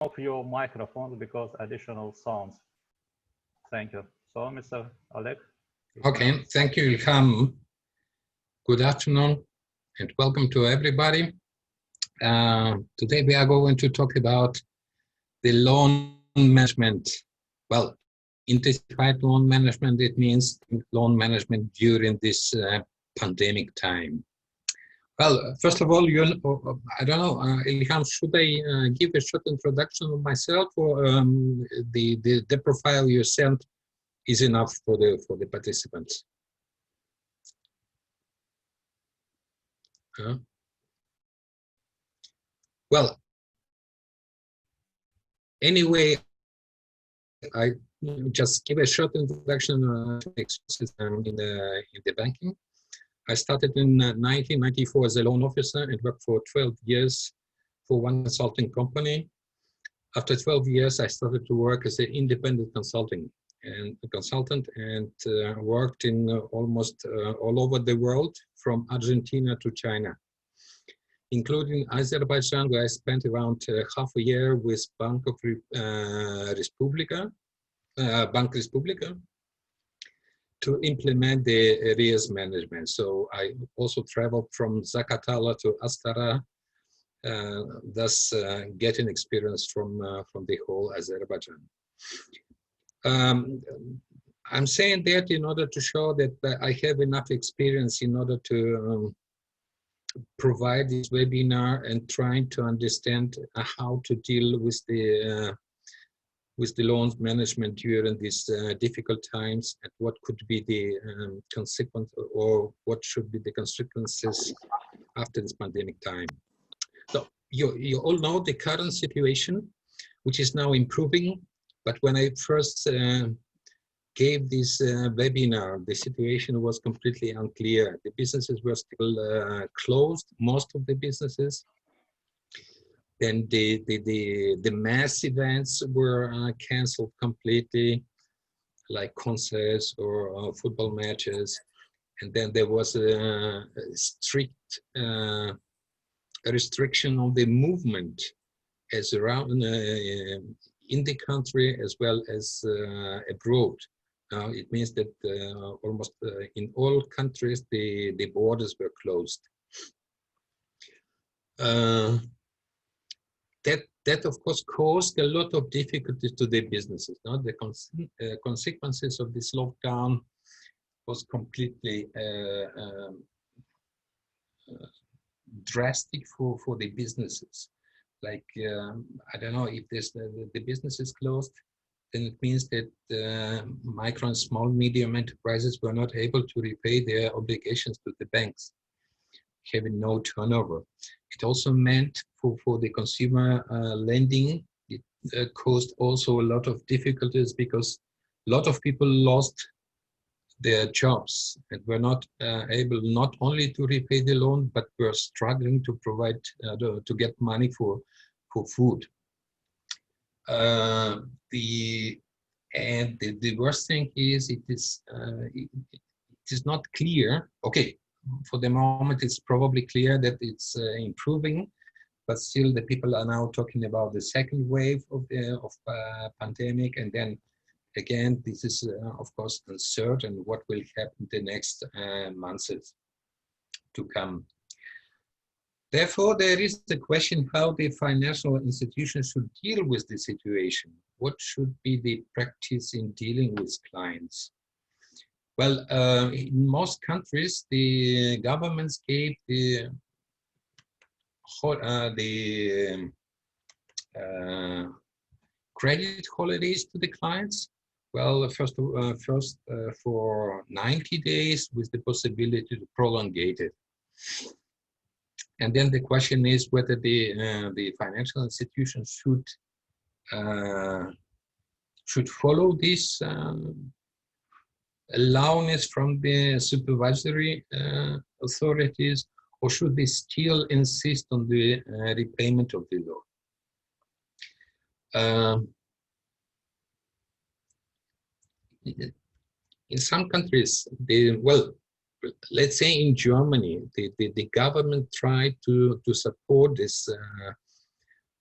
off your microphone because additional sounds. Thank you. So, Mr. Oleg. Okay, thank you, Ilham. Good afternoon and welcome to everybody. Today we are going to talk about the loan management. Well, intensified loan management, it means loan management during this pandemic time. Well, first of all, I don't know, Ilham, should I give a short introduction of myself, or the profile you sent is enough for the participants? Well, anyway, I just give a short introduction to in the banking. I started in 1994 as a loan officer and worked for 12 years for one consulting company. After 12 years, I started to work as an independent consultant and worked in almost all over the world, from Argentina to China, including Azerbaijan, where I spent around half a year with Bank Respublika, to implement the arrears management. So I also traveled from Zaqatala to Astara, thus getting experience from the whole Azerbaijan. I'm saying that in order to show that I have enough experience in order to provide this webinar and trying to understand how to deal with the loans management during these difficult times, and what could be the consequence, or what should be the consequences after this pandemic time. So you all know the current situation, which is now improving. But when I first gave this webinar, the situation was completely unclear. The businesses were still closed, most of the businesses. Then the mass events were canceled completely, like concerts or football matches. And then there was a strict restriction of the movement as around in the country as well as abroad. It means that almost in all countries the borders were closed. That of course caused a lot of difficulties to the businesses. No? The consequences of this lockdown was completely drastic for the businesses. Like I don't know, if the business is closed, then it means that micro and small medium enterprises were not able to repay their obligations to the banks, having no turnover. It also meant for the consumer lending, it caused also a lot of difficulties, because a lot of people lost their jobs and were not able not only to repay the loan, but were struggling to provide to get money for food. The worst thing is it is not clear. Okay, for the moment it's probably clear that it's improving, but still the people are now talking about the second wave of pandemic, and then again this is of course uncertain what will happen the next months to come. Therefore, there is the question how the financial institutions should deal with the situation. What should be the practice in dealing with clients? Well, in most countries, the governments gave the credit holidays to the clients. Well, first for 90 days with the possibility to prolong it. And then the question is whether the financial institutions should follow this allowance from the supervisory authorities, or should they still insist on the repayment of the loan? In some countries, let's say in Germany, the government tried to support this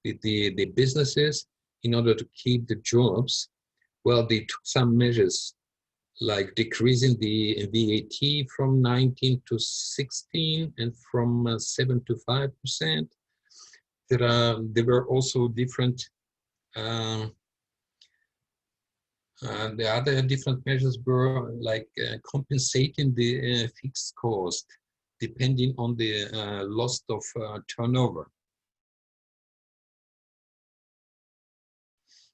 the businesses in order to keep the jobs. Well, they took some measures like decreasing the VAT from 19 to 16 and from 7 to 5%. There were also different the other different measures were like compensating the fixed cost depending on the loss of turnover.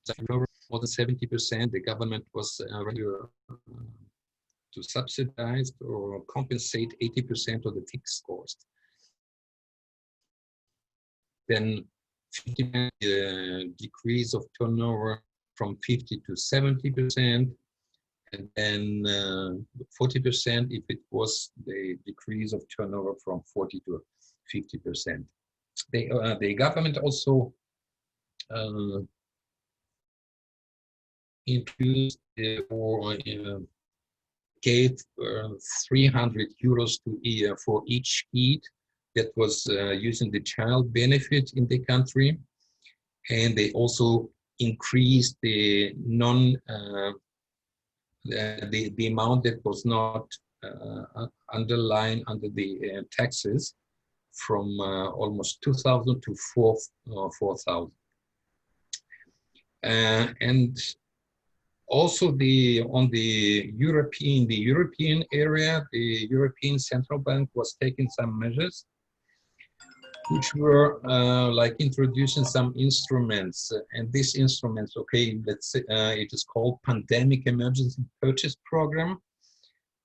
Turnover more than 70%, the government was ready to subsidize or compensate 80% of the fixed cost. Then 50% decrease of turnover from 50 to 70%, and then 40% if it was the decrease of turnover from 40 to 50%. The government also introduced or gave 300 euros to year for each kid that was using the child benefit in the country, and they also increased the the amount that was not underlined under the taxes from almost 2,000 to 4,000. And also on the European area, the European Central Bank was taking some measures which were like introducing some instruments, and these instruments, okay, let's say it is called Pandemic Emergency Purchase Program,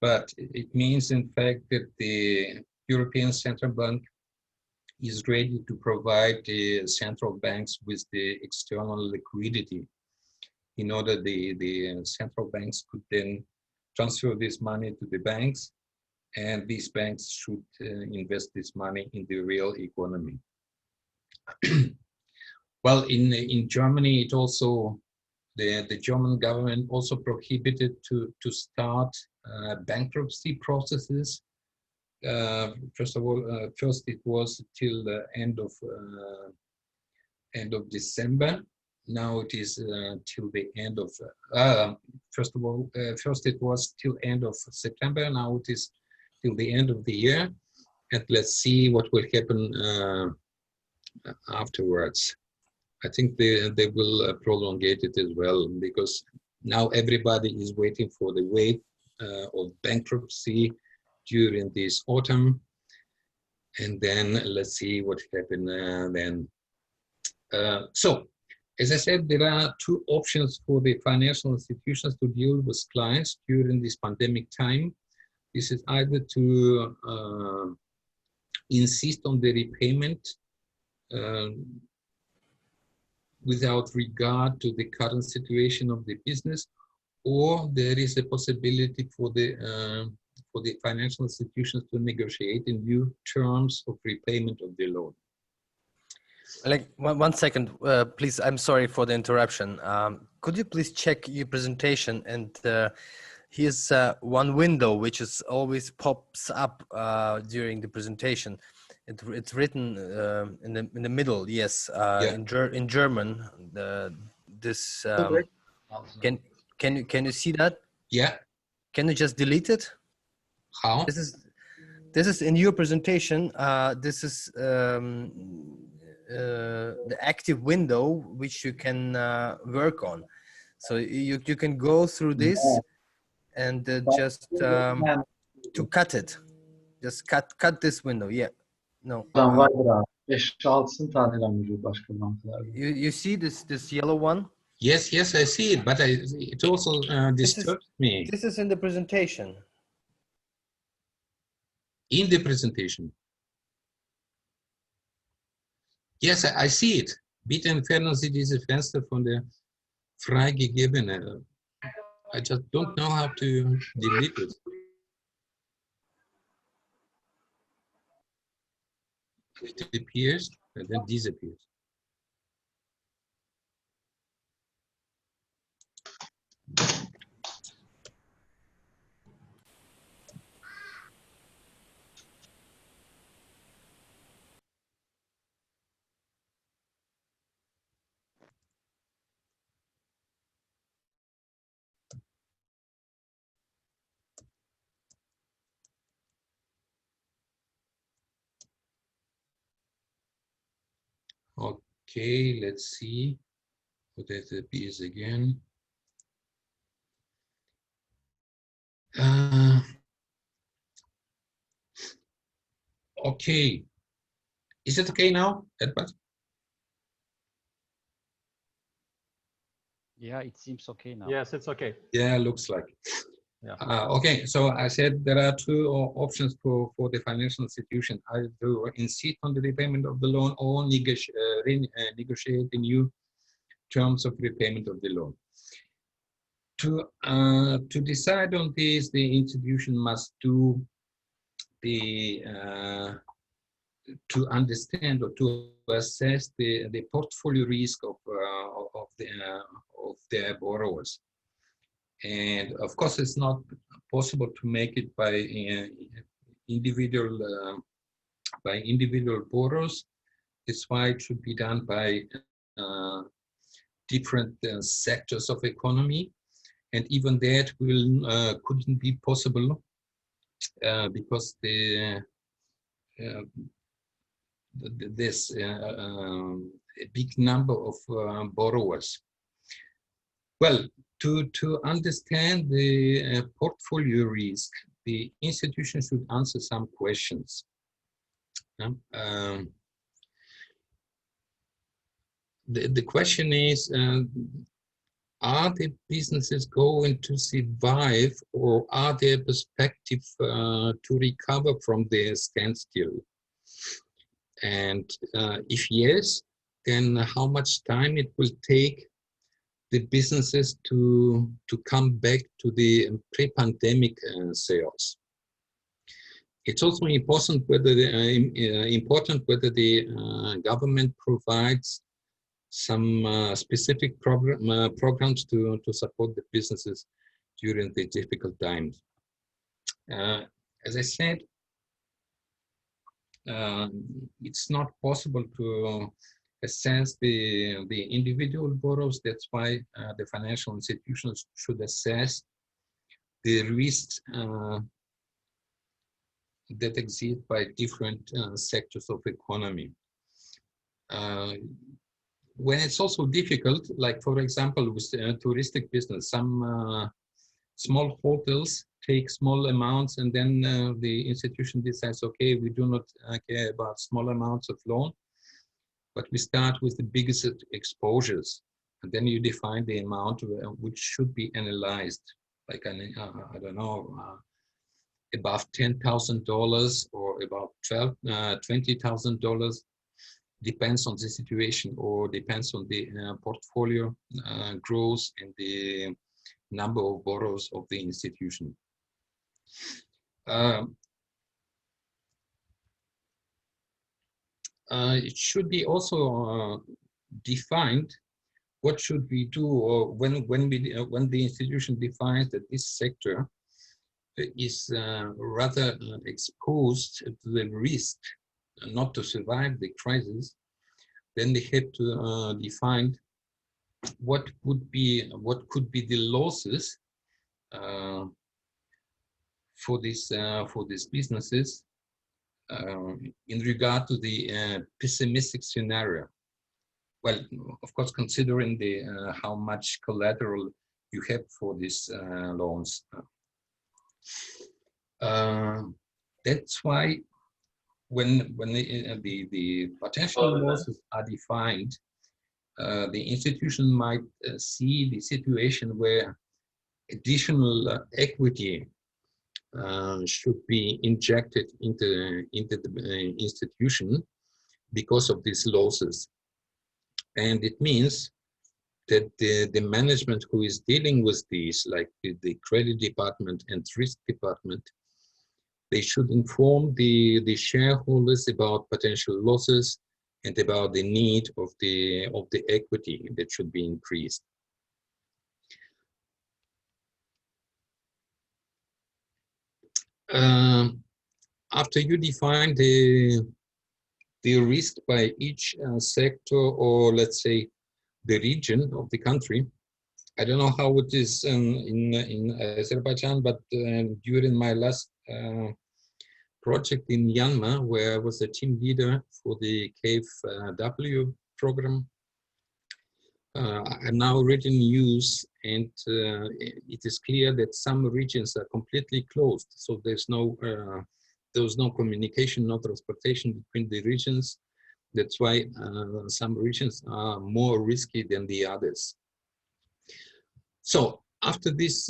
but it means in fact that the European Central Bank is ready to provide the central banks with the external liquidity in order the central banks could then transfer this money to the banks, and these banks should invest this money in the real economy. Well, in Germany, it also the German government also prohibited to start bankruptcy processes. First of all, first it was till the end of December. Now it is till the end of first it was till end of September. Now it is till the end of the year, and let's see what will happen afterwards. I think they will prolongate it as well, because now everybody is waiting for the wave of bankruptcy during this autumn, and then let's see what happens then. So, as I said, there are two options for the financial institutions to deal with clients during this pandemic time. This is either to insist on the repayment without regard to the current situation of the business, or there is a possibility for the financial institutions to negotiate in new terms of repayment of the loan. Like one second, please. I'm sorry for the interruption. Could you please check your presentation? And here's one window which is always pops up during the presentation. It's written in the middle. Yes, Yeah. in German. This can you see that? Yeah. Can you just delete it? How? This is in your presentation. This is the active window which you can work on. So you can go through this and just to cut it. Just cut this window. Yeah. No. You see this yellow one? Yes, I see it, but it also disturbs me. This is in the presentation. In the presentation. Yes, I see it. Bitte entfernen Sie diese Fenster von der freigegebenen. I just don't know how to delete it. It appears and then disappears. Okay, let's see what that is again. Okay, is it okay now, Edward? Yeah, it seems okay now. Yes, it's okay. Yeah, looks like. Yeah. Okay, so I said there are two options for the financial institution: either insist on the repayment of the loan or negotiate the new terms of repayment of the loan. To decide on this, the institution must do the to understand or to assess the portfolio risk of their borrowers. And of course, it's not possible to make it by individual borrowers. That's why it should be done by different sectors of economy, and even that couldn't be possible because there's a big number of borrowers. Well, to understand the portfolio risk, the institution should answer some questions. The question is, are the businesses going to survive, or are there perspectives to recover from their standstill? And if yes, then how much time it will take the businesses to come back to the pre-pandemic sales? It's also important whether the government provides some specific programs to support the businesses during the difficult times. As I said, it's not possible to assess the individual borrowers. That's why the financial institutions should assess the risks that exist by different sectors of economy. When it's also difficult, like for example with touristic business, some small hotels take small amounts, and then the institution decides, okay, we do not care about small amounts of loan, but we start with the biggest exposures, and then you define the amount which should be analyzed, like I don't know, above $10,000 or about $20,000. Depends on the situation, or depends on the portfolio growth and the number of borrowers of the institution. It should be also defined what should we do, or when the institution defines that this sector is rather exposed to the risk not to survive the crisis, then they have to define what could be the losses for these businesses in regard to the pessimistic scenario. Well, of course, considering the how much collateral you have for these loans. That's why when the potential losses are defined, the institution might see the situation where additional equity should be injected into the institution because of these losses. And it means that the management who is dealing with these, like the credit department and risk department, they should inform the shareholders about potential losses and about the need of the equity that should be increased. After you define the risk by each sector, or let's say the region of the country, I don't know how it is in Azerbaijan, but during my last project in Myanmar, where I was a team leader for the KfW program are now already in use, and it is clear that some regions are completely closed. So there's no communication, no transportation between the regions. That's why some regions are more risky than the others. So after this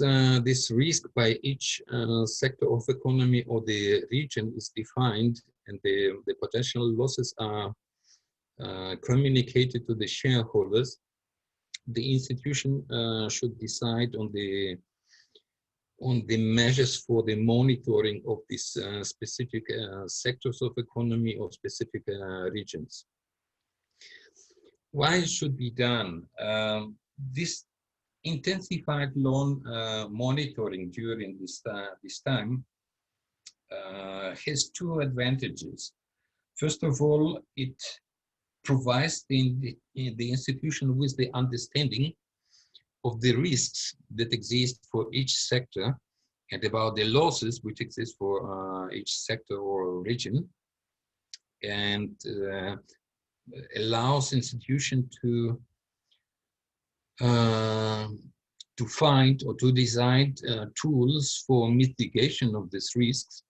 risk by each sector of economy or the region is defined, and the potential losses are communicated to the shareholders, the institution should decide on the measures for the monitoring of these specific sectors of economy or specific regions. Why it should be done? This intensified loan monitoring during this time has two advantages. First of all, it provides the institution with the understanding of the risks that exist for each sector and about the losses which exist for each sector or region, and allows institution to find or to design tools for mitigation of these risks,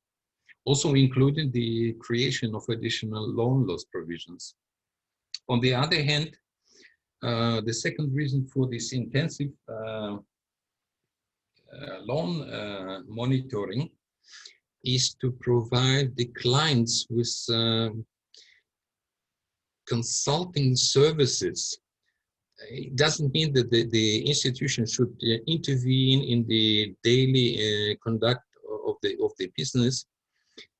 also including the creation of additional loan loss provisions. On the other hand, the second reason for this intensive loan monitoring is to provide the clients with consulting services. It doesn't mean that the institution should intervene in the daily conduct of the business,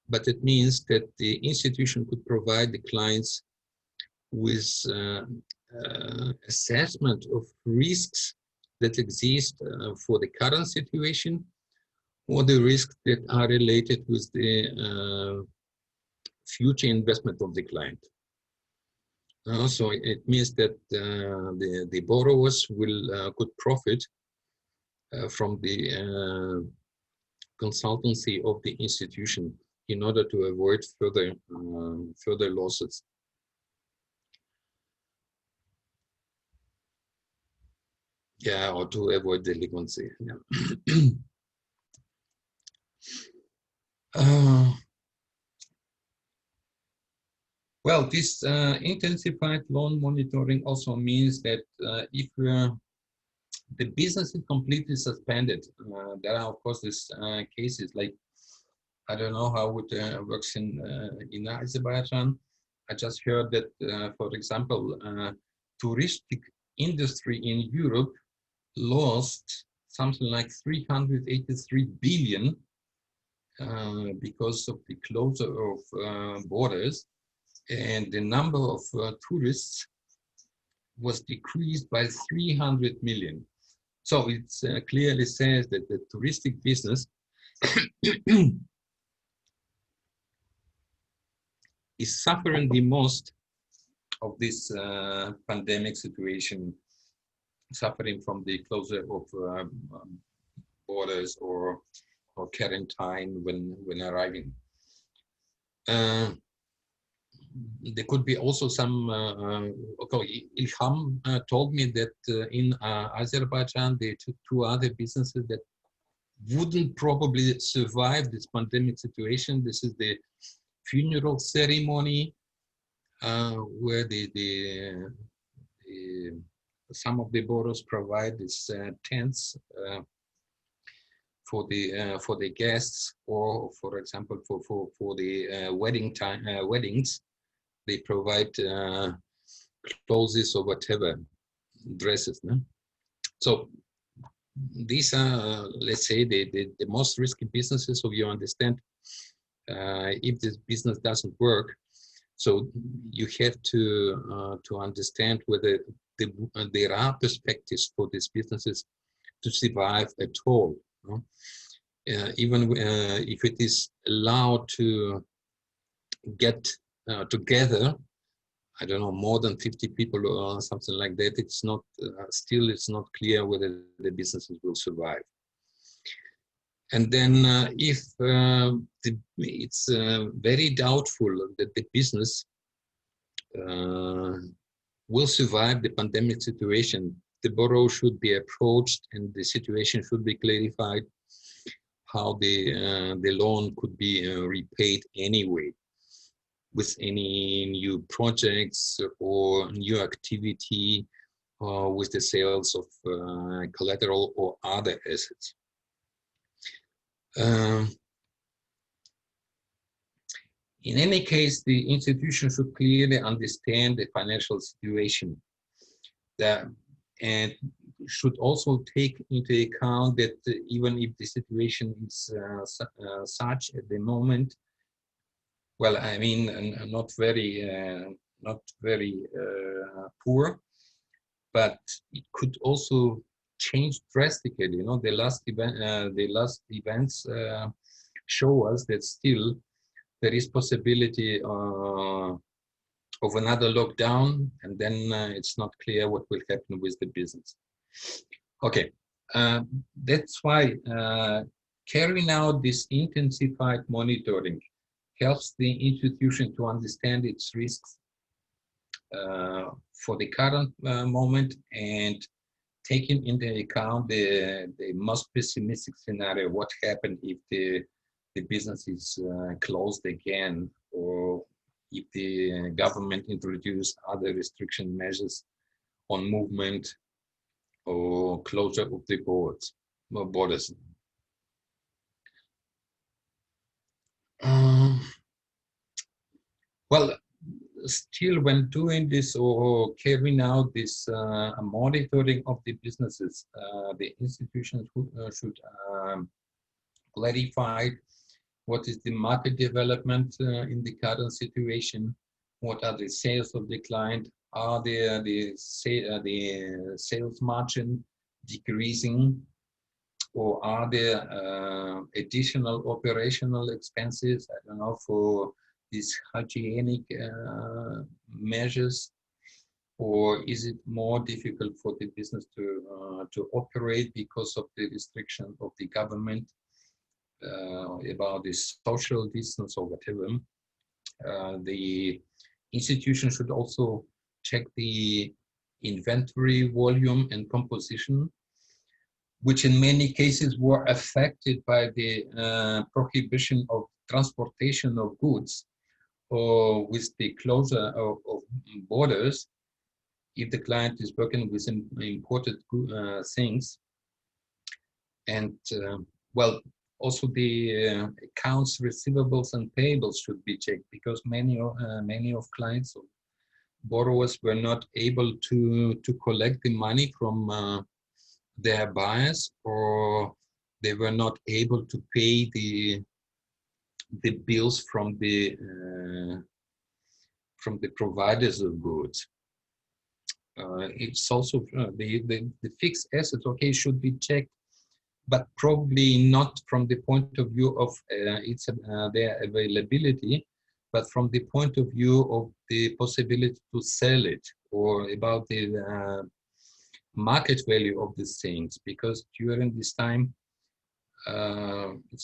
but it means that the institution could provide the clients with assessment of risks that exist for the current situation, or the risks that are related with the future investment of the client. So it means that the borrowers could profit from the consultancy of the institution in order to avoid further losses. Yeah, or to avoid delinquency. Yeah. Well, this intensified loan monitoring also means that if the business is completely suspended, there are of course these cases like, I don't know how it works in Azerbaijan. I just heard that, for example, touristic industry in Europe lost something like 383 billion because of the closure of borders, and the number of tourists was decreased by 300 million. So it clearly says that the touristic business is suffering the most of this pandemic situation, suffering from the closure of borders or quarantine when arriving. There could be also some, okay, Ilham told me that in Azerbaijan, there are two other businesses that wouldn't probably survive this pandemic situation. This is the funeral ceremony, where some of the borrowers provide these tents for the guests, or for example for the weddings, they provide clothes or whatever, dresses. No? So these are, let's say, the most risky businesses. So you understand, if this business doesn't work, so you have to understand whether there are perspectives for these businesses to survive at all. No? Even if it is allowed to get together, I don't know, more than 50 people or something like that, it's not still it's not clear whether the businesses will survive. And then if it's very doubtful that the business will survive the pandemic situation. The borrower should be approached and the situation should be clarified how the loan could be repaid anyway, with any new projects or new activity, with the sales of collateral or other assets. In any case, the institution should clearly understand the financial situation and should also take into account that even if the situation is such at the moment, well, I mean, not very poor, but it could also change drastically. You know, the last events show us that still there is possibility of another lockdown, and then it's not clear what will happen with the business. Okay, that's why carrying out this intensified monitoring helps the institution to understand its risks for the current moment, and taking into account the most pessimistic scenario, what happened if the business is closed again, or if the government introduced other restriction measures on movement or closure of the borders. Well, still when doing this or carrying out this monitoring of the businesses, the institutions should clarify what is the market development in the current situation, what are the sales of the client, are the sales margin decreasing, or are there additional operational expenses, I don't know, for these hygienic measures, or is it more difficult for the business to operate because of the restriction of the government about the social distance or whatever. The institution should also check the inventory volume and composition, which in many cases were affected by the prohibition of transportation of goods, or with the closure of borders. If the client is working with imported things, and well, also the accounts receivables and payables should be checked, because many of clients or borrowers were not able to collect the money from their buyers, or they were not able to pay the bills from the providers of goods. It's also the fixed assets, okay, should be checked, but probably not from the point of view of their availability, but from the point of view of the possibility to sell it, or about the market value of these things, because during this time it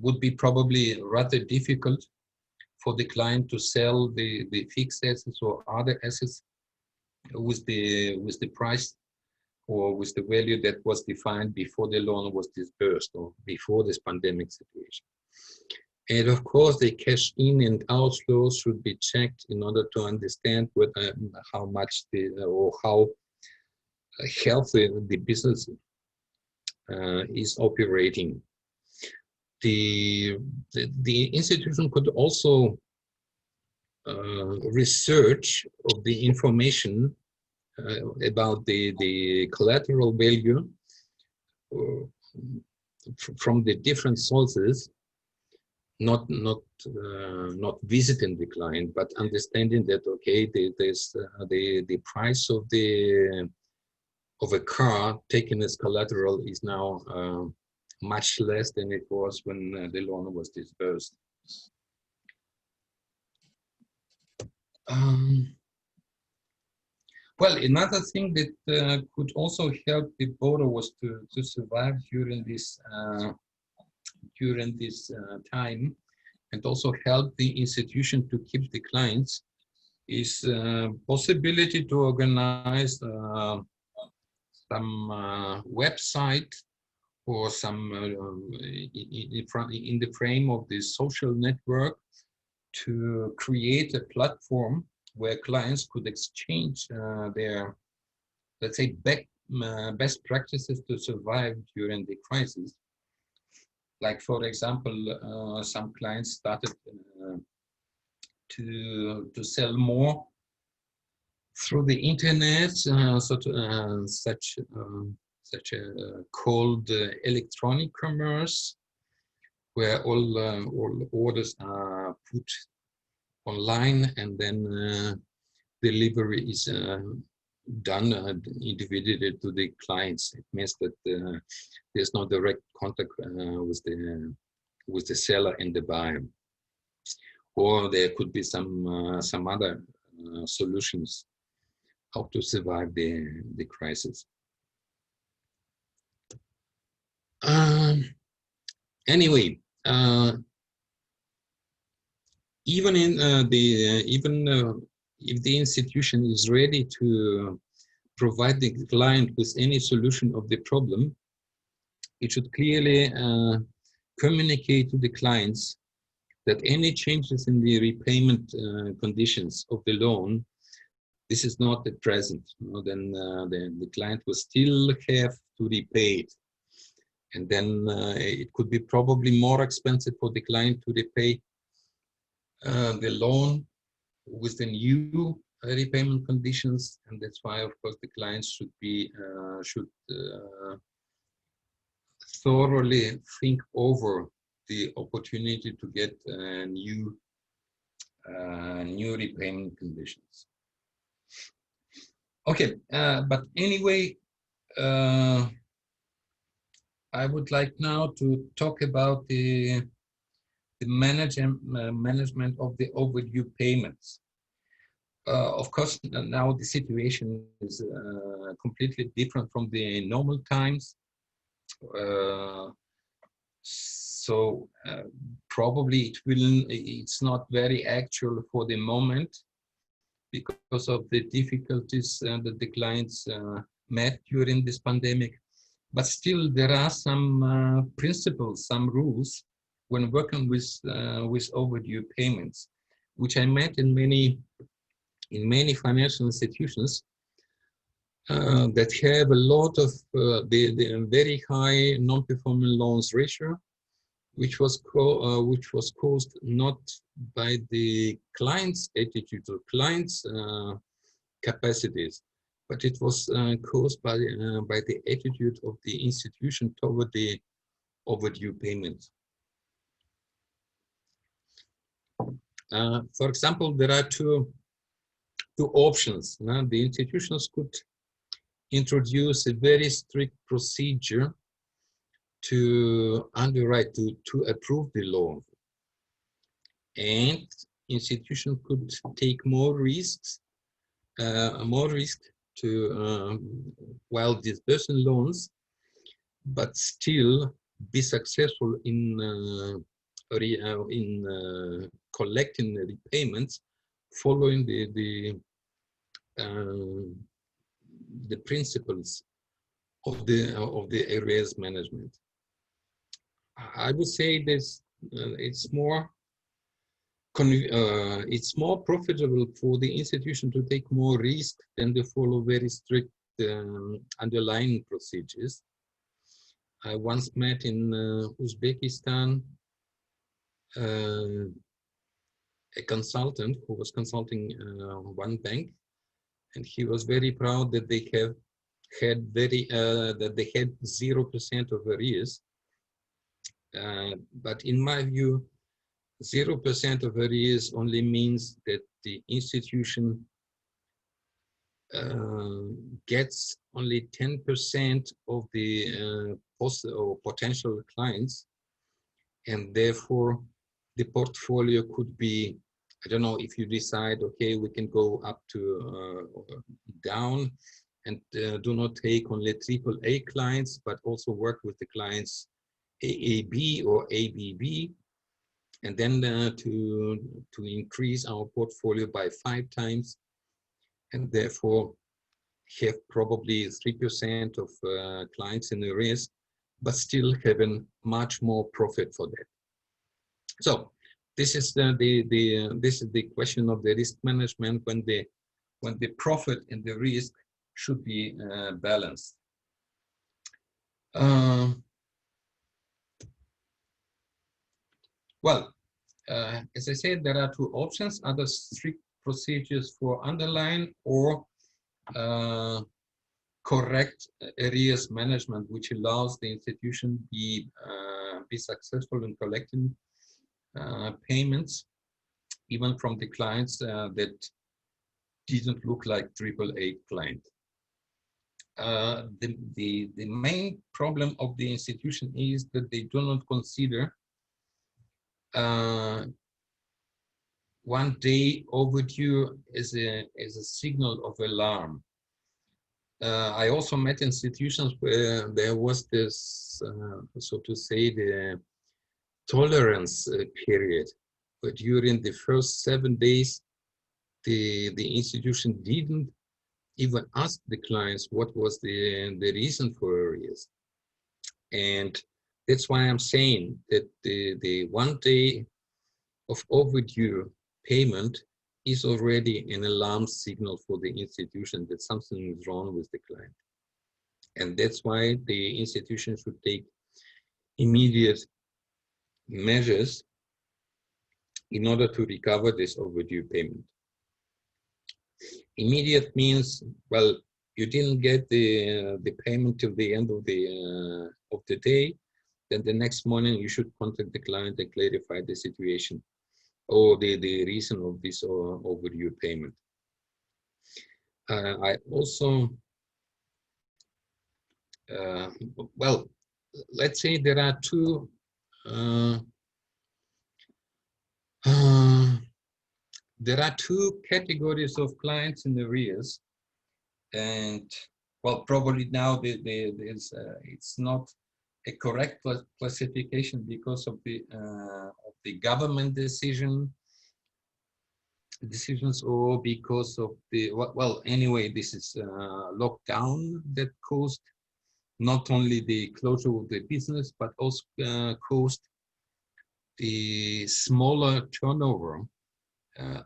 would be probably rather difficult for the client to sell the fixed assets or other assets with the price or with the value that was defined before the loan was disbursed or before this pandemic situation. And of course, the cash in and outflows should be checked in order to understand how much or how healthy the business is operating. The institution could also research of the information about the collateral value from the different sources, not visiting the client, but understanding that, okay, there's the price of a car taken as collateral is now much less than it was when the loan was disbursed. Well, another thing that could also help the borrowers to survive during this time, and also help the institution to keep the clients, is possibility to organize some website or some in the frame of this social network to create a platform where clients could exchange their, let's say, best practices to survive during the crisis. Like, for example, some clients started to sell more through the internet, such a called electronic commerce, where all orders are put online and then delivery is done individually to the clients. It means that there's no direct contact with the seller and the buyer. Or there could be some other solutions how to survive the crisis. Anyway, even in if the institution is ready to provide the client with any solution of the problem, it should clearly communicate to the clients that any changes in the repayment conditions of the loan, this is not at present. Then the client will still have to repay it. And then it could be probably more expensive for the client to repay the loan with the new repayment conditions. And that's why, of course, the clients should thoroughly think over the opportunity to get new repayment conditions. Okay, but anyway, I would like now to talk about the management of the overdue payments. Of course, now the situation is completely different from the normal times. So probably it's not very actual for the moment because of the difficulties that the clients met during this pandemic. But still, there are some principles, some rules when working with overdue payments, which I met in many financial institutions that have a lot of the very high non-performing loans ratio, which was caused not by the client's attitude or client's capacities, but it was caused by the attitude of the institution toward the overdue payments. For example, there are two options. The institutions could introduce a very strict procedure to underwrite, to approve the loan, and institution could take more risks to while disbursing loans, but still be successful in collecting the repayments following the principles of the arrears management. I would say this it's more profitable for the institution to take more risk than to follow very strict underlying procedures. I once met in Uzbekistan a consultant who was consulting one bank, and he was very proud that they had 0% of arrears. But in my view, 0% of arrears only means that the institution gets only 10% of the potential clients, and therefore the portfolio could be, I don't know, if you decide, okay, we can go up to down and do not take only AAA clients, but also work with the clients AAB or ABB. and then to increase our portfolio by 5 times, and therefore have probably 3% of clients in arrears, but still having much more profit for that. So this is the question of the risk management when the profit and the risk should be balanced. Well, as I said, there are 2 options: either strict procedures for underlying or correct arrears management, which allows the institution be successful in collecting payments, even from the clients that didn't look like AAA client. The main problem of the institution is that they do not consider 1 day overdue as a signal of alarm. I also met institutions where there was this, so to say, the tolerance period, but during the first 7 days, the institution didn't even ask the clients what was the reason for arrears. And that's why I'm saying that the 1 day of overdue payment is already an alarm signal for the institution that something is wrong with the client. And that's why the institution should take immediate measures in order to recover this overdue payment. Immediate means, well, you didn't get the payment till the end of the day, then the next morning you should contact the client and clarify the situation or the reason of this overdue payment. I also, well, let's say there are two categories of clients in arrears, and well, probably now there's it's not a correct classification because of the government decisions, or because of the well, anyway, this is lockdown that caused not only the closure of the business but also caused the smaller turnover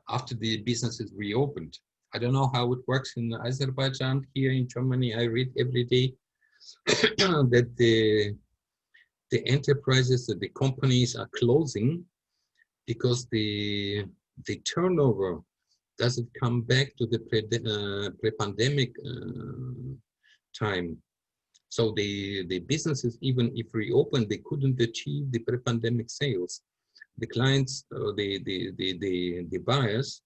after the business is reopened. I don't know how it works in Azerbaijan. Here in Germany, I read every day that the enterprises, that the companies are closing because the turnover doesn't come back to the pre-pandemic time. So the businesses, even if reopened, they couldn't achieve the pre-pandemic sales. The clients, the buyers,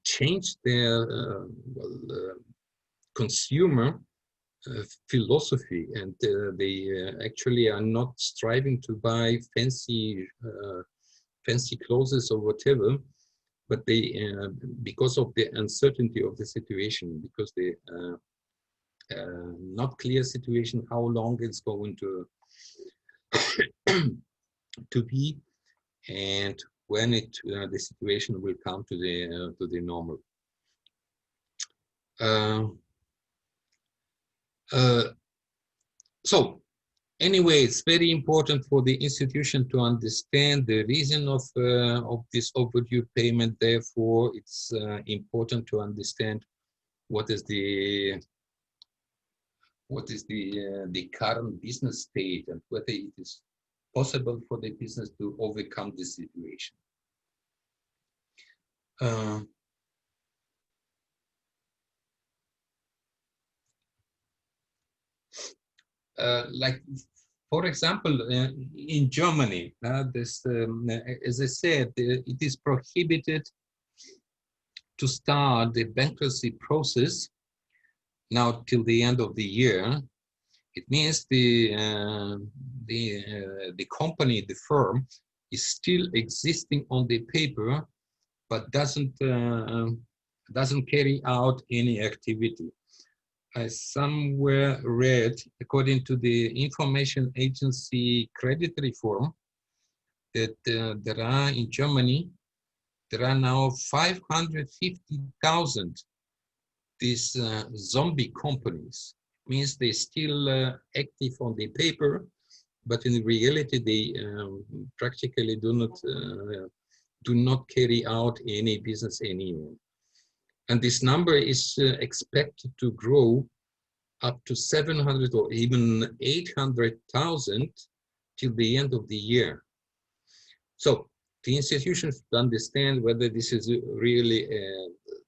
changed their consumer philosophy, and they actually are not striving to buy fancy clothes or whatever, but they because of the uncertainty of the situation, because the not clear situation how long it's going to to be, and when the situation will come to the normal. So anyway, it's very important for the institution to understand the reason of this overdue payment. Therefore, it's important to understand what is the current business state and whether it is possible for the business to overcome this situation. Like, for example, in Germany, this, as I said, it is prohibited to start the bankruptcy process now till the end of the year. It means the company, the firm, is still existing on the paper, but doesn't carry out any activity. I somewhere read, according to the information agency credit reform, that there are in Germany, there are now 550,000 these zombie companies. Means they still active on the paper, but in reality they practically do not carry out any business anymore. And this number is expected to grow up to 700 or even 800,000 till the end of the year. So the institutions should understand whether this is really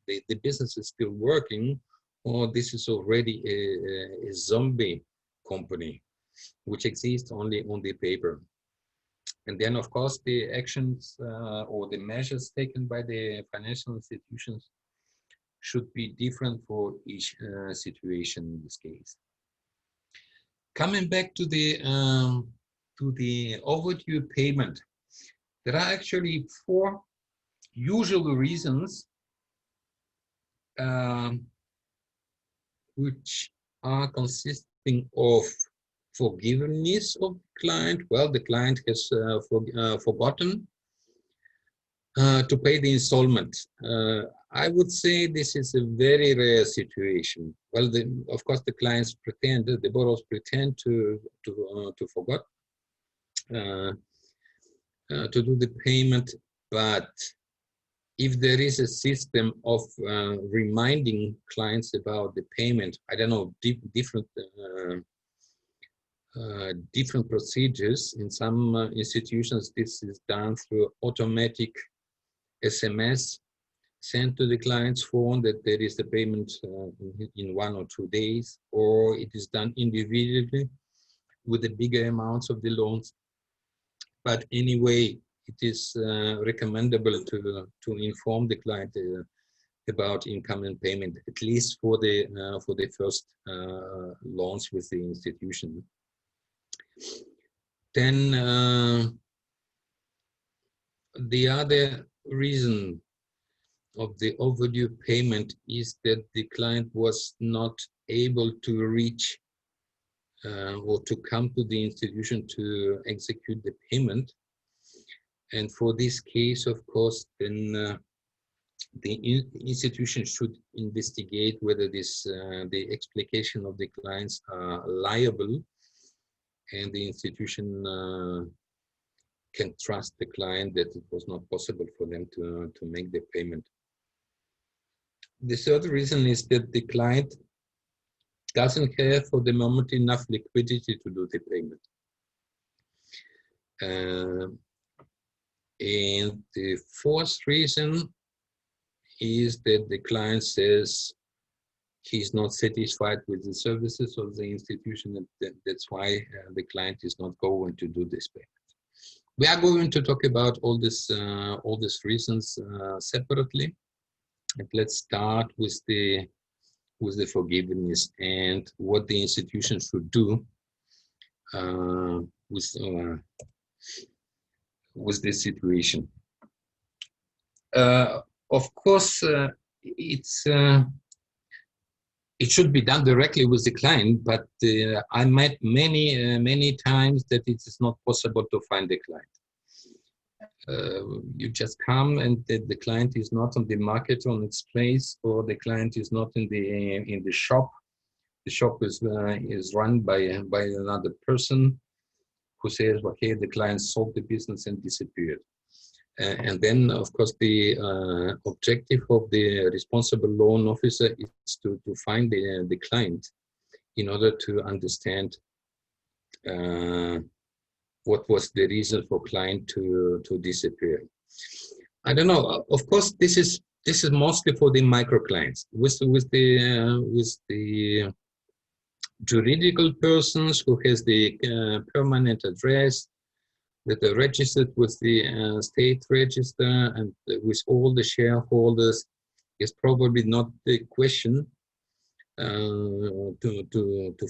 the business is still working, or this is already a zombie company which exists only on the paper. And then, of course, the actions or the measures taken by the financial institutions should be different for each situation in this case. Coming back to the overdue payment, there are actually 4 usual reasons which are consisting of forgiveness of the client. Well, the client has forgotten to pay the installment. I would say this is a very rare situation. Well, of course, the clients pretend, the borrowers pretend to forget to do the payment, but if there is a system of reminding clients about the payment, I don't know, different procedures. In some institutions, this is done through automatic SMS sent to the client's phone that there is the payment in 1 or 2 days, or it is done individually with the bigger amounts of the loans. But anyway, it is recommendable to inform the client about income and payment, at least for the first loans with the institution. Then the other reason of the overdue payment is that the client was not able to reach or to come to the institution to execute the payment. And for this case, of course, then the institution should investigate whether the explication of the clients are liable, and the institution can trust the client that it was not possible for them to make the payment. The third reason is that the client doesn't have for the moment enough liquidity to do the payment. And the fourth reason is that the client says he's not satisfied with the services of the institution, and that's why the client is not going to do this payment. We are going to talk about all these reasons separately, and let's start with the forgiveness and what the institution should do with this situation. Of course, it should be done directly with the client, but I met many times that it is not possible to find the client. You just come and the client is not on the market on its place, or the client is not in the shop. The shop is run by another person who says, okay, the client sold the business and disappeared. And then, of course, the objective of the responsible loan officer is to find the client in order to understand what was the reason for client to disappear. I don't know. Of course, this is mostly for the micro clients. With the juridical persons who has the permanent address, that are registered with the state register and with all the shareholders, is probably not the question to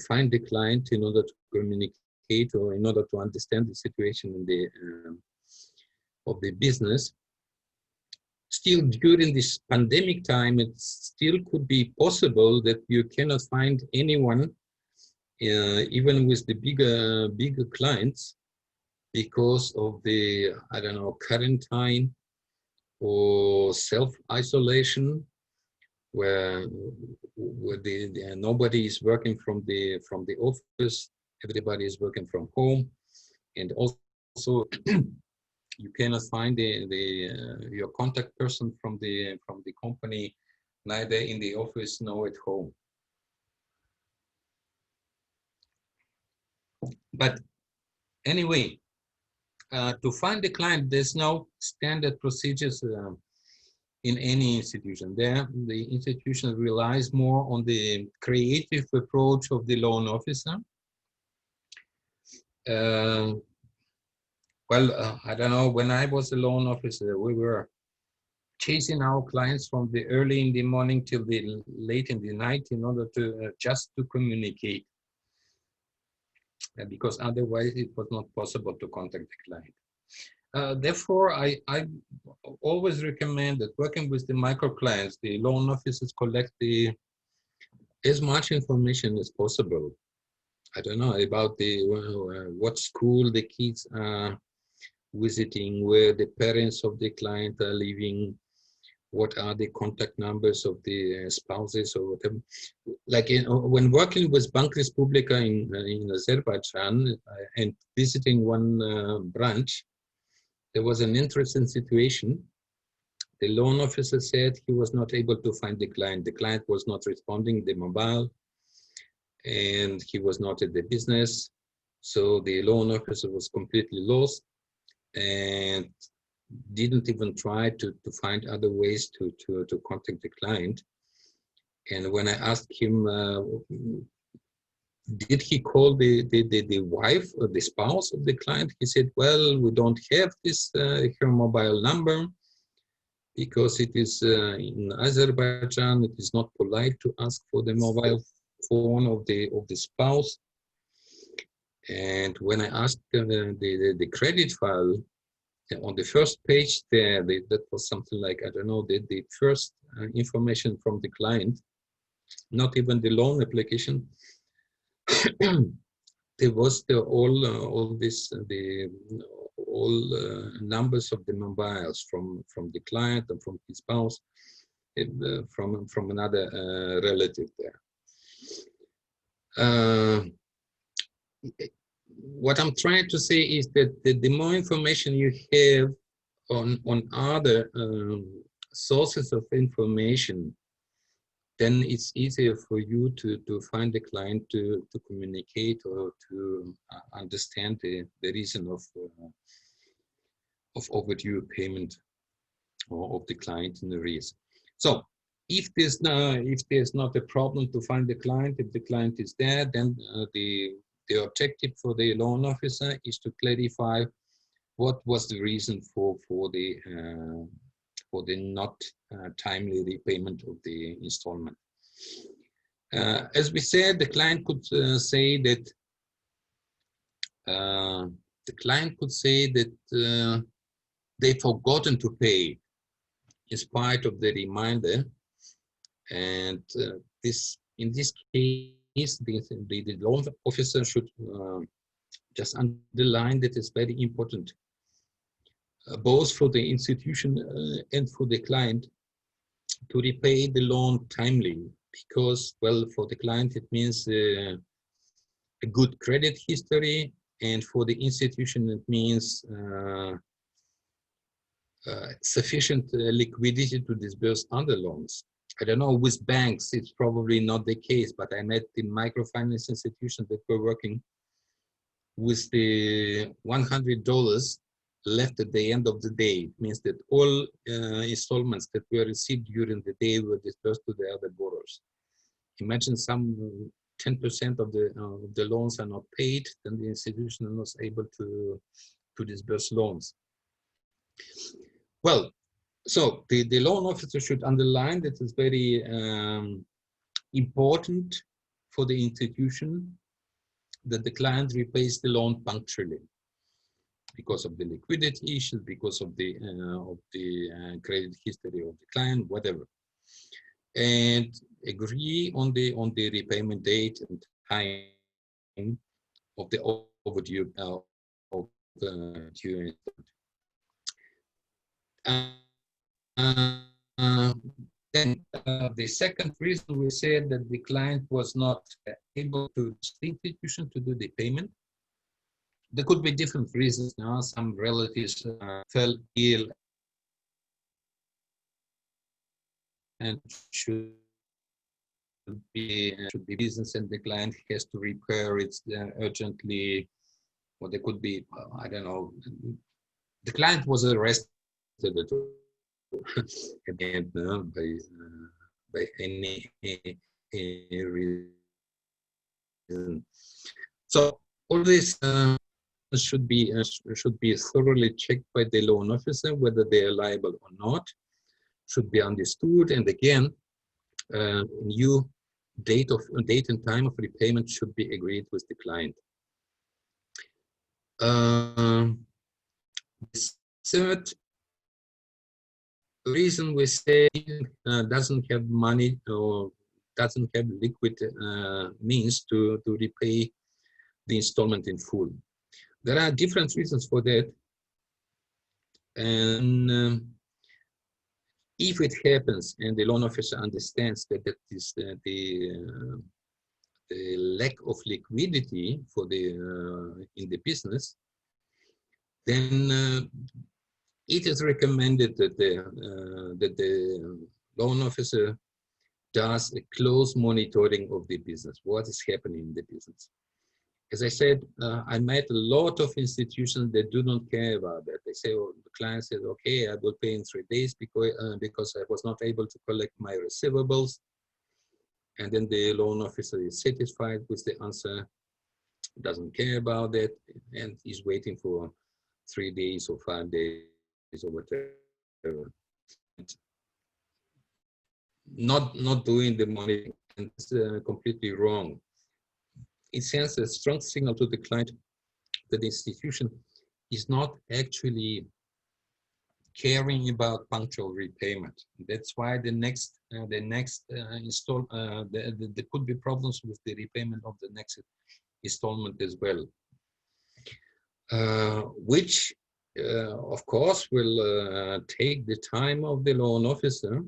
find the client in order to communicate or in order to understand the situation in the of the business. Still, during this pandemic time, it still could be possible that you cannot find anyone, even with the bigger clients, because of the, I don't know, quarantine or self-isolation, where nobody is working from the office, everybody is working from home, and also you cannot find your contact person from the company, neither in the office nor at home. But anyway, to find the client, there's no standard procedures in any institution. There, the institution relies more on the creative approach of the loan officer. Well, I don't know, when I was a loan officer, we were chasing our clients from the early in the morning till the late in the night in order to just to communicate, because otherwise it was not possible to contact the client. Therefore, I always recommend that working with the micro clients, the loan officers collect as much information as possible. I don't know about what school the kids are visiting, where the parents of the client are living, what are the contact numbers of the spouses or whatever. Like when working with Bank Republika in Azerbaijan and visiting one branch, there was an interesting situation. The loan officer said he was not able to find the client. The client was not responding the mobile, and he was not at the business. So the loan officer was completely lost and didn't even try to find other ways to contact the client. And when I asked him, did he call the wife or the spouse of the client? He said, well, we don't have this her mobile number because it is in Azerbaijan. It is not polite to ask for the mobile phone of the spouse. And when I asked the credit file, on the first page there, that was something like, I don't know, the first information from the client, not even the loan application. There was all numbers of the mobiles from the client and from his spouse, from another relative there. What I'm trying to say is that the more information you have on other sources of information, then it's easier for you to find the client, to communicate or to understand the reason of overdue payment or of the client in arrears. So if there's not a problem to find the client, if the client is there, then the objective for the loan officer is to clarify what was the reason for the not timely repayment of the installment. As we said, the client could say that they've forgotten to pay in spite of the reminder, and in this case, the loan officer should just underline that it's very important, both for the institution and for the client, to repay the loan timely, because, well, for the client it means a good credit history, and for the institution it means sufficient liquidity to disburse other loans. I don't know, with banks it's probably not the case, but I met the microfinance institutions that were working with the $100 left at the end of the day. It means that all installments that were received during the day were disbursed to the other borrowers. Imagine some 10% of the loans are not paid, then the institution was able to disburse loans. Well, so the loan officer should underline that it's very important for the institution that the client repays the loan punctually, because of the liquidity issues, because of the credit history of the client, whatever, and agree on the repayment date and time of the overdue due. Then the second reason we said that the client was not able to the institution to do the payment. There could be different reasons. Now, some relatives fell ill and should be business, and the client has to repair it urgently. Or there could be, I don't know, the client was arrested again by any reason. So all this should be thoroughly checked by the loan officer whether they are liable or not. Should be understood, and again, new date and time of repayment should be agreed with the client. The third reason we say doesn't have money or doesn't have liquid means to repay the installment in full. There are different reasons for that, and if it happens and the loan officer understands that that is the lack of liquidity for the in the business, then it is recommended that the loan officer does a close monitoring of the business. What is happening in the business? As I said, I met a lot of institutions that do not care about that. They say, oh, the client says, okay, I will pay in 3 days because I was not able to collect my receivables. And then the loan officer is satisfied with the answer, doesn't care about it, and is waiting for 3 days or 5 days or whatever. Not doing the money, and it's completely wrong. It sends a strong signal to the client that the institution is not actually caring about punctual repayment. That's why the next installment, there could be problems with the repayment of the next installment as well, which of course will take the time of the loan officer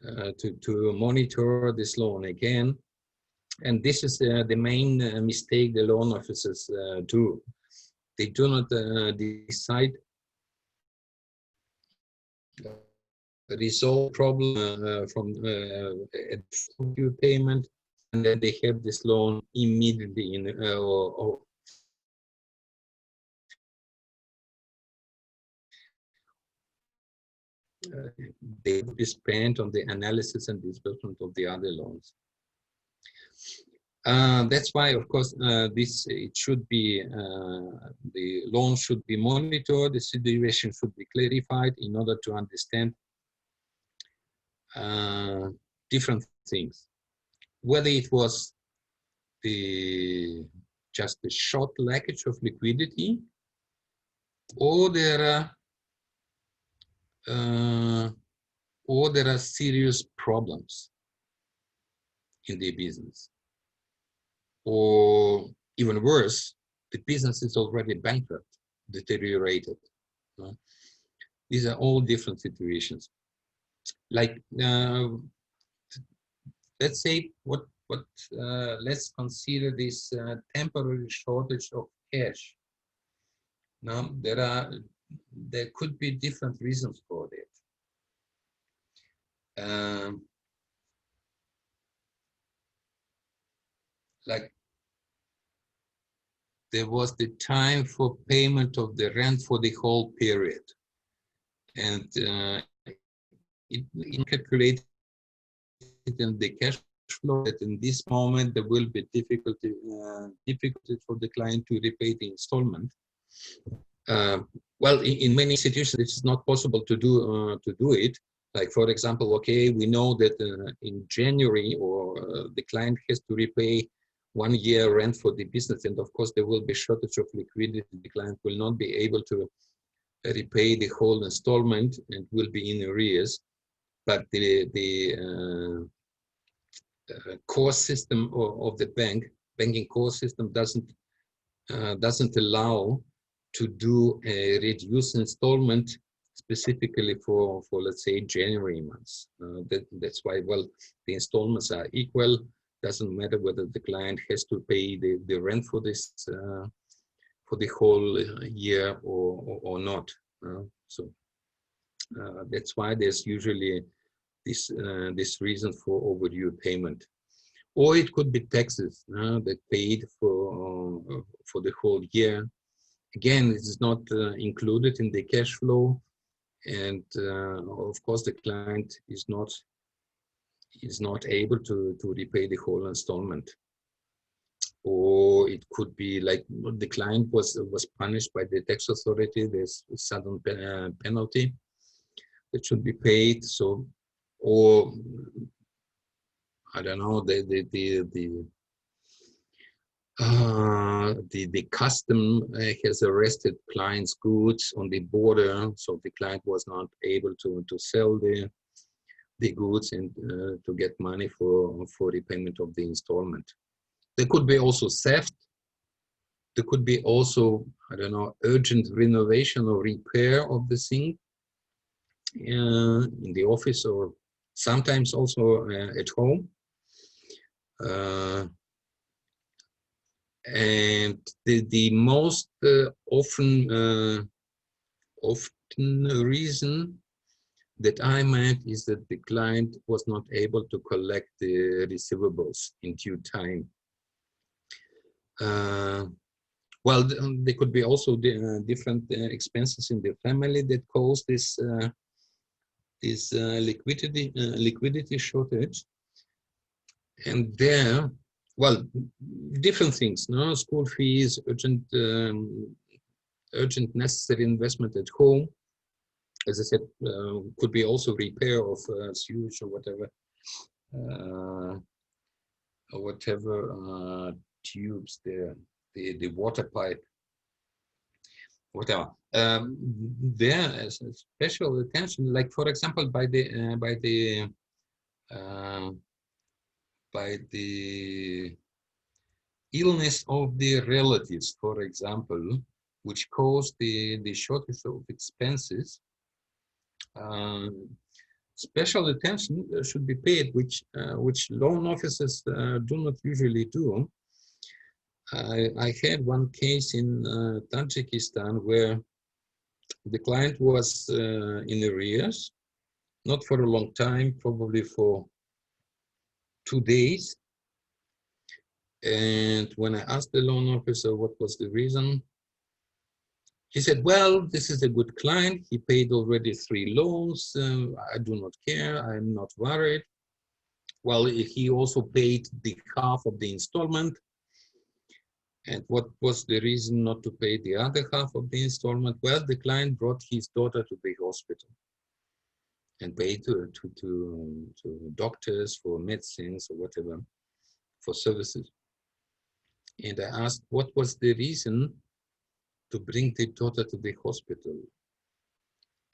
to monitor this loan again. And this is the main mistake the loan officers do. They do not decide resolve problem from due payment, and then they have this loan immediately in they will be spent on the analysis and disbursement of the other loans. That's why, of course, it should be the loan should be monitored. The situation should be clarified in order to understand different things. Whether it was just a short lackage of liquidity, or there are serious problems in the business. Or even worse, the business is already bankrupt, deteriorated. These are all different situations. Like, let's say, let's consider this temporary shortage of cash. Now, there could be different reasons for that. Like, there was the time for payment of the rent for the whole period, and it calculated in the cash flow that in this moment there will be difficulty for the client to repay the installment. Well, in many institutions it is not possible to do it. Like, for example, okay, we know that in January the client has to repay 1 year rent for the business, and of course there will be shortage of liquidity. The client will not be able to repay the whole installment and will be in arrears. But the core system of the banking core system doesn't allow to do a reduced installment specifically for let's say January months. That's why, well, the installments are equal. Doesn't matter whether the client has to pay the rent for this for the whole year or not. So that's why there's usually this reason for overdue payment. Or it could be taxes that paid for the whole year. Again, it is not included in the cash flow, and of course the client is not able to repay the whole installment. Or it could be like the client was punished by the tax authority. There's a sudden penalty that should be paid. So, or I don't know, the custom has arrested client's goods on the border, so the client was not able to sell the goods and to get money for repayment of the installment. There could be also theft. There could be also, I don't know, urgent renovation or repair of the thing in the office, or sometimes also at home. And the most often reason that I met is that the client was not able to collect the receivables in due time. Well, there could be also different expenses in the family that cause this liquidity shortage. And there, well, different things, no? School fees, urgent necessary investment at home. As I said, could be also repair of sewage or whatever tubes, the water pipe, whatever. There is a special attention, like for example, by the illness of the relatives, for example, which caused the shortage of expenses. Special attention should be paid, which loan officers do not usually do. I had one case in Tajikistan where the client was in arrears, not for a long time, probably for 2 days. And when I asked the loan officer what was the reason, he said, well, this is a good client. He paid already 3 loans. I do not care. I'm not worried. Well, he also paid the half of the installment. And what was the reason not to pay the other half of the installment? Well, the client brought his daughter to the hospital and paid to doctors for medicines or whatever, for services. And I asked, what was the reason to bring the daughter to the hospital?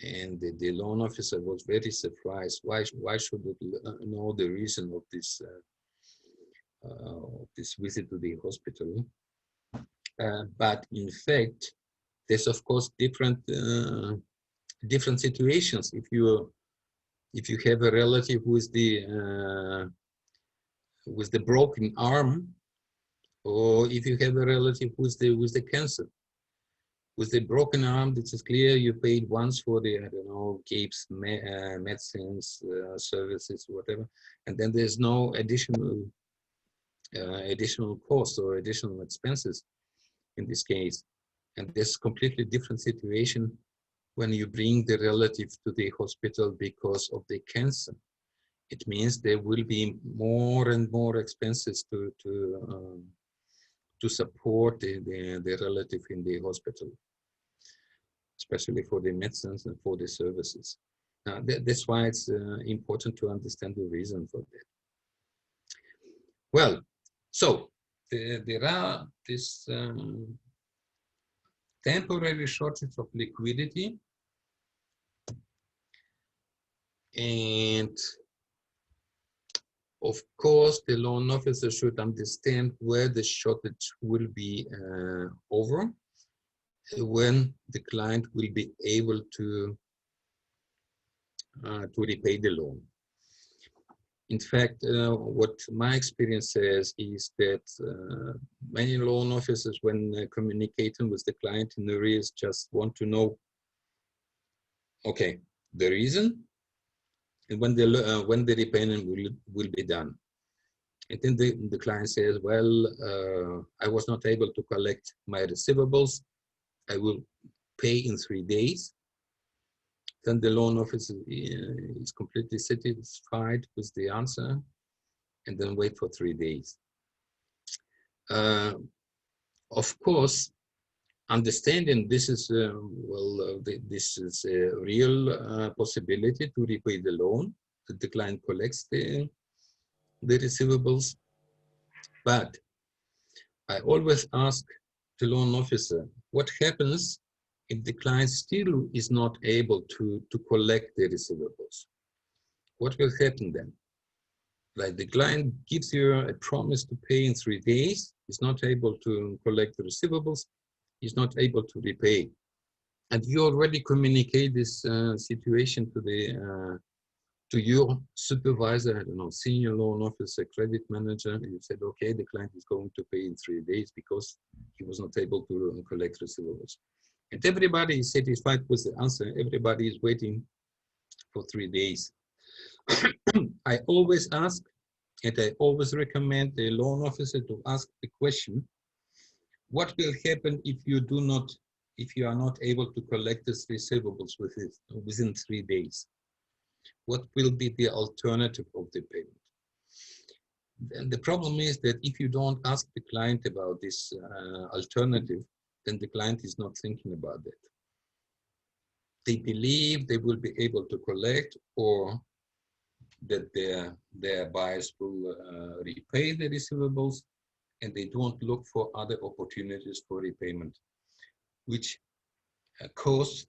And the loan officer was very surprised. Why should it know the reason of this visit to the hospital? But in fact, there's of course different situations. If you have a relative with the broken arm, or if you have a relative with the cancer. With the broken arm, this is clear. You paid once for the, I don't know, capes, medicines, services, whatever, and then there's no additional cost or additional expenses in this case. And there's completely different situation when you bring the relative to the hospital because of the cancer. It means there will be more and more expenses to support the relative in the hospital, especially for the medicines and for the services. That's why it's important to understand the reason for that. Well, so there are this temporary shortage of liquidity, and of course the loan officer should understand where the shortage will be over, when the client will be able to repay the loan. In fact, what my experience says is that many loan officers, when communicating with the client in arrears, just want to know, okay, the reason and when the repayment will be done. And then the client says, well, I was not able to collect my receivables. I will pay in 3 days. Then the loan officer is completely satisfied with the answer and then wait for 3 days. Of course, understanding this is, this is a real possibility to repay the loan, that the client collects the receivables. But I always ask the loan officer, what happens if the client still is not able to collect the receivables? What will happen then? Like the client gives you a promise to pay in 3 days, is not able to collect the receivables, is not able to repay. And you already communicate this situation to the to your supervisor, I don't know, senior loan officer, credit manager, and you said, okay, the client is going to pay in 3 days because he was not able to collect receivables. And everybody is satisfied with the answer. Everybody is waiting for 3 days. I always ask, and I always recommend the loan officer to ask the question, what will happen if you are not able to collect these receivables within 3 days? What will be the alternative of the payment? And the problem is that if you don't ask the client about this alternative, then the client is not thinking about that. They believe they will be able to collect, or that their buyers will repay the receivables, and they don't look for other opportunities for repayment, which caused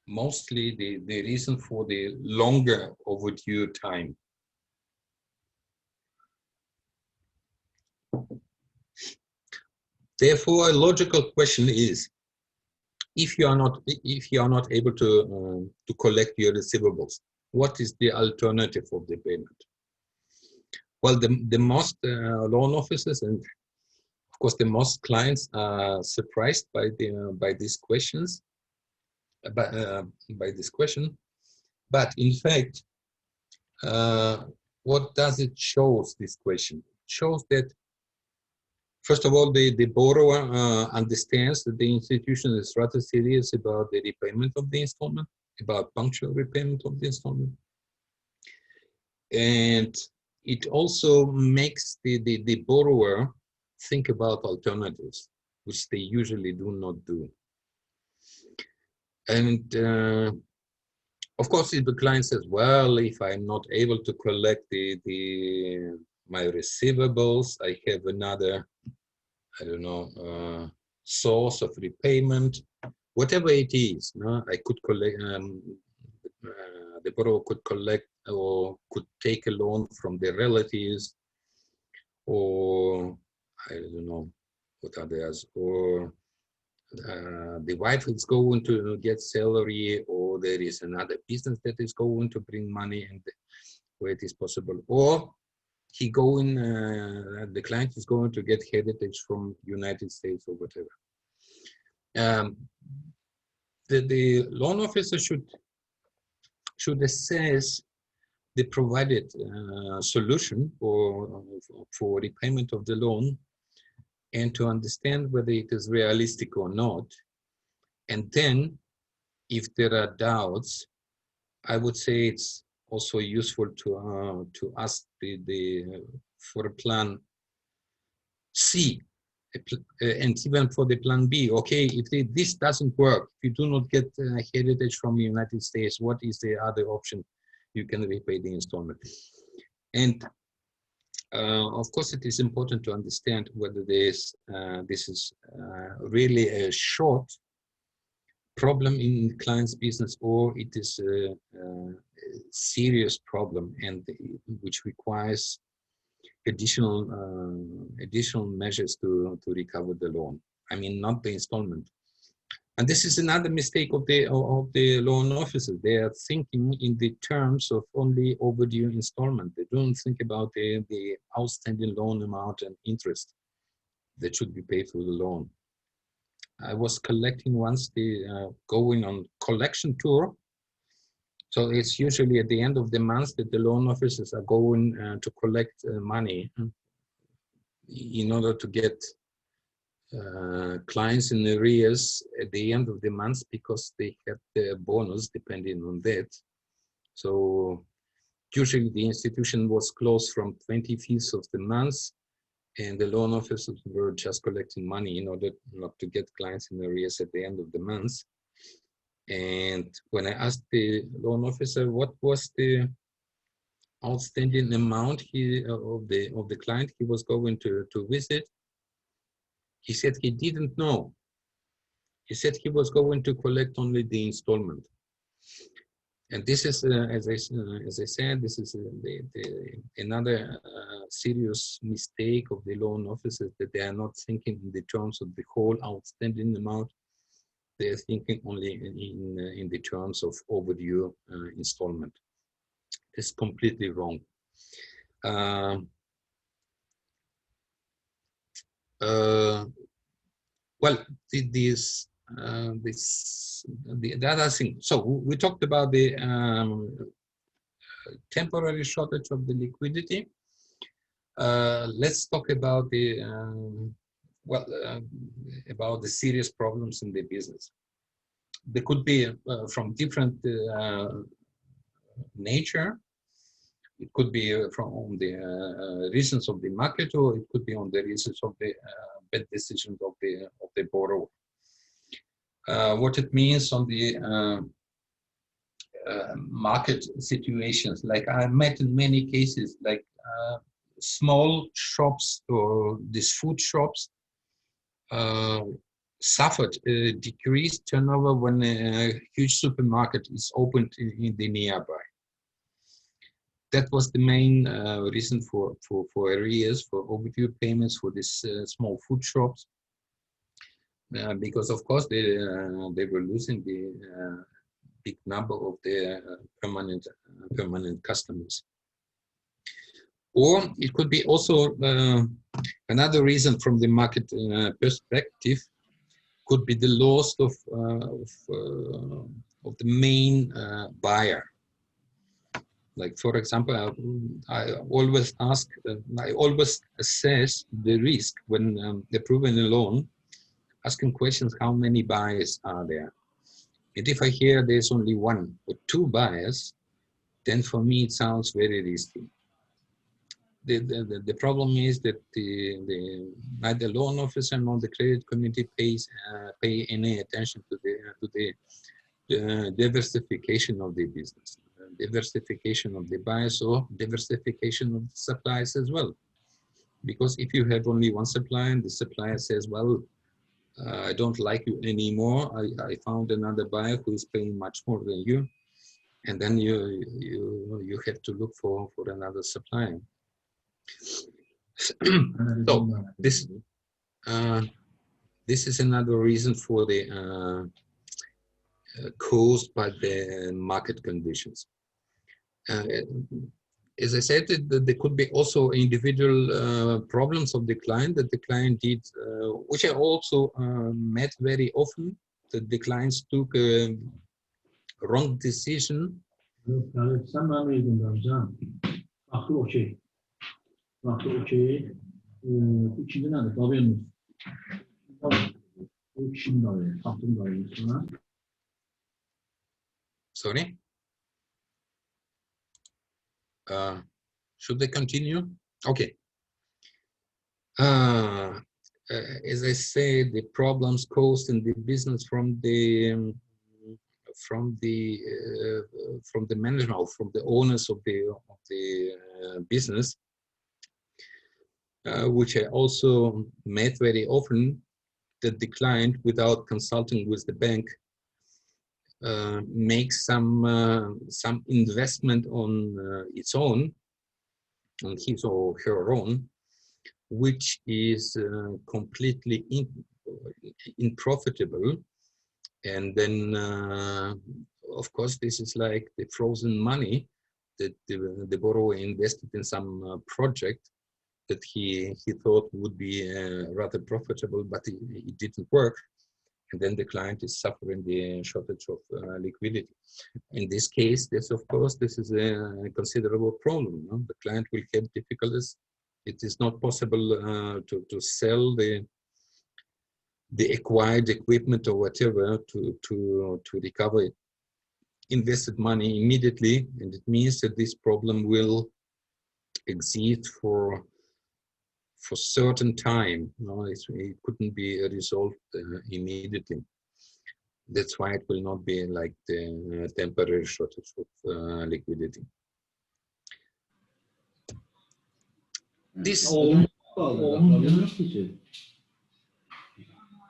mostly the reason for the longer overdue time. Therefore, a logical question is, if you are not able to collect your receivables, what is the alternative of the payment? Well, the most loan officers and of course the most clients are surprised by these questions, by this question. But in fact, what does it show, this question? It shows that, first of all, the borrower understands that the institution is rather serious about the repayment of the installment, about punctual repayment of the installment. And it also makes the borrower think about alternatives, which they usually do not do. And of course, if the client says, well, if I'm not able to collect my receivables, I have another, I don't know, source of repayment, whatever it is. No? I could collect, the borrower could collect or could take a loan from their relatives, or I don't know what others, or the wife is going to get salary, or there is another business that is going to bring money, and where it is possible, or the client is going to get heritage from United States or whatever. The loan officer should assess the provided solution for repayment of the loan, and to understand whether it is realistic or not. And then, if there are doubts, I would say it's also useful to ask for a plan C, and even for the plan B. Okay, if this doesn't work, if you do not get heritage from the United States, what is the other option? You can repay the installment. And of course, it is important to understand whether this is really a short problem in the client's business, or it is a serious problem, and which requires additional measures to recover the loan. I mean, not the installment. And this is another mistake of the loan officers. They are thinking in the terms of only overdue installment. They don't think about the outstanding loan amount and interest that should be paid for the loan. I was collecting once going on collection tour. So it's usually at the end of the month that the loan officers are going to collect money in order to get clients in arrears at the end of the month, because they have the bonus depending on that. So usually the institution was closed from 25th of the month, and the loan officers were just collecting money in order not to get clients in arrears at the end of the month. And when I asked the loan officer what was the outstanding amount of the client he was going to visit, he said he didn't know. He said he was going to collect only the installment. And this is, as I said, this is another serious mistake of the loan officers, that they are not thinking in the terms of the whole outstanding amount. They are thinking only in the terms of overdue installment. It's completely wrong. Well, the other thing. So we talked about the temporary shortage of the liquidity. Let's talk about the about the serious problems in the business. They could be from different nature. It could be from the reasons of the market, or it could be on the reasons of the bad decisions of the borrower. What it means on the market situations, like I met in many cases, like small shops or these food shops suffered a decreased turnover when a huge supermarket is opened in the nearby. That was the main reason for arrears, for overdue payments for these small food shops, because of course they were losing the big number of their permanent customers. Or it could be also another reason from the market perspective, could be the loss of the main buyer. Like, for example, I always ask, I always assess the risk when approving a loan, asking questions, how many buyers are there? And if I hear there's only one or two buyers, then for me it sounds very risky. The problem is that neither loan officer nor the credit committee pay any attention to the diversification of the business, diversification of the buyers, or diversification of the suppliers as well. Because if you have only one supplier and the supplier says, well, I don't like you anymore, I found another buyer who is paying much more than you, and then you have to look for another supplier. So this is another reason for the caused by the market conditions. As I said, there could be also individual problems of the client that the client did, which I also met very often, that the clients took a wrong decision. Sorry. Should I continue? Okay. As I said, the problems caused in the business from the management, or from the owners of the business, which I also met very often, that the client, without consulting with the bank, makes some investment on its own, on his or her own, which is completely unprofitable. And then, of course, this is like the frozen money that the borrower invested in some project that he thought would be rather profitable, but it didn't work. And then the client is suffering the shortage of liquidity. In this case, this of course, this is a considerable problem. No? The client will have difficulties. It is not possible to sell the acquired equipment or whatever to recover invested money immediately, and it means that this problem will exist for certain time. No, it couldn't be resolved immediately. That's why it will not be like the temporary shortage of liquidity. This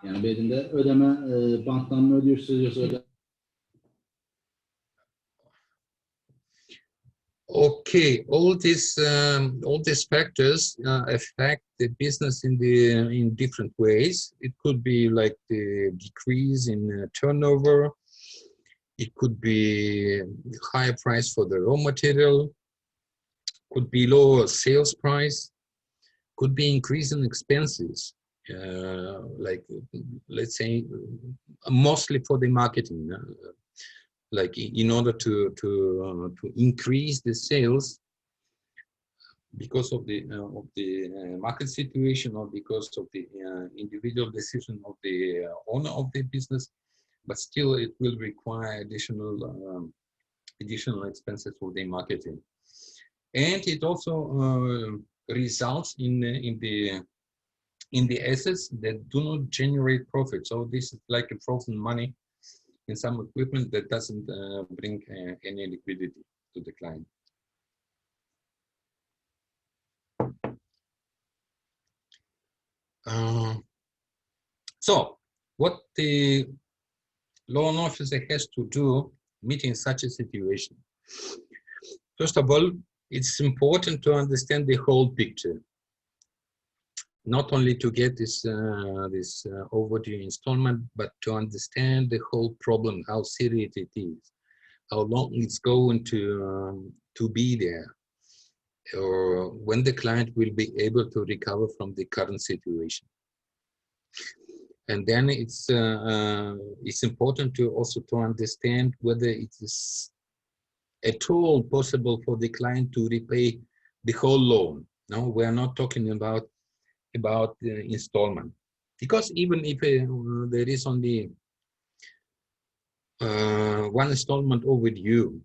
Yani belirinde ödeme banktan mı ödüyor, ödeme. Okay, all these factors affect the business in different ways. It could be like the decrease in turnover. It could be higher price for the raw material. Could be lower sales price. Could be increase in expenses. Like let's say mostly for the marketing. Like in order to increase the sales because of the market situation or because of the individual decision of the owner of the business, but still it will require additional expenses for the marketing, and it also results in the assets that do not generate profit. So this is like a frozen money in some equipment that doesn't bring any liquidity to the client. So what the loan officer has to do meeting such a situation? First of all, it's important to understand the whole picture. Not only to get this overdue installment, but to understand the whole problem, how serious it is, how long it's going to be there, or when the client will be able to recover from the current situation. And then it's important to also to understand whether it is at all possible for the client to repay the whole loan. No, we are not talking about the installment, because even if there is only one installment overdue,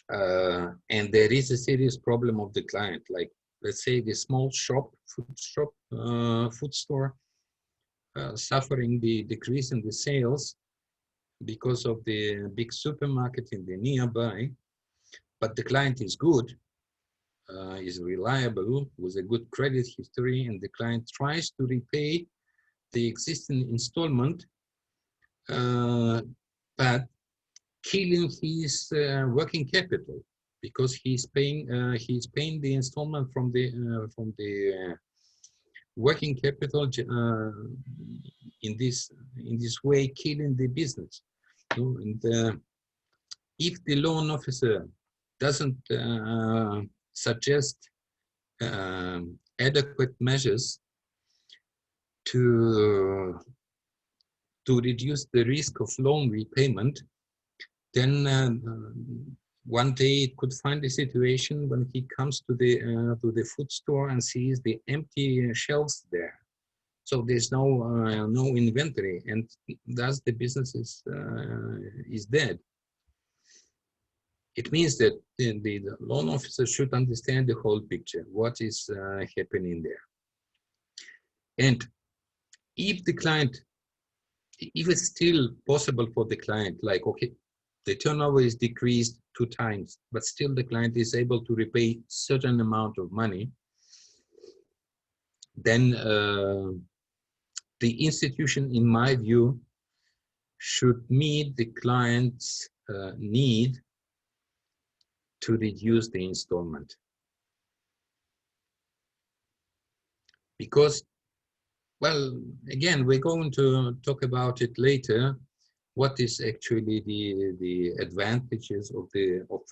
and there is a serious problem of the client, like let's say the small food store suffering the decrease in the sales because of the big supermarket in the nearby, but the client is good, is reliable, with a good credit history, and the client tries to repay the existing installment, but killing his working capital, because he's paying the installment from the working capital, in this way, killing the business. And if the loan officer doesn't suggest adequate measures to reduce the risk of loan repayment, then one day it could find a situation when he comes to the food store and sees the empty shelves there. So there's no inventory, and thus the business is dead. It means that the loan officer should understand the whole picture, what is happening there. And if it's still possible for the client, like, okay, the turnover is decreased 2 times, but still the client is able to repay certain amount of money, then the institution, in my view, should meet the client's need to reduce the installment. Because well, again, we're going to talk about it later. What is actually the advantages of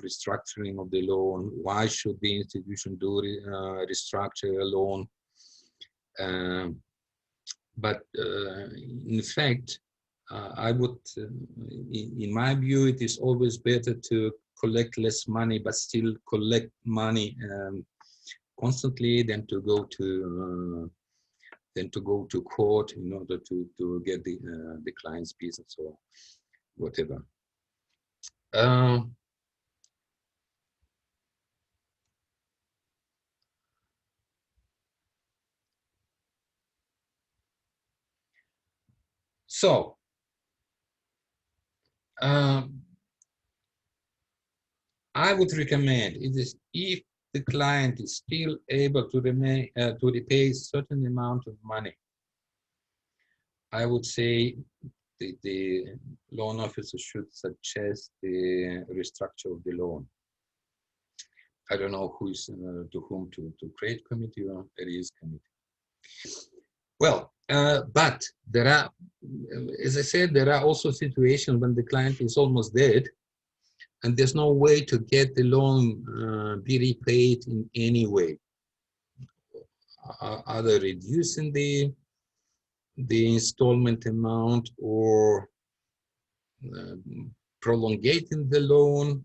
restructuring of the loan? Why should the institution do restructure a loan? But in fact, I would, in my view, it is always better to collect less money, but still collect money constantly than to go to court in order to get the client's business or whatever. So, I would recommend it is if the client is still able to remain to repay a certain amount of money, I would say the loan officer should suggest the restructure of the loan. I don't know who is to whom to create committee or arrears committee. Well, but there are, as I said, there are also situations when the client is almost dead and there's no way to get the loan be repaid in any way. Either reducing the installment amount or prolongating the loan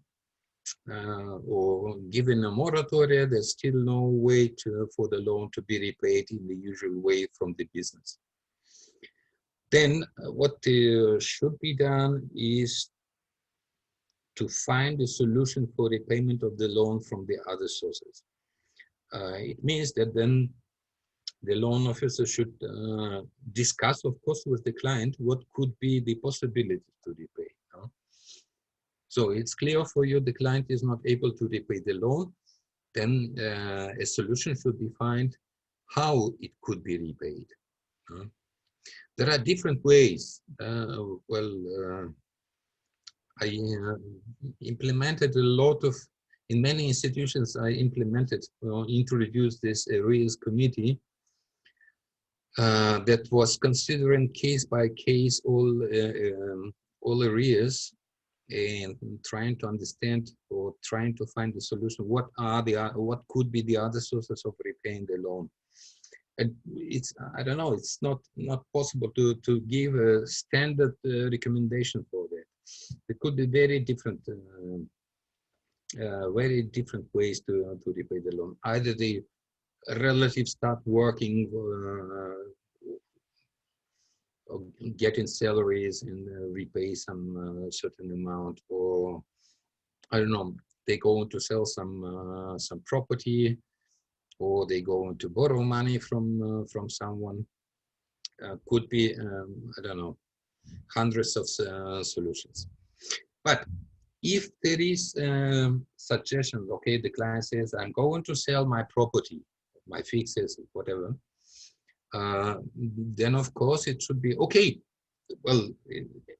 or giving a moratoria. There's still no way for the loan to be repaid in the usual way from the business. Then what should be done is to find a solution for repayment of the loan from the other sources. It means that then the loan officer should discuss, of course, with the client what could be the possibility to repay. So it's clear for you the client is not able to repay the loan, then a solution should be found how it could be repaid. There are different ways. I implemented a lot of, in many institutions I implemented, introduced this arrears committee that was considering case by case all arrears and trying to understand or trying to find the solution. What could be the other sources of repaying the loan? And it's, I don't know, it's not possible to give a standard recommendation for that. There could be very different ways to repay the loan. Either the relatives start working, getting salaries and repay some certain amount, or I don't know, they go to sell some property, or they go to borrow money from someone. Could be I don't know, hundreds of solutions. But if there is suggestion, okay, the client says, I'm going to sell my property, my fixes, whatever, then of course it should be, okay, well,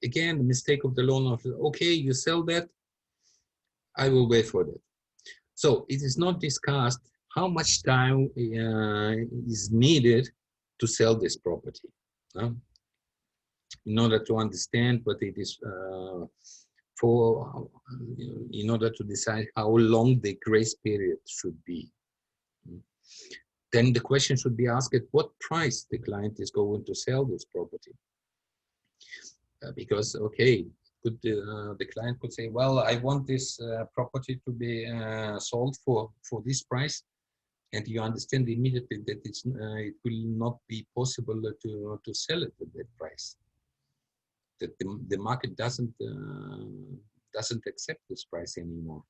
again, the mistake of the loan officer, okay, you sell that, I will wait for that. So it is not discussed how much time is needed to sell this property. In order to understand what it is in order to decide how long the grace period should be. Then the question should be asked at what price the client is going to sell this property. Because, okay, the client could say, well, I want this property to be sold for this price. And you understand immediately that it will not be possible to sell it at that price. That the market doesn't accept this price anymore.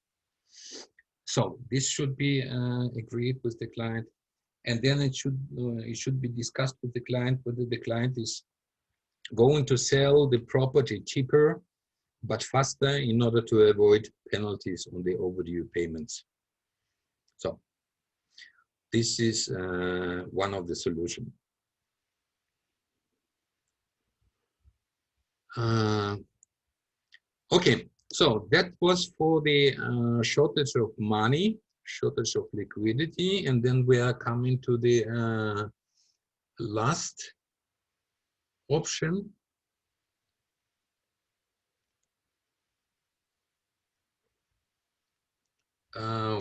So this should be agreed with the client, and then it should be discussed with the client whether the client is going to sell the property cheaper but faster in order to avoid penalties on the overdue payments. So this is one of the solutions. Okay, so that was for the shortage of money, shortage of liquidity, and then we are coming to the last option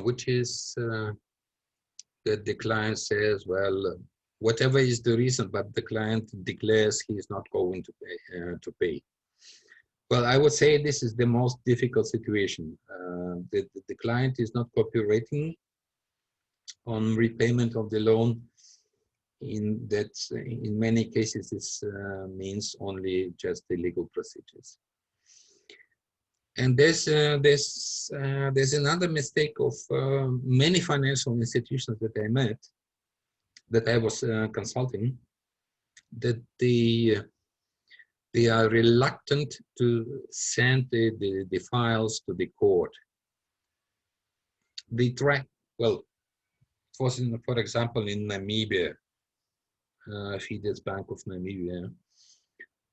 which is that the client says, well, whatever is the reason, but the client declares he is not going to pay. Well, I would say this is the most difficult situation. The client is not cooperating on repayment of the loan. In many cases, this means only just the legal procedures. And there's another mistake of many financial institutions that I met, that I was consulting, that they are reluctant to send the files to the court. They try, well, for example, in Namibia, Fides Bank of Namibia,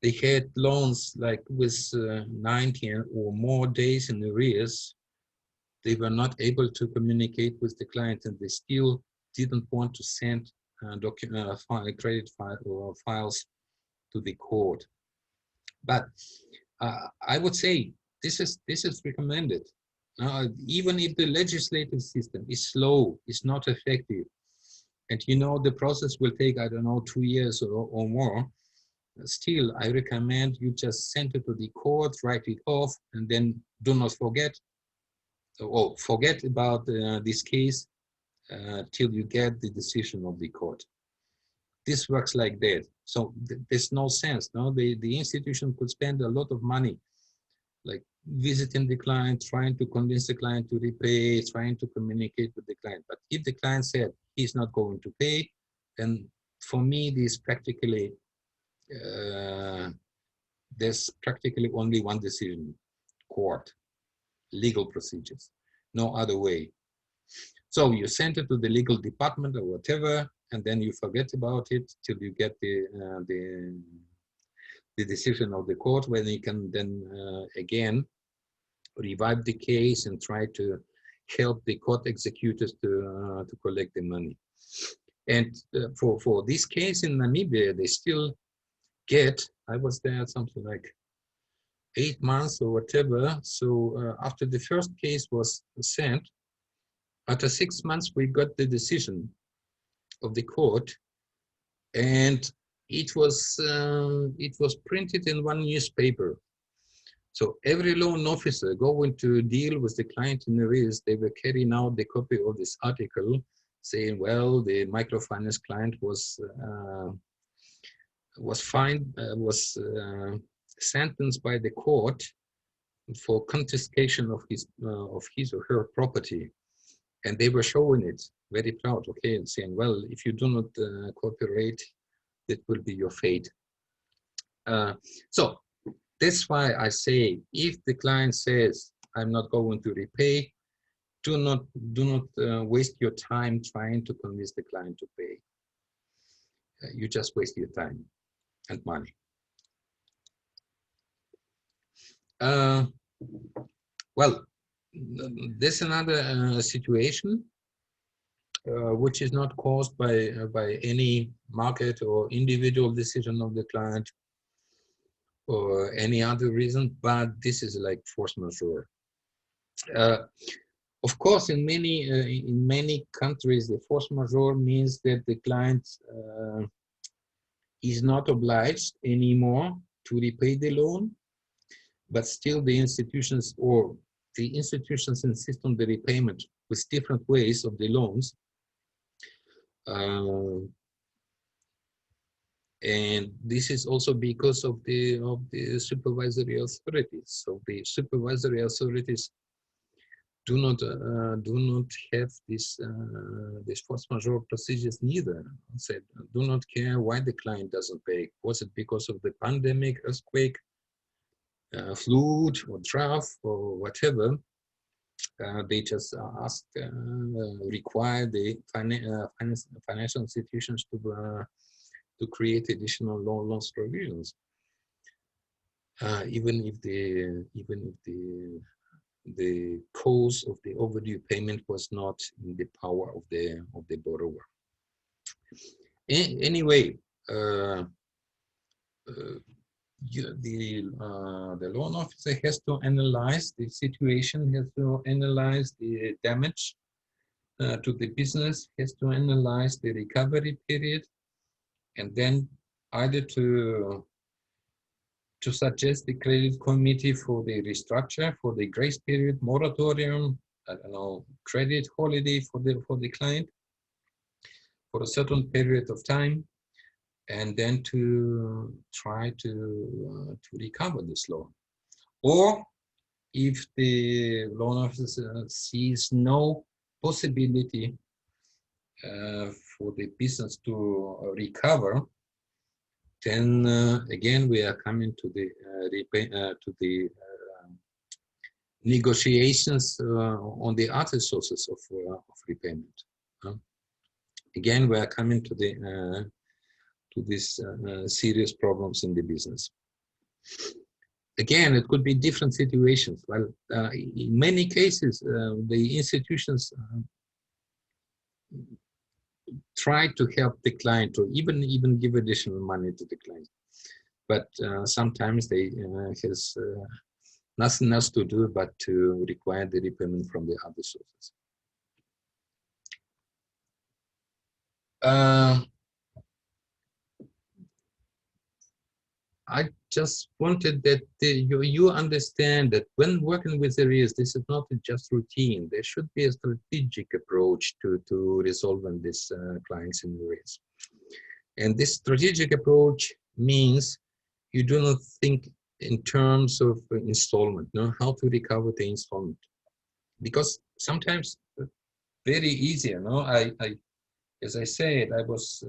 they had loans like with 90 or more days in arrears. They were not able to communicate with the client, and they still didn't want to send credit files to the court. But I would say this is recommended. Even if the legislative system is slow, is not effective, and you know the process will take, I don't know, 2 years or more, still I recommend you just send it to the court, write it off, and then do not forget, or forget about this case till you get the decision of the court. This works like that. So there's no sense. No, the institution could spend a lot of money, like visiting the client, trying to convince the client to repay, trying to communicate with the client. But if the client said he's not going to pay, then for me, this practically there's practically only one decision: court, legal procedures, no other way. So you send it to the legal department or whatever, and then you forget about it till you get the decision of the court, when you can then again revive the case and try to help the court executors to collect the money. And for this case in Namibia, they still get, I was there something like 8 months or whatever. So after the first case was sent, after 6 months, we got the decision of the court, and it was printed in one newspaper. So every loan officer going to deal with the client in arrears, they were carrying out the copy of this article, saying, well, the microfinance client was sentenced by the court for confiscation of his or her property. And they were showing it, very proud, okay, and saying, well, if you do not cooperate, that will be your fate. So that's why I say, if the client says, I'm not going to repay, do not waste your time trying to convince the client to pay. You just waste your time and money. Well, there's another situation which is not caused by any market or individual decision of the client or any other reason, but this is like force majeure. Of course, in many countries, the force majeure means that the client is not obliged anymore to repay the loan, but still the institutions insist on the repayment with different ways of the loans. And this is also because of the supervisory authorities. So the supervisory authorities do not have this force majeure procedures neither. Said, do not care why the client doesn't pay. Was it because of the pandemic, earthquake, flood, or drought, or whatever? They just require the financial institutions to create additional loan loss provisions, even if the cause of the overdue payment was not in the power of the borrower. Anyway, the loan officer has to analyze the situation, has to analyze the damage to the business, has to analyze the recovery period, and then either to suggest the credit committee for the restructure, for the grace period, moratorium, I don't know, credit holiday for the client for a certain period of time, and then to try to recover this loan. Or if the loan officer sees no possibility for the business to recover, then again we are coming to the negotiations on the other sources of repayment. Again, we are coming to these serious problems in the business. Again, it could be different situations. Well, in many cases, the institutions try to help the client, or even give additional money to the client, but sometimes they has nothing else to do but to require the repayment from the other sources. I just wanted that you understand that when working with arrears, this is not just routine. There should be a strategic approach to resolving this clients in arrears. And this strategic approach means you do not think in terms of installment, how to recover the installment. Because sometimes very easy, as I said, I was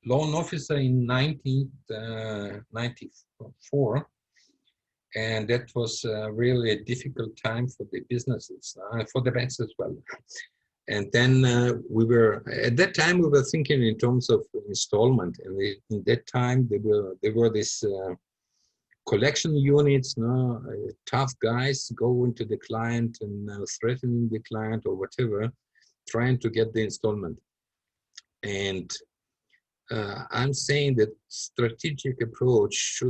loan officer in 1994, and that was really a difficult time for the businesses, for the banks as well. And then at that time we were thinking in terms of installment, and in that time there were these collection units, tough guys go into the client and threatening the client or whatever, trying to get the installment. And I'm saying that strategic approach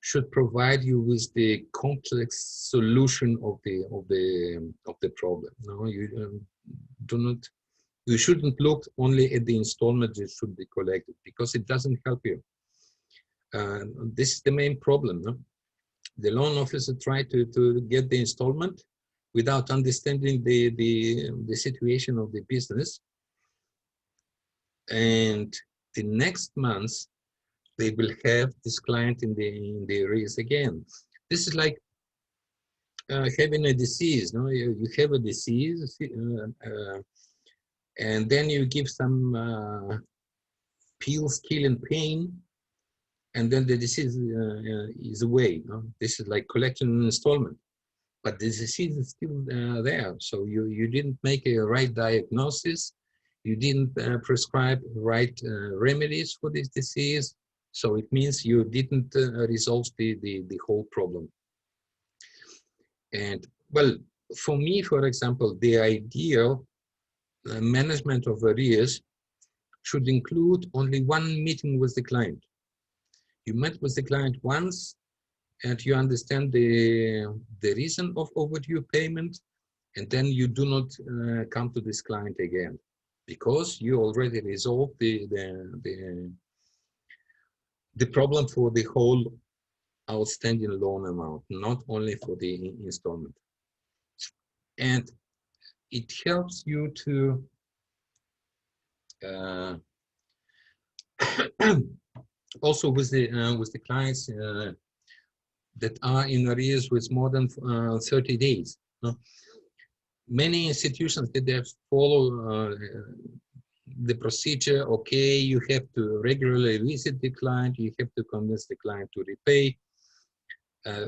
should provide you with the complex solution of the problem. You shouldn't look only at the installment that should be collected, because it doesn't help you. This is the main problem. The loan officer tried to get the installment without understanding the situation of the business. And the next month, they will have this client in the arrears again. This is like having a disease. You have a disease, and then you give some pills killing pain, and then the disease is away. This is like collecting an installment, but the disease is still there. So you didn't make a right diagnosis. You didn't prescribe right remedies for this disease. So it means you didn't resolve the whole problem. And well, for me, for example, the ideal management of arrears should include only one meeting with the client. You met with the client once, and you understand the reason of overdue payment, and then you do not come to this client again, because you already resolved the problem for the whole outstanding loan amount, not only for the installment. And it helps you to also with the clients that are in arrears with more than 30 days. Many institutions that they follow the procedure. Okay, you have to regularly visit the client, you have to convince the client to repay,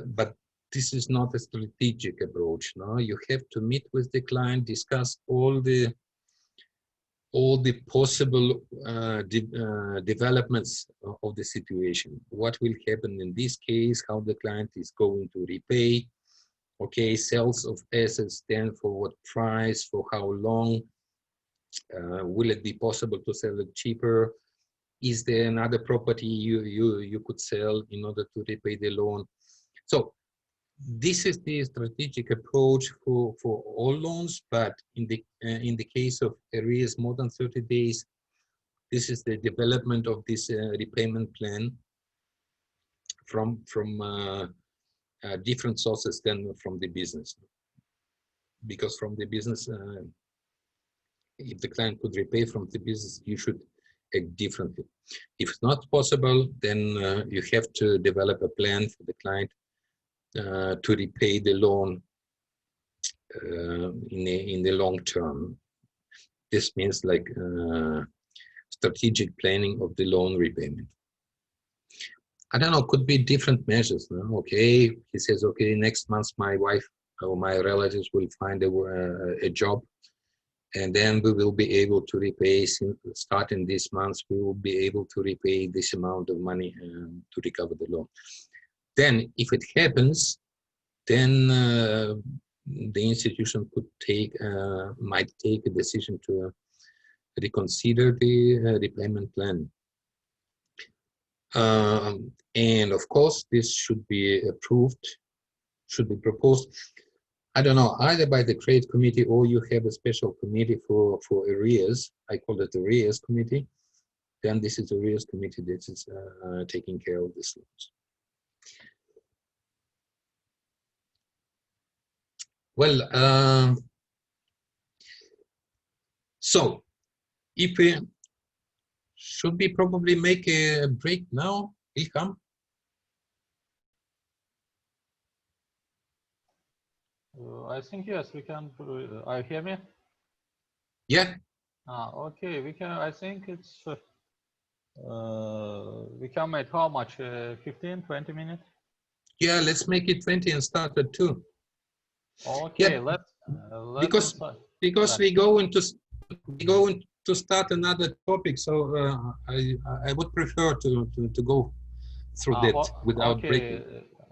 but this is not a strategic approach. You have to meet with the client, discuss all the possible developments of the situation. What will happen in this case, how the client is going to repay, okay, sales of assets, then for what price, for how long, Will it be possible to sell it cheaper? Is there another property you could sell in order to repay the loan? So this is the strategic approach for all loans, but in the case of arrears more than 30 days, this is the development of this repayment plan from different sources than from the business. Because from the business, if the client could repay from the business, you should act differently. If it's not possible, then you have to develop a plan for the client to repay the loan in the long term. This means like strategic planning of the loan repayment. I don't know, could be different measures. No? Okay, he says, okay, next month my wife or my relatives will find a job, and then we will be able to repay, starting this month, we will be able to repay this amount of money to recover the loan. Then if it happens, then the institution could might take a decision to reconsider the repayment plan. And of course, this should be approved, should be proposed. I don't know, either by the credit committee or you have a special committee for arrears. I call it arrears committee. Then this is arrears committee that is taking care of this loans. Well, so if we should we probably make a break now, Ilham? I think yes, we can. Are you hear me? Yeah. Okay, we can. I think it's. We can make how much? 15, 20 minutes? Yeah, let's make it 20 and start at 2. Okay, Yeah, let's because we go into start another topic, so I would prefer to go through that without breaking.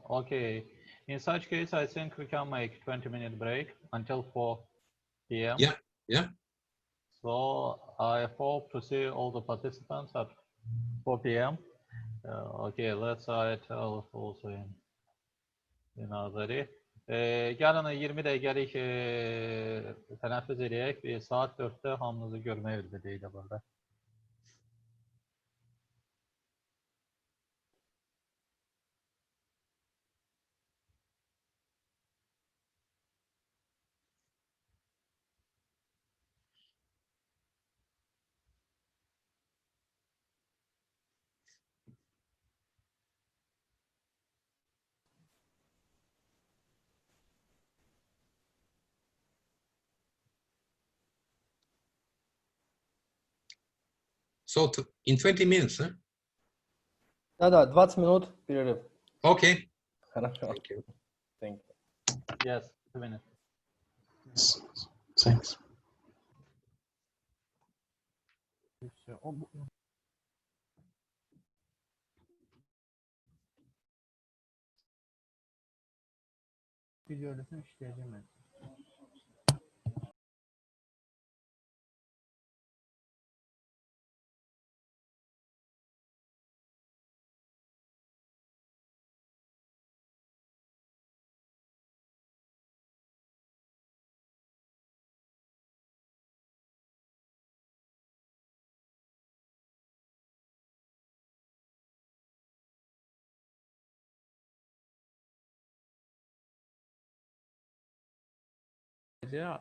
Okay. In such case, I think we can make 20-minute break until 4 p.m. Yeah. So I hope to see all the participants at 4 p.m. Okay, let's tell also in Azeri. Gəlin 20 dəqiqəlik tənəffüs edək. Saat 4-də hamınızı görməyə ümid edirəm. So in 20 minutes, huh? Да, 20 минут перерыв. Okay. Хорошо. Thank you. Thank you. Yes, 2 minutes. Thanks. Videoda işləyəcəm mən. Yeah.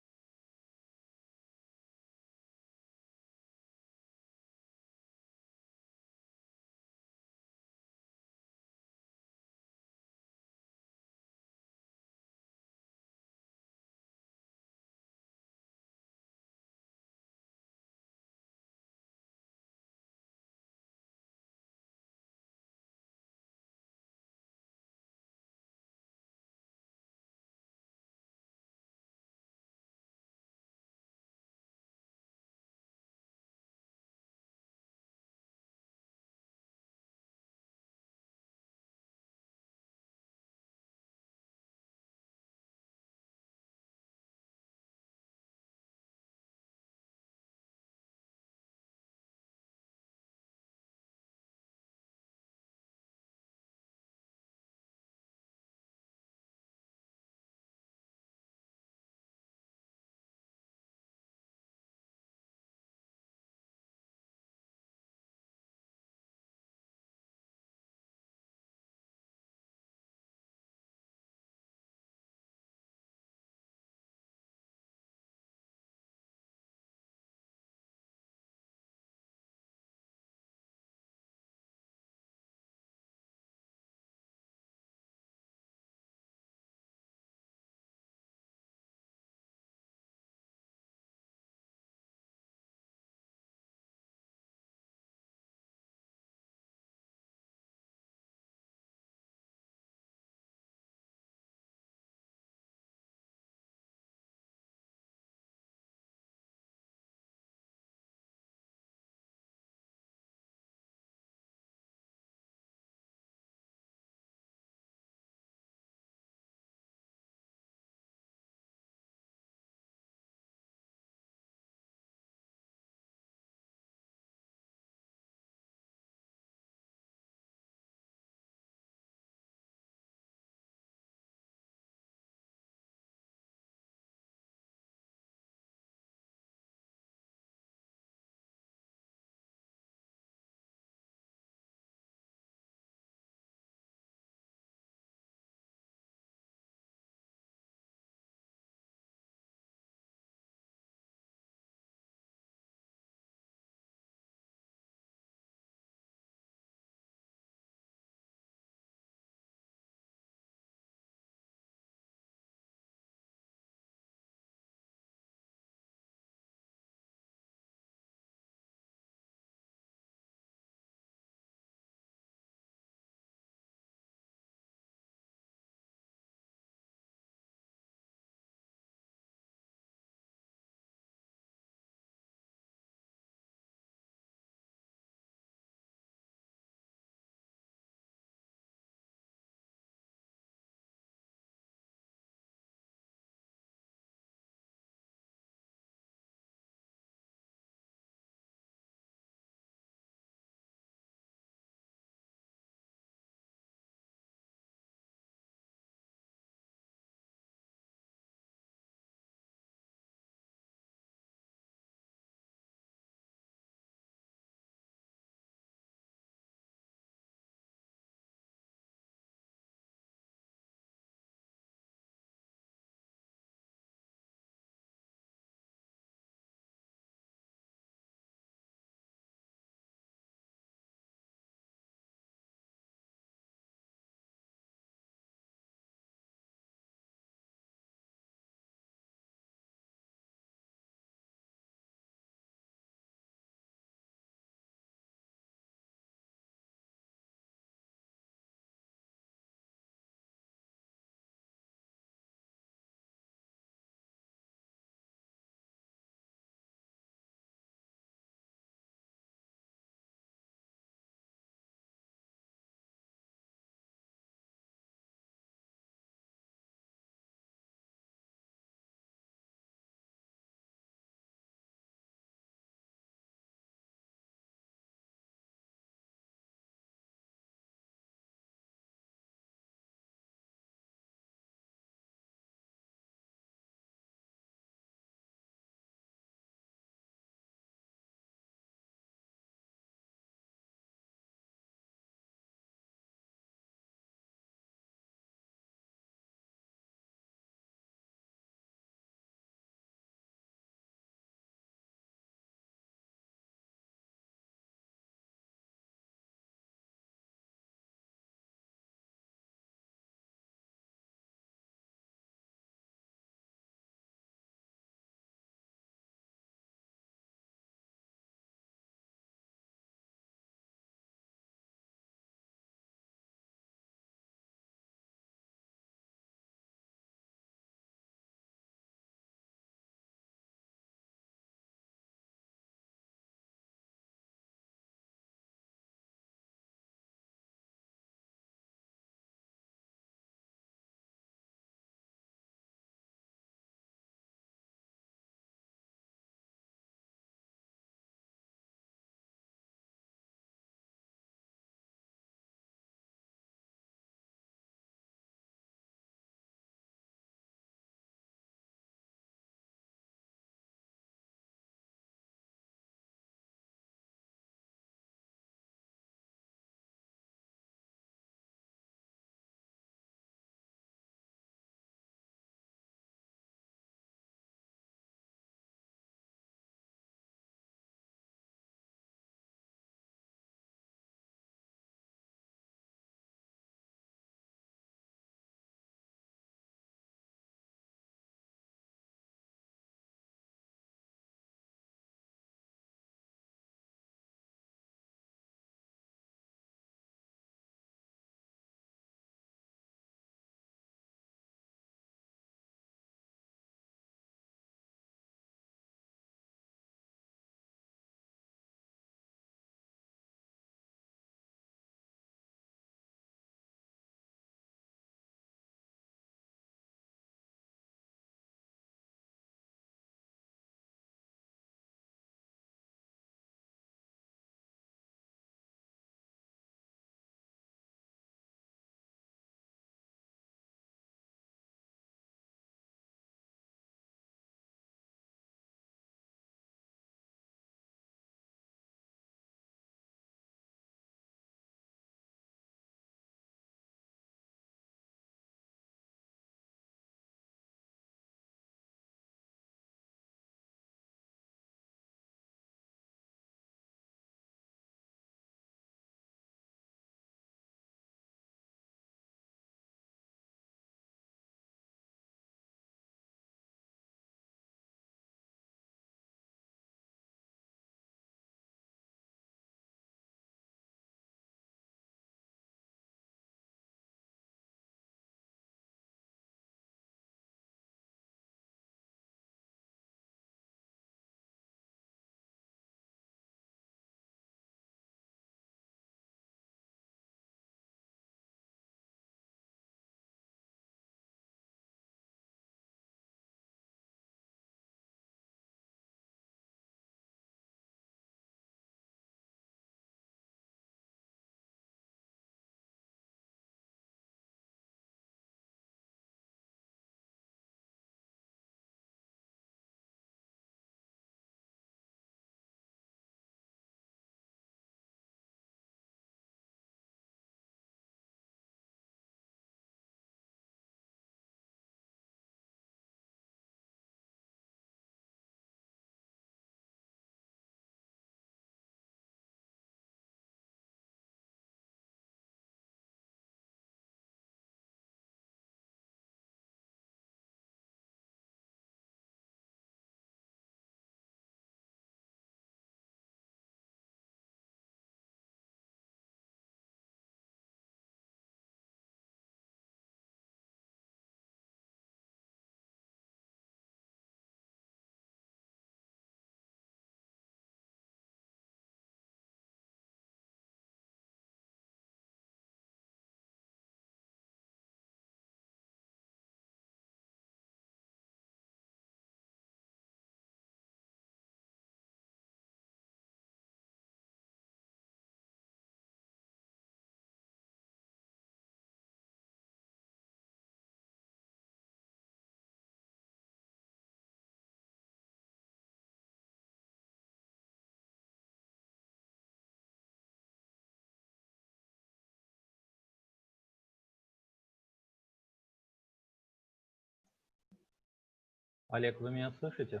Олег, вы меня слышите?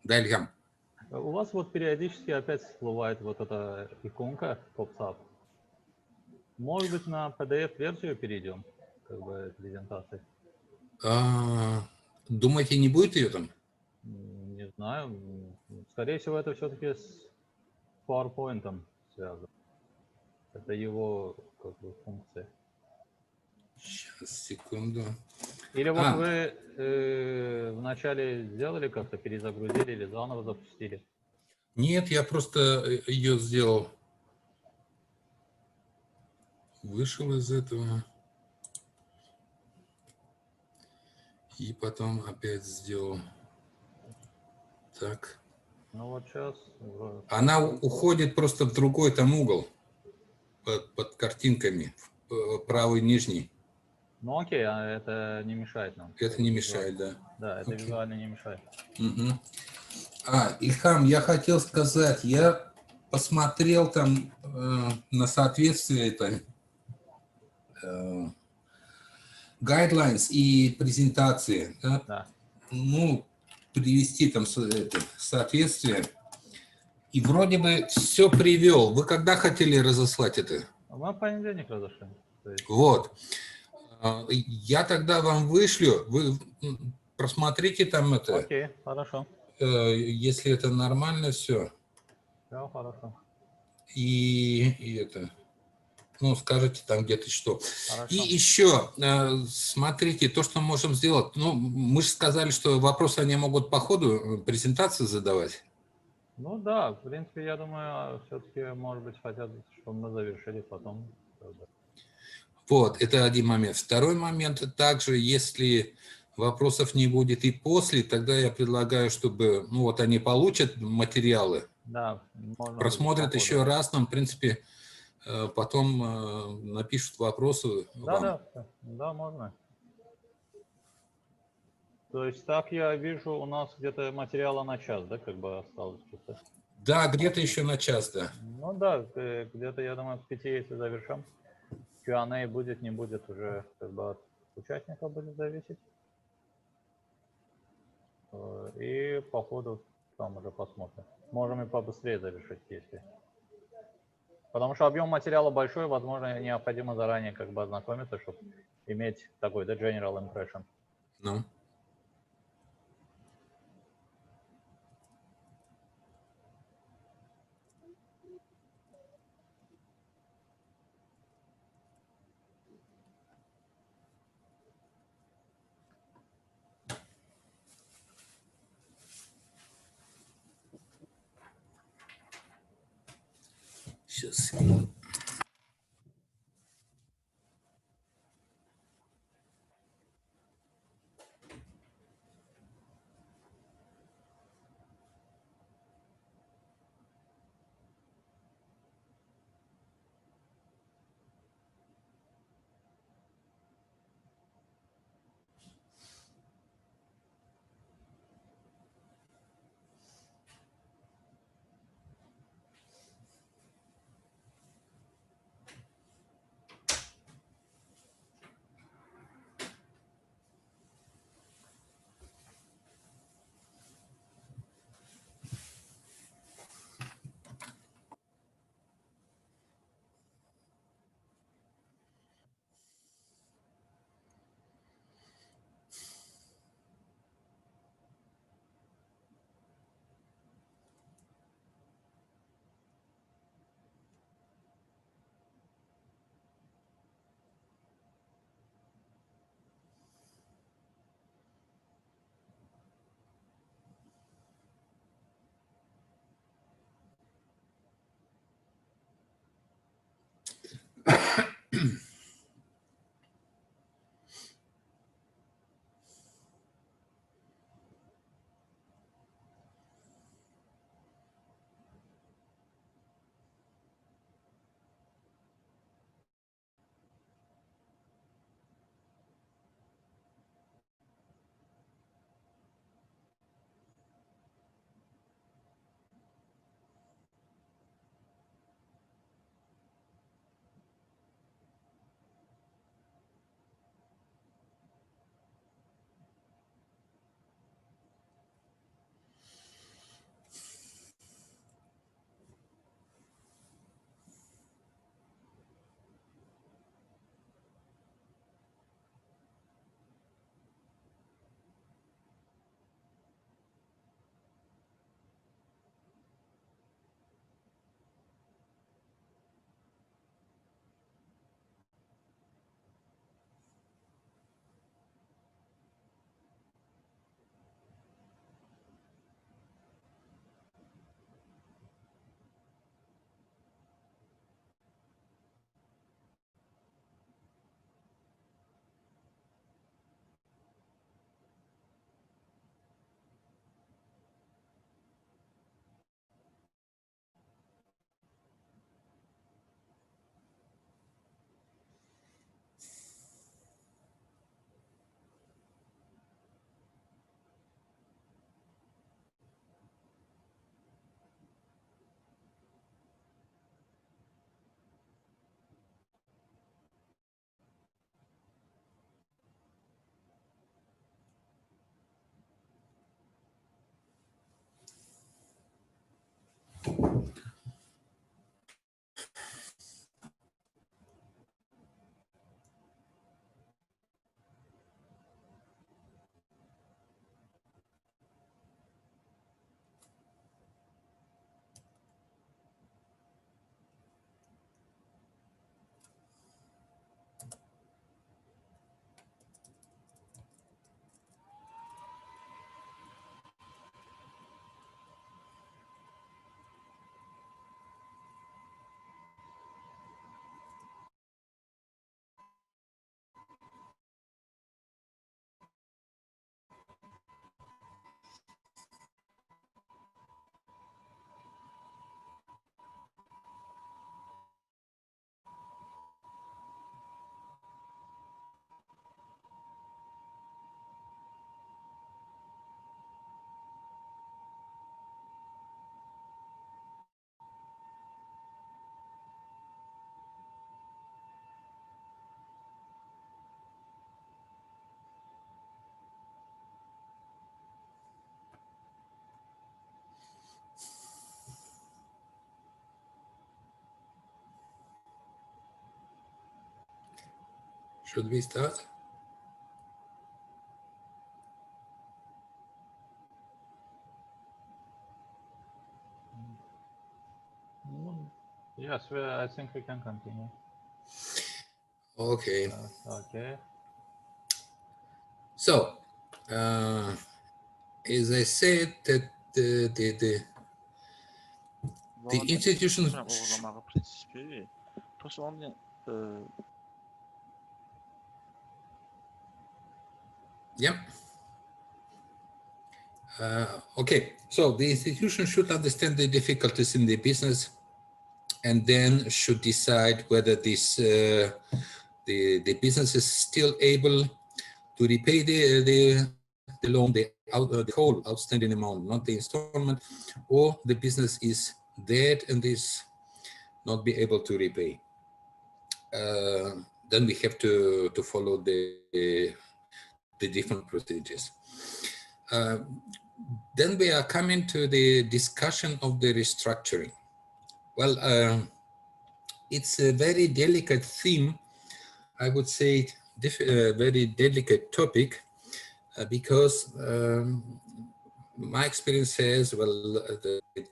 Да, Ильям. У вас вот периодически опять всплывает вот эта иконка поп-ап. Может быть, на PDF-версию перейдем, как бы, презентации? Думаете, не будет ее там? Не знаю. Скорее всего, это все-таки с PowerPoint связано. Это его, как бы, функция. Сейчас, секунду. Или вот вы вначале сделали как-то, перезагрузили или заново запустили? Нет, я просто ее сделал. Вышел из этого. И потом опять сделал. Так. Ну вот сейчас... Она уходит просто в другой там угол. Под картинками. Правый нижний. Ну окей, а это не мешает нам. Это не мешает, да. Да, это Окей. визуально не мешает. Угу. Ильхам, я хотел сказать, я посмотрел там на соответствие это guidelines и презентации, да? Да. Ну, привести там соответствие. И вроде бы все привел. Вы когда хотели разослать это? Мы в понедельник разошли. Вот. Я тогда вам вышлю. Вы просмотрите там это. Окей, хорошо. Если это нормально, все. Все хорошо. И это... Ну, скажите там где-то что. Хорошо. И еще, смотрите, то, что мы можем сделать. Ну, мы же сказали, что вопросы они могут по ходу презентации задавать. Ну да, в принципе, я думаю, все-таки, может быть, хотят, чтобы мы завершили потом. Вот, это один момент. Второй момент, также, если вопросов не будет и после, тогда я предлагаю, чтобы, ну вот они получат материалы, Да, можно просмотрят будет еще раз, нам, в принципе, потом напишут вопросы вам. Да, можно. То есть так я вижу, у нас где-то материала на час, да, как бы осталось что-то. Да, где-то еще на час, да. Ну да, где-то, я думаю, к 5, если завершим. Q&A будет, не будет, уже как бы от участника будет зависеть. И по ходу там уже посмотрим. Можем и побыстрее завершить, если. Потому что объем материала большой, возможно, необходимо заранее как бы ознакомиться, чтобы иметь такой, да, general impression. Ну. Сейчас. Should we start? Yes, I think we can continue. Okay. Okay. So, as I said, that the institution. Uğurlamağı prinsipi. Personalnie Yep. Okay, so the institution should understand the difficulties in the business and then should decide whether this the business is still able to repay the loan, the whole outstanding amount, not the installment, or the business is dead and is not be able to repay. Then we have to follow the different procedures. Then we are coming to the discussion of the restructuring. Well, it's a very delicate theme. I would say very delicate topic because my experience says, well,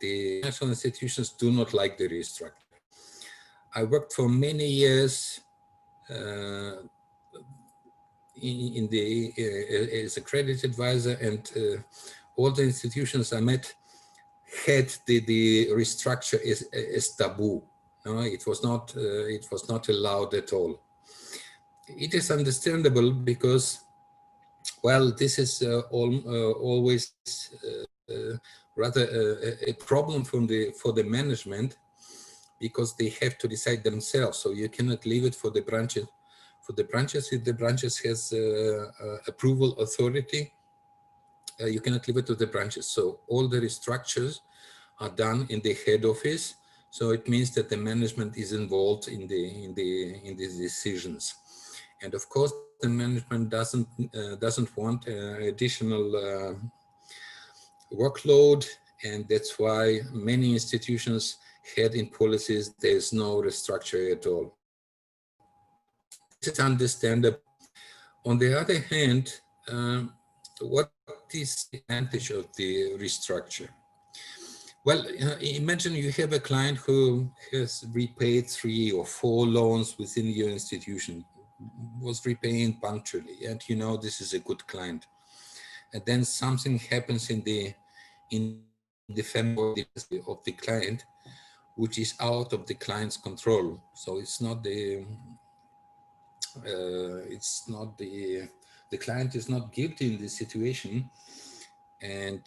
the national institutions do not like the restructuring. I worked for many years in the as a credit advisor, and all the institutions I met had the restructure as taboo. No, it was not allowed at all. It is understandable because, well, this is always rather a problem for the management, because they have to decide themselves. So you cannot leave it for the branches. For the branches, if the branches has approval authority, you cannot leave it to the branches. So all the restructures are done in the head office. So it means that the management is involved in these decisions. And of course, the management doesn't want additional workload, and that's why many institutions had in policies there's no restructure at all. This is understandable. On the other hand, what is the advantage of the restructure? Well, imagine you have a client who has repaid 3 or 4 loans within your institution, was repaying punctually, and you know this is a good client. And then something happens in the family of the client, which is out of the client's control. So it's not the client is not guilty in this situation. And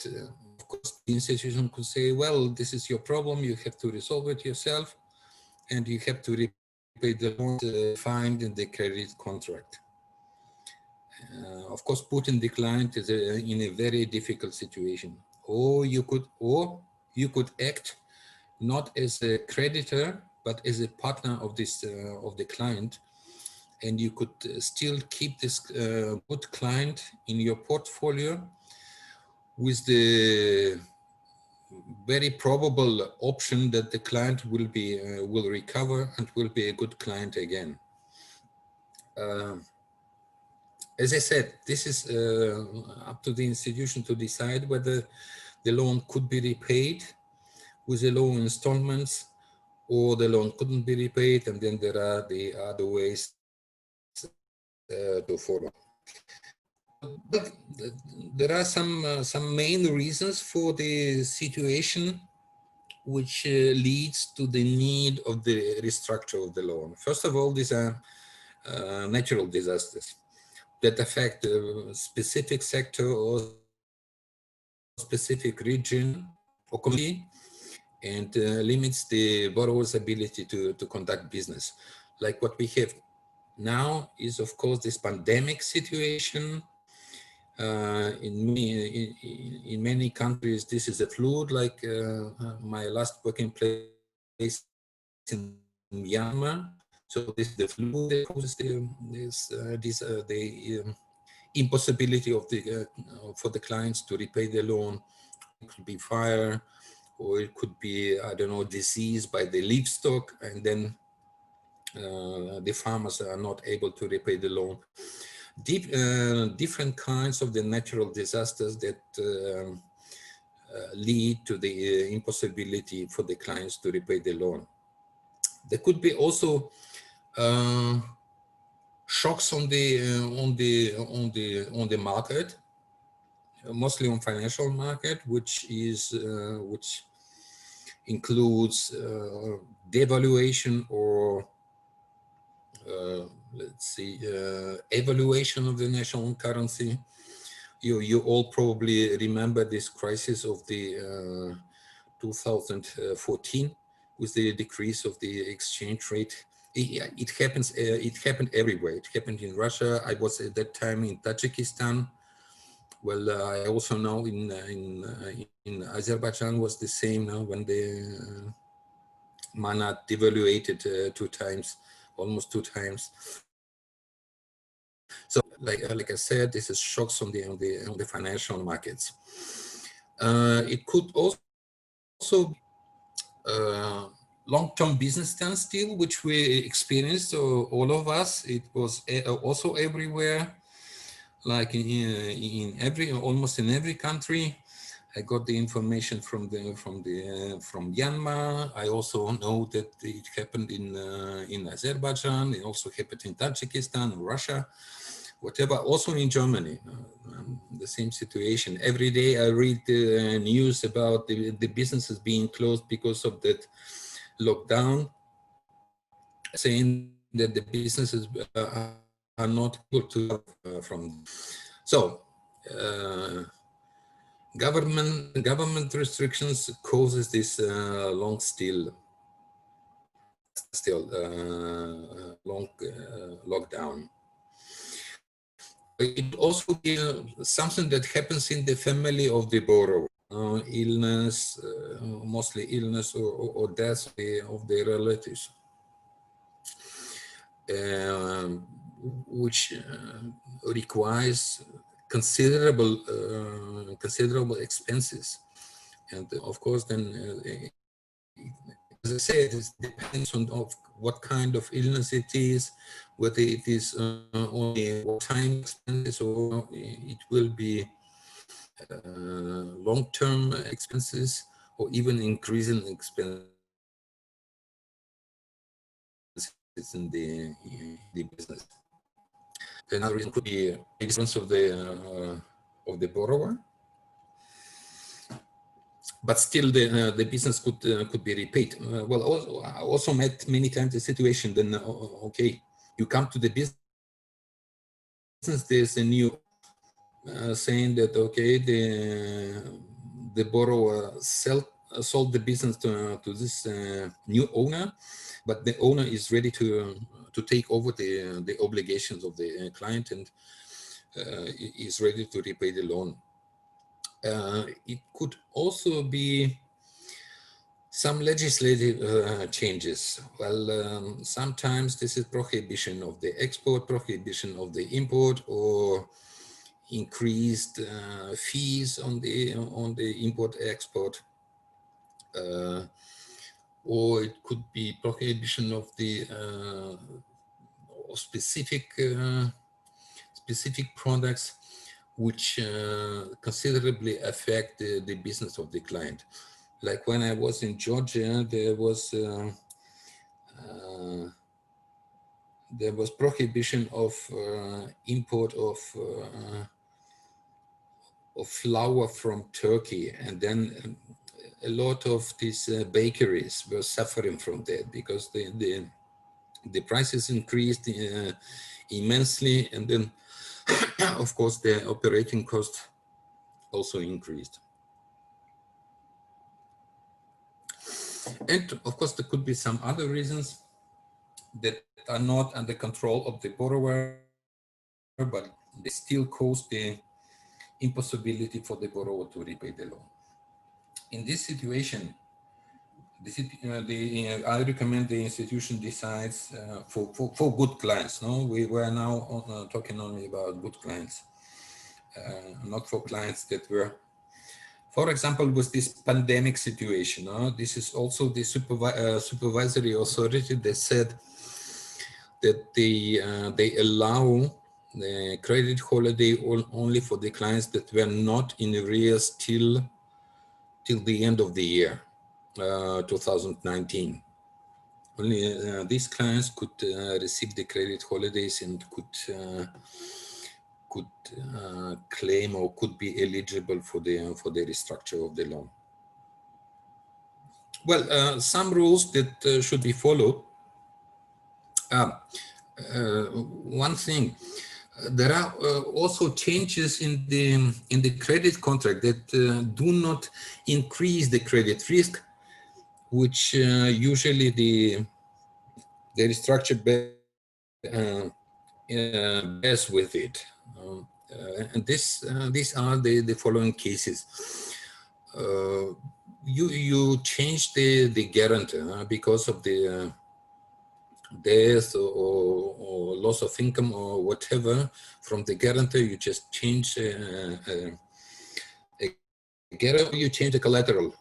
of course, the institution could say, well, this is your problem, you have to resolve it yourself, and you have to repay the loan defined in the credit contract. Of course, putting the client is in a very difficult situation. Or you could act not as a creditor, but as a partner of this of the client, and you could still keep this good client in your portfolio with the very probable option that the client will recover and will be a good client again. As I said, this is up to the institution to decide whether the loan could be repaid with the low installments, or the loan couldn't be repaid, and then there are the other ways to follow. But there are some main reasons for the situation which leads to the need of the restructure of the loan. First of all, these are natural disasters that affect a specific sector or specific region or community, and limits the borrower's ability to conduct business. Like what we have now is, of course, this pandemic situation. In many countries, this is a flood, like my last working place in Myanmar. So this is the flood that causes the impossibility of for the clients to repay the loan. It could be fire, or it could be, I don't know, disease by the livestock, and then the farmers are not able to repay the loan. Different kinds of the natural disasters that lead to the impossibility for the clients to repay the loan. There could be also shocks on the market, mostly on financial market, which includes devaluation or let's see, evaluation of the national currency. You all probably remember this crisis of the 2014 with the decrease of the exchange rate. It happened everywhere. It happened in Russia. I was at that time in Tajikistan. Well, I also know in Azerbaijan was the same when the mana devaluated 2 times, almost 2 times. So, like I said, this is shocks on the financial markets. It could also long-term business standstill, which we experienced, all of us. It was also everywhere, like almost in every country. I got the information from Myanmar. I also know that it happened in Azerbaijan. It also happened in Tajikistan, Russia, whatever. Also in Germany, the same situation. Every day I read the news about the businesses being closed because of that lockdown, saying that the businesses are not able to from. So. Government restrictions causes this long lockdown. It also be something that happens in the family of the borrower, illness, mostly illness or death of the relatives, which requires considerable expenses, and of course then as I said, it depends on what kind of illness it is, whether it is only one-time expenses or it will be long-term expenses or even increasing expenses in the business. Another reason could be difference of the borrower, but still the business could be repaid. Well, also met many times the situation. Then okay, you come to the business. There's a new saying that okay, the borrower sold the business to this new owner, but the owner is ready to take over the obligations of the client and is ready to repay the loan. It could also be some legislative changes. Well, sometimes this is prohibition of the export, prohibition of the import, or increased fees on the import-export, or it could be prohibition of the specific products which considerably affect the business of the client. Like when I was in Georgia, there was prohibition of import of flour from Turkey, and then a lot of these bakeries were suffering from that because the prices increased immensely, and then of course the operating cost also increased. And of course there could be some other reasons that are not under control of the borrower, but they still cause the impossibility for the borrower to repay the loan. In this situation, I recommend the institution decides for good clients. No, we were now talking only about good clients, not for clients that were, for example, with this pandemic situation. This is also the supervisory authority that said that they allow the credit holiday only for the clients that were not in arrears till the end of the year 2019. Only these clients could receive the credit holidays and could claim or could be eligible for the restructure of the loan. Well, some rules that should be followed. One thing, there are also changes in the credit contract that do not increase the credit risk, which usually the restructure bears with it. And these are the following cases. You change the guarantor because of the death or loss of income or whatever from the guarantor. You just change a guarantor. You change the collateral,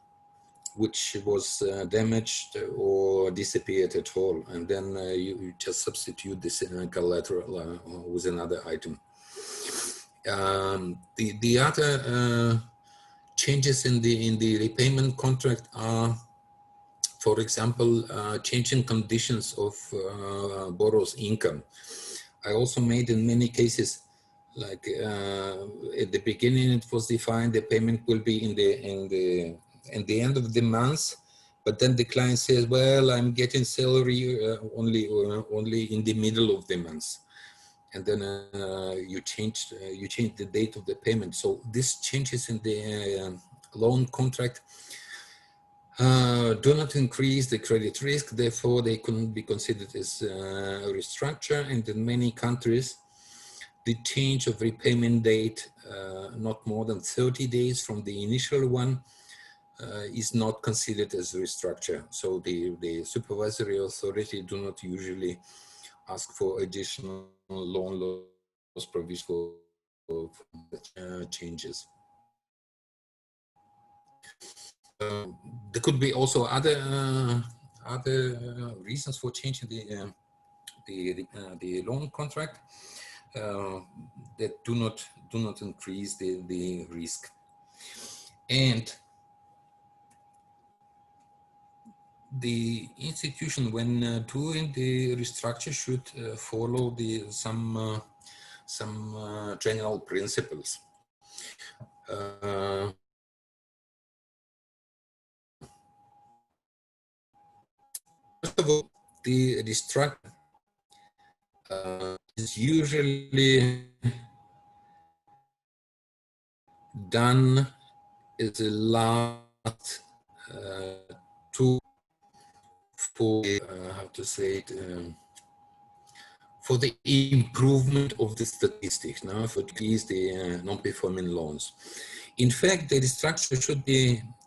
which was damaged or disappeared at all, and then you just substitute this collateral with another item. The other changes in the repayment contract are, for example, changing conditions of borrower's income. I also made in many cases, like at the beginning it was defined the payment will be in the end of the month, but then the client says, well, I'm getting salary only in the middle of the month, and then you change the date of the payment. So these changes in the loan contract do not increase the credit risk, therefore they couldn't be considered as a restructure. And in many countries, the change of repayment date, not more than 30 days from the initial one, is not considered as a restructure. So the supervisory authority do not usually ask for additional loan loss provision for changes. There could be also other reasons for changing the loan contract that do not increase the risk. And the institution, when doing the restructure, should follow some general principles. First of all, the restructure is usually done as a last tool for how to say it, for the improvement of the statistics, now for decrease the non-performing loans. In fact, the restructure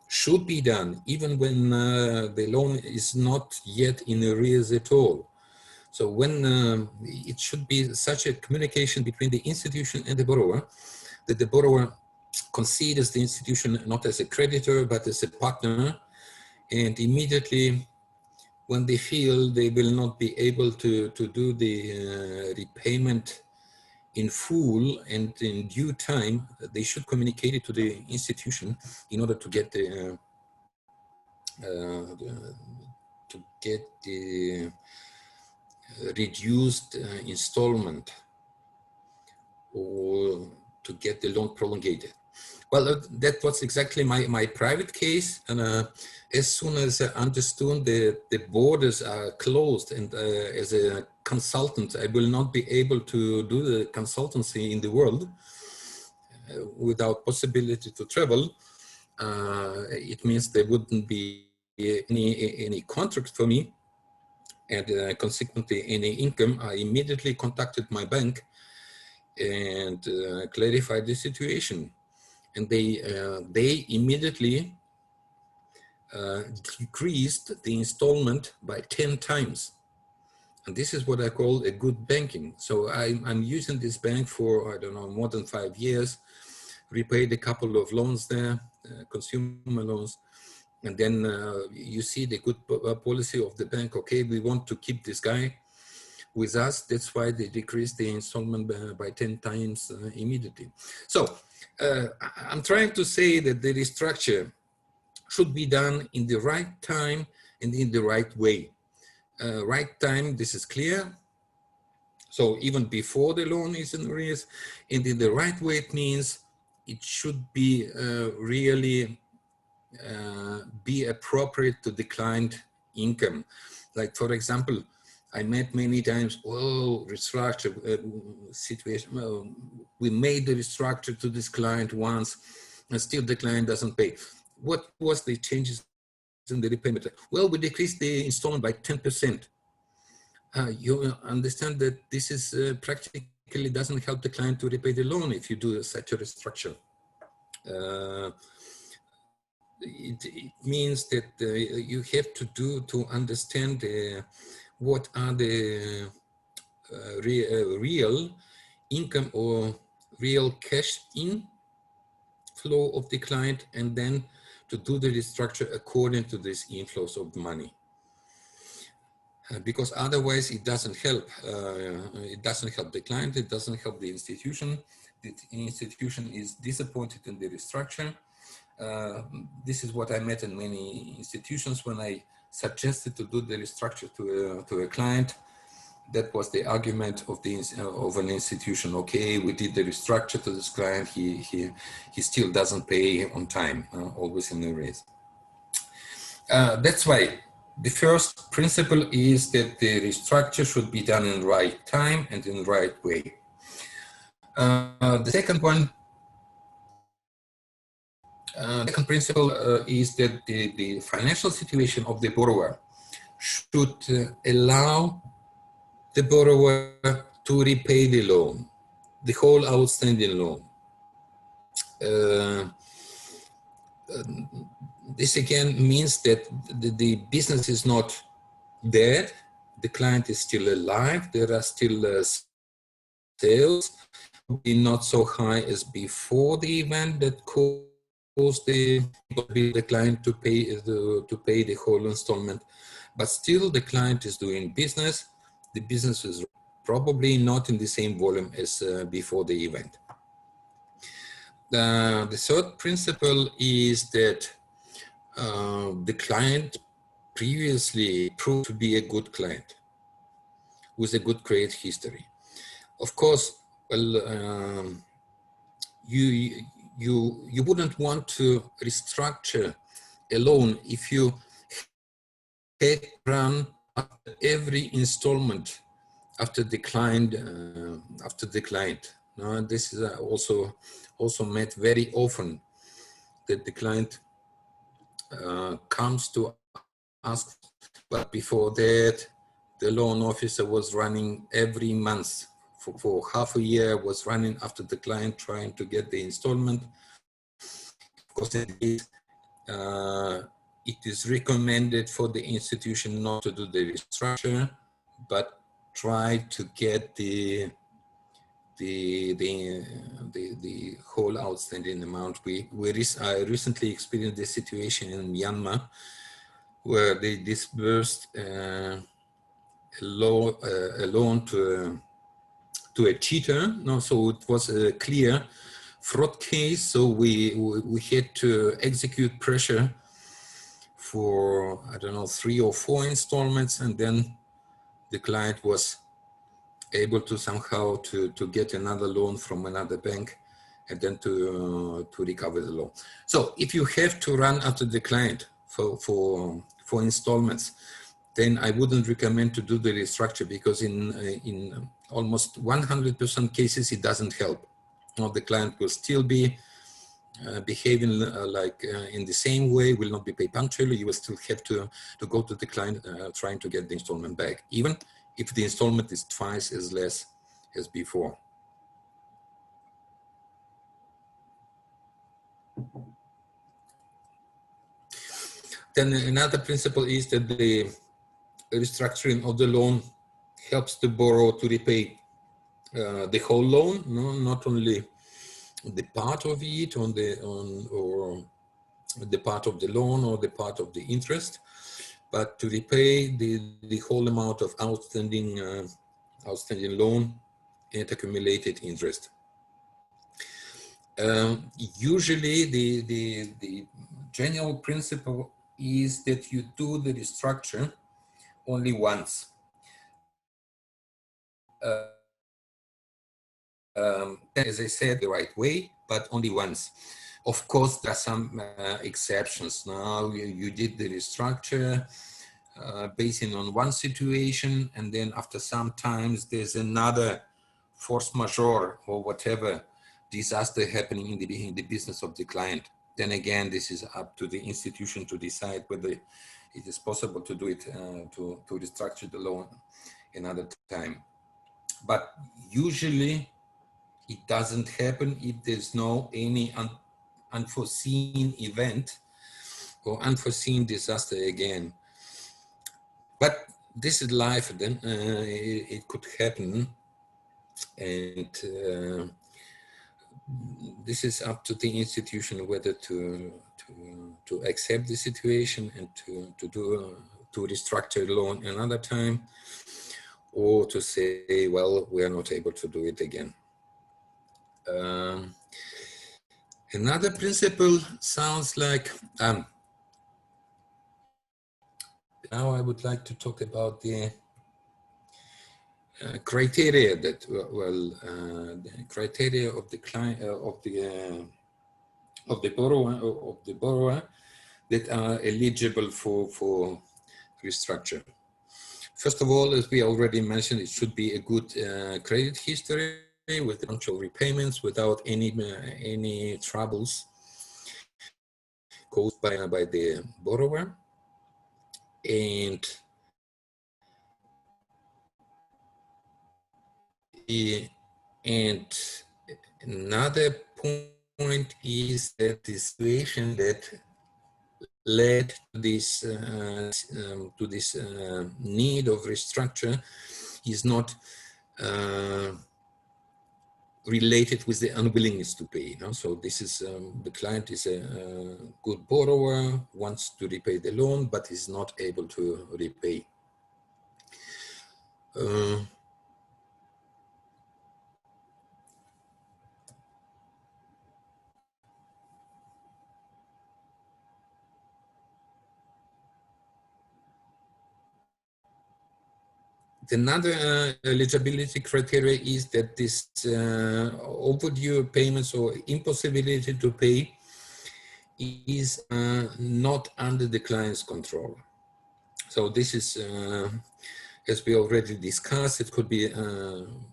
should be done even when the loan is not yet in arrears at all. So when it should be such a communication between the institution and the borrower, that the borrower considers the institution not as a creditor but as a partner, and immediately when they feel they will not be able to do the repayment in full and in due time, they should communicate it to the institution in order to get the reduced installment or to get the loan prolonged. Well, that was exactly my private case, and as soon as I understood the borders are closed, and as a consultant, I will not be able to do the consultancy in the world without possibility to travel. It means there wouldn't be any contract for me, and consequently any income. I immediately contacted my bank and clarified the situation. And they immediately decreased the installment by 10 times. And this is what I call a good banking. So I'm using this bank for, I don't know, more than 5 years, repaid a couple of loans there, consumer loans. And then you see the good policy of the bank. Okay, we want to keep this guy. with us. That's why they decreased the installment by 10 times immediately. So I'm trying to say that the restructure should be done in the right time and in the right way. Right time, this is clear. So even before the loan is in arrears, and in the right way, it means it should be really be appropriate to the client income. Like, for example, I met many times, oh, restructure situation. Well, we made the restructure to this client once, and still the client doesn't pay. What was the changes in the repayment? Well, we decreased the installment by 10%. You understand that this is practically doesn't help the client to repay the loan if you do such a restructure. It means that you have to understand what are the real income or real cash in flow of the client, and then to do the restructure according to these inflows of money. Because otherwise it doesn't help. It doesn't help the client, it doesn't help the institution. The institution is disappointed in the restructure. This is what I met in many institutions when I suggested to do the restructure to a client. That was the argument of an institution. Okay, we did the restructure to this client. He still doesn't pay on time, always in arrears. That's why the first principle is that the restructure should be done in the right time and in the right way. The second one, second principle is that the financial situation of the borrower should allow the borrower to repay the loan, the whole outstanding loan. This again means that the business is not dead, the client is still alive, there are still sales, not so high as before the event that caused the client to pay the whole installment, but still the client is doing business. The business is probably not in the same volume as before the event. The third principle is that the client previously proved to be a good client with a good credit history. Of course, well, you wouldn't want to restructure a loan if you had run every installment after the client. Now, this is also met very often, that the client comes to ask, but before that, the loan officer was running every month for half a year, was running after the client trying to get the installment. Of course, it is recommended for the institution not to do the restructure, but try to get the whole outstanding amount. I recently experienced this situation in Myanmar, where they disbursed a loan to a cheater. No, so it was a clear fraud case. So we had to execute pressure for, I don't know, 3 or 4 installments, and then the client was able to somehow to get another loan from another bank, and then to recover the loan. So if you have to run after the client for installments, then I wouldn't recommend to do the restructure, because in almost 100% cases it doesn't help. Now, the client will still be behaving in the same way, will not be paid punctually. You will still have to go to the client trying to get the installment back, even if the installment is twice as less as before. Then another principle is that the restructuring of the loan helps the borrower to repay the whole loan, not only the part of it or the part of the loan or the part of the interest, but to repay the whole amount of outstanding outstanding loan and accumulated interest. Usually the general principle is that you do the restructure only once. As I said, the right way, but only once. Of course, there are some exceptions. Now you did the restructure basing on one situation, and then after some times there's another force majeure or whatever disaster happening in the business of the client. Then again, this is up to the institution to decide whether it is possible to do it, to restructure the loan another time. But usually it doesn't happen if there's no any unforeseen event or unforeseen disaster again. But this is life, then it could happen, and this is up to the institution whether to accept the situation and to restructure the loan another time, or to say, well, we are not able to do it again. Another principle sounds like, now I would like to talk about the criteria that, the criteria of the client, of the borrower that are eligible for restructure. First of all, as we already mentioned, it should be a good credit history with punctual repayments without any troubles caused by the borrower. And another point is that the situation that led to this need of restructure is not related with the unwillingness to pay. No? So this is the client is a good borrower, wants to repay the loan, but is not able to repay. Another eligibility criteria is that this overdue payments or impossibility to pay is not under the client's control. So this is, as we already discussed, it could be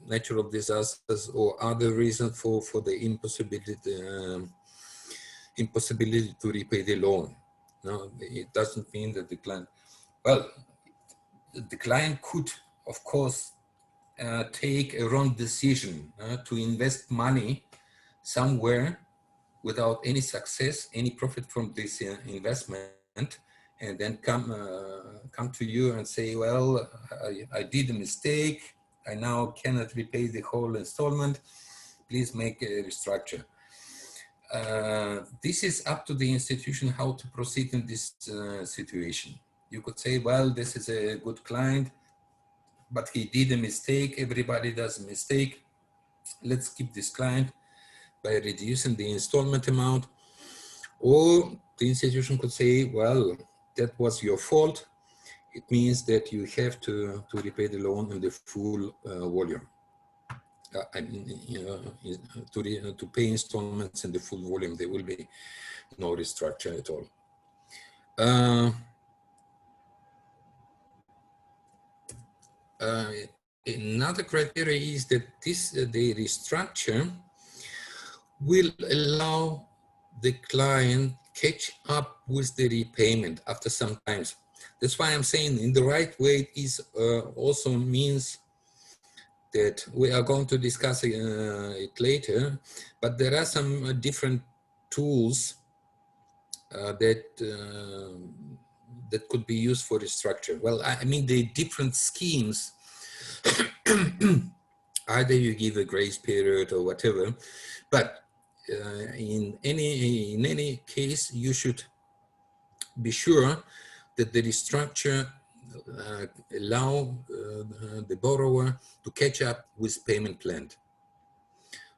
natural disasters or other reasons for the impossibility to repay the loan. No, it doesn't mean that the client, well, the client could, of course, take a wrong decision to invest money somewhere without any success, any profit from this investment, and then come to you and say, well, I did a mistake. I now cannot repay the whole installment. Please make a restructure. This is up to the institution how to proceed in this situation. You could say, well, this is a good client, but he did a mistake. Everybody does a mistake. Let's keep this client by reducing the installment amount. Or the institution could say, well, that was your fault. It means that you have to repay the loan in the full volume. I mean, you know, to pay installments in the full volume, there will be no restructure at all. Another criteria is that the restructure will allow the client catch up with the repayment after some time. That's why I'm saying in the right way is also means that we are going to discuss it later, but there are some different tools that could be used for restructure. Well, I mean the different schemes, either you give a grace period or whatever, but in any case, you should be sure that the restructure allow the borrower to catch up with payment plan,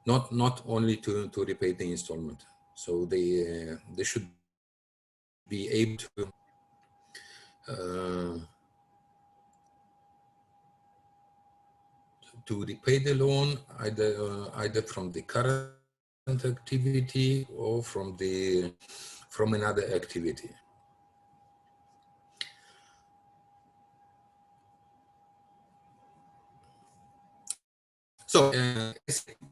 not only to repay the installment. So they should be able to repay the loan either from the current activity or from another activity. So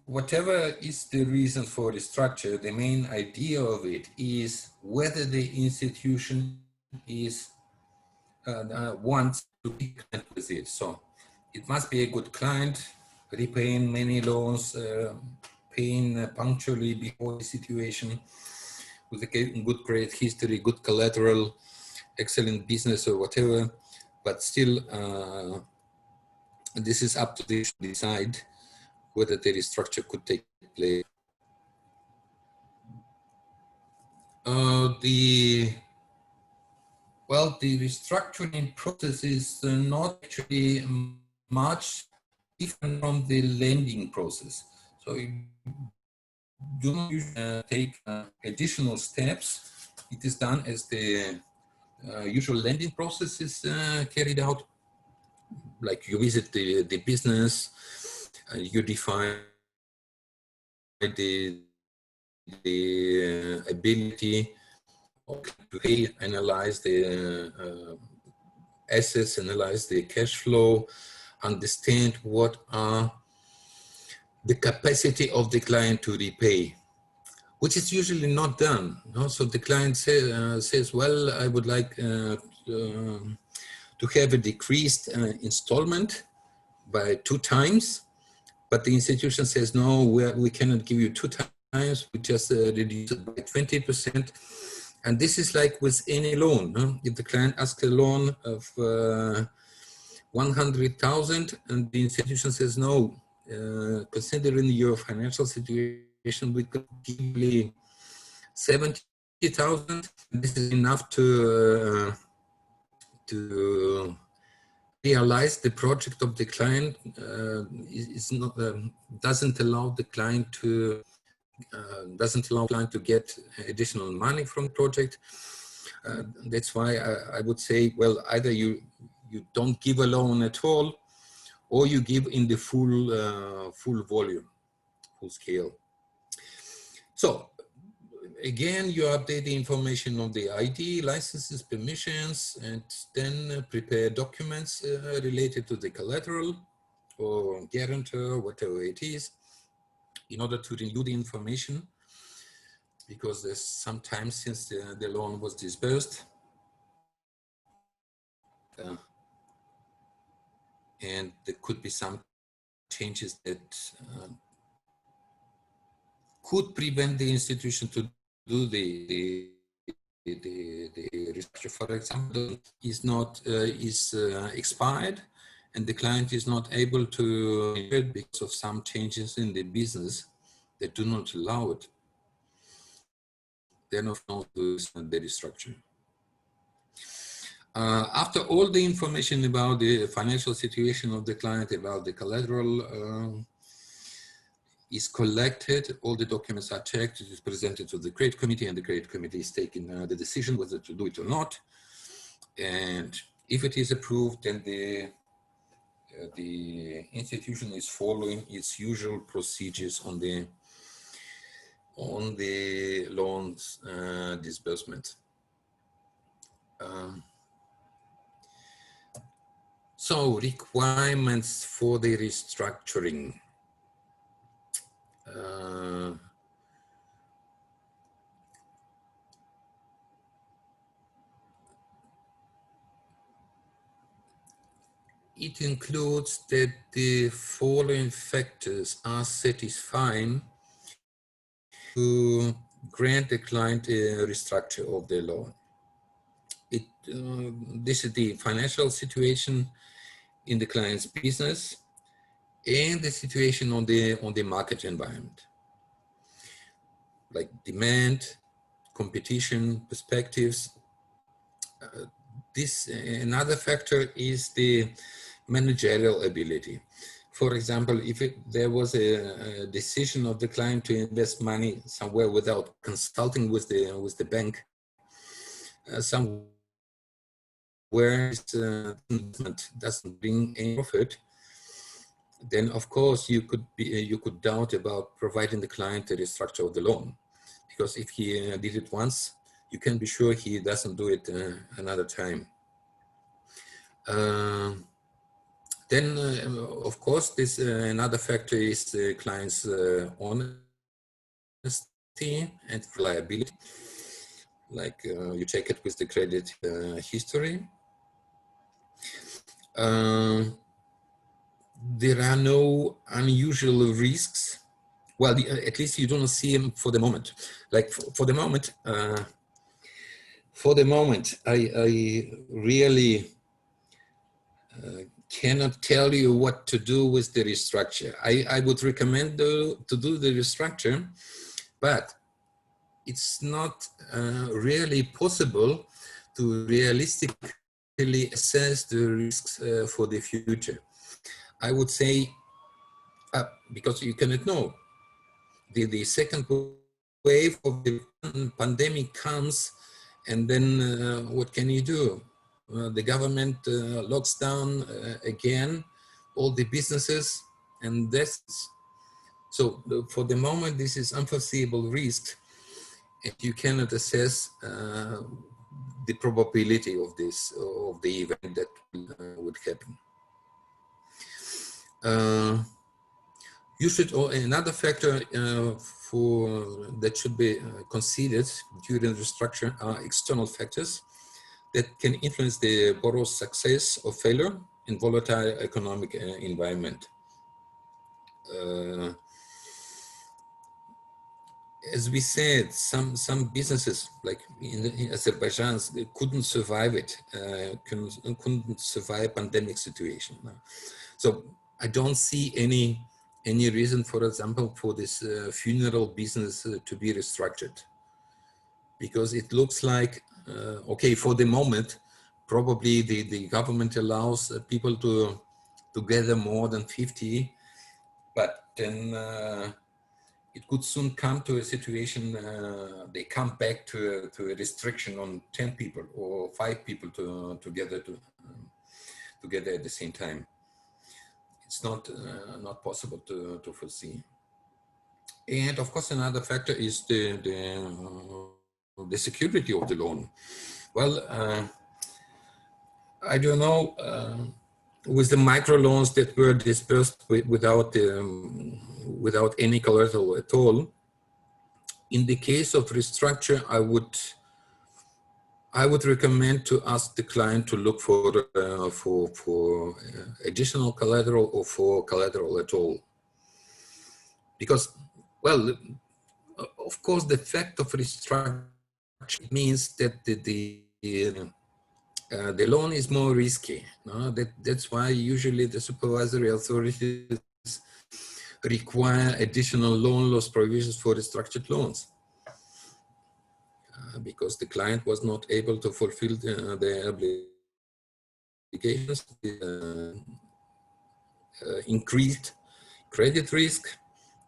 whatever is the reason for the structure, the main idea of it is whether the institution is wants to be client with it. So it must be a good client, repaying many loans, paying punctually before the situation, with a good credit history, good collateral, excellent business or whatever. But still, this is up to them to decide whether the restructure could take place. The restructuring process is not actually much different from the lending process. So you do not usually take additional steps. It is done as the usual lending process is carried out. Like you visit the business, you define the ability to pay, analyze the assets, analyze the cash flow, understand what are the capacity of the client to repay, which is usually not done. No? So the client says, well, I would like to have a decreased installment by 2 times, but the institution says, no, we cannot give you 2 times, we just reduce it by 20%. And this is like with any loan. No? If the client asks a loan of 100,000 and the institution says, no, considering your financial situation, we could give you 70,000. This is enough to realize the project of the client. Doesn't allow the client to get additional money from the project. That's why I would say, well, either you don't give a loan at all, or you give in the full volume, full scale. So again, you update the information on the ID, licenses, permissions, and then prepare documents related to the collateral or guarantor, whatever it is, in order to renew the information, because there's some time since the loan was disbursed. And there could be some changes that could prevent the institution to do the restructure. For example, is expired, and the client is not able to do it because of some changes in the business that do not allow it. Then of course the restructure. After all the information about the financial situation of the client, about the collateral is collected, all the documents are checked, it is presented to the credit committee, and the credit committee is taking the decision whether to do it or not. And if it is approved, then the institution is following its usual procedures on the loans disbursement. So requirements for the restructuring. It includes that the following factors are satisfying to grant the client a restructure of their loan. This is the financial situation in the client's business and the situation on the market environment, like demand, competition, perspectives, this another factor is the managerial ability. For example, if there was a decision of the client to invest money somewhere without consulting with the bank, somewhere investment doesn't bring any profit, then of course you could doubt about providing the client the restructure of the loan, because if he did it once, you can be sure he doesn't do it another time. Then, of course, this another factor is the client's honesty and reliability. Like you check it with the credit history. There are no unusual risks. Well, at least you don't see them for the moment. Like for the moment, I really cannot tell you what to do with the restructure. I would recommend to do the restructure, but it's not really possible to realistically assess the risks for the future. I would say, because you cannot know. The second wave of the pandemic comes, and then what can you do? The government locks down again all the businesses, and that's so. For the moment, this is unforeseeable risk, and you cannot assess the probability of this of the event that would happen. You should, another factor that should be considered during restructure are external factors that can influence the borrower's success or failure in volatile economic environment. As we said, some businesses, like in Azerbaijan, they couldn't survive it, couldn't survive pandemic situation. So I don't see any reason, for example, for this funeral business to be restructured, because it looks like, okay, for the moment, probably the government allows people to gather more than 50, but then it could soon come to a situation, they come back to a restriction on 10 people or 5 people together at the same time. It's not possible to foresee. And of course, another factor is the security of the loan. Well, I don't know, with the microloans that were dispersed without any collateral at all, in the case of restructure, I would recommend to ask the client to look for additional collateral or for collateral at all. Because, well, of course, the fact of restructure means that the loan is more risky. No? That's why usually the supervisory authorities require additional loan loss provisions for restructured loans. Because the client was not able to fulfill their obligations, increased credit risk.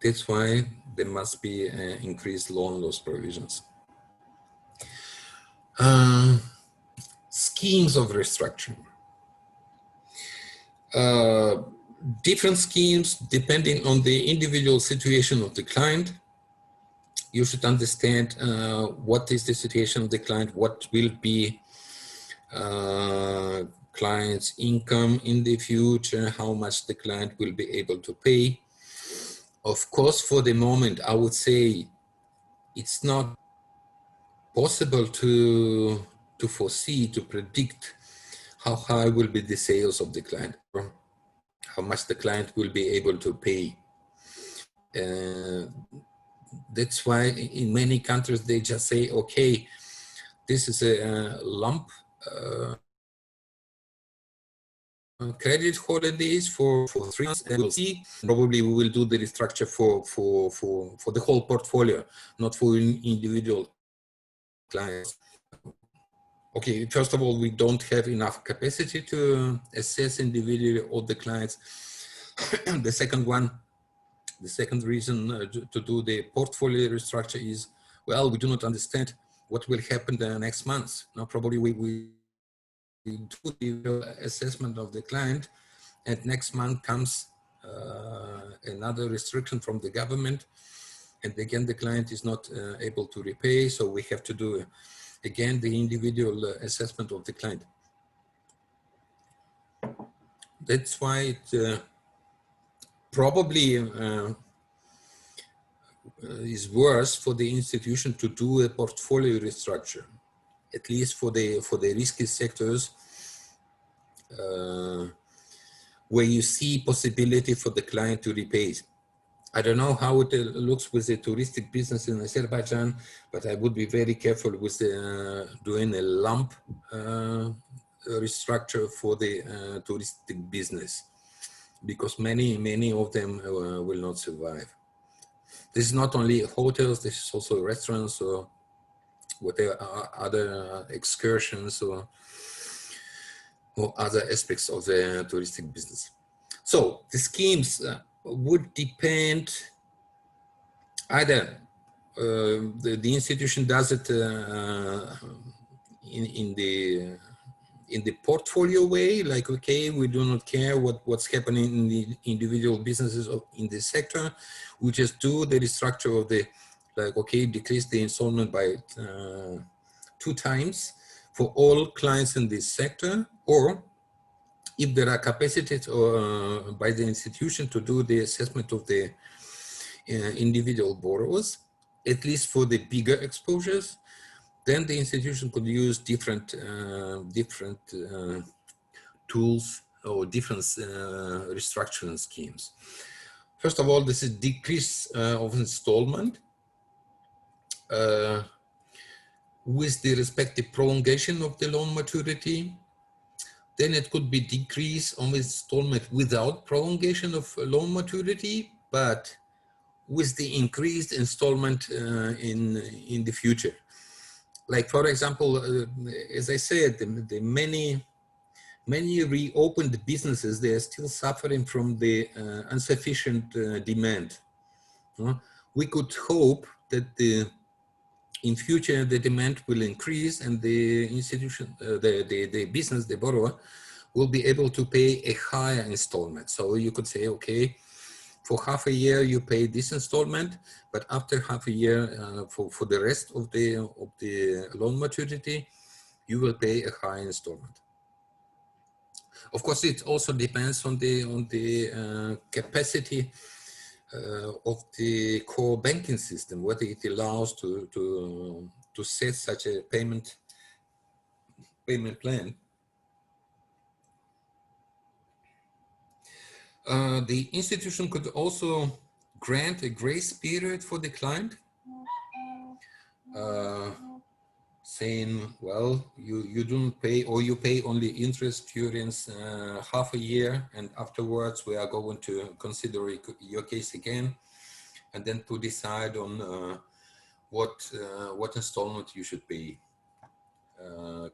That's why there must be increased loan loss provisions. Schemes of restructuring. Different schemes depending on the individual situation of the client. You should understand what is the situation of the client, what will be client's income in the future, how much the client will be able to pay. Of course, for the moment, I would say it's not possible to foresee, to predict how high will be the sales of the client, or how much the client will be able to pay. That's why in many countries they just say, okay, this is a lump credit holidays for 3 months, and we'll see. Probably we will do the restructure for the whole portfolio, not for individual clients. Okay, first of all, we don't have enough capacity to assess individually all the clients. The second reason to do the portfolio restructure is, well, we do not understand what will happen the next month. Now, probably we do the assessment of the client, and next month comes another restriction from the government, and again the client is not able to repay, so we have to do again the individual assessment of the client. That's why it probably is worse for the institution to do a portfolio restructure, at least for the risky sectors where you see possibility for the client to repay. I don't know how it looks with the touristic business in Azerbaijan, but I would be very careful with doing a lump restructure for the touristic business, because many of them will not survive. This is not only hotels, this is also restaurants or whatever other excursions or other aspects of the touristic business. So the schemes would depend either the institution does it in the portfolio way, like, okay, we do not care what's happening in the individual businesses in this sector. We just do the restructure of the, like, okay, decrease the installment by 2 times for all clients in this sector, or if there are capacities by the institution to do the assessment of the individual borrowers, at least for the bigger exposures, then the institution could use different tools or different restructuring schemes. First of all, this is decrease of installment with the respective prolongation of the loan maturity. Then it could be decrease of installment without prolongation of loan maturity, but with the increased installment in the future. Like, for example, as I said, the many reopened businesses, they are still suffering from the insufficient demand. We could hope that in future the demand will increase and the institution, the business, the borrower, will be able to pay a higher installment. So you could say, okay, for half a year you pay this installment, but after half a year, for the rest of the loan maturity, you will pay a high installment. Of course, it also depends on the capacity of the core banking system, whether it allows to set such a payment plan. The institution could also grant a grace period for the client, saying, well, you don't pay, or you pay only interest during half a year, and afterwards we are going to consider your case again, and then to decide on what installment you should pay,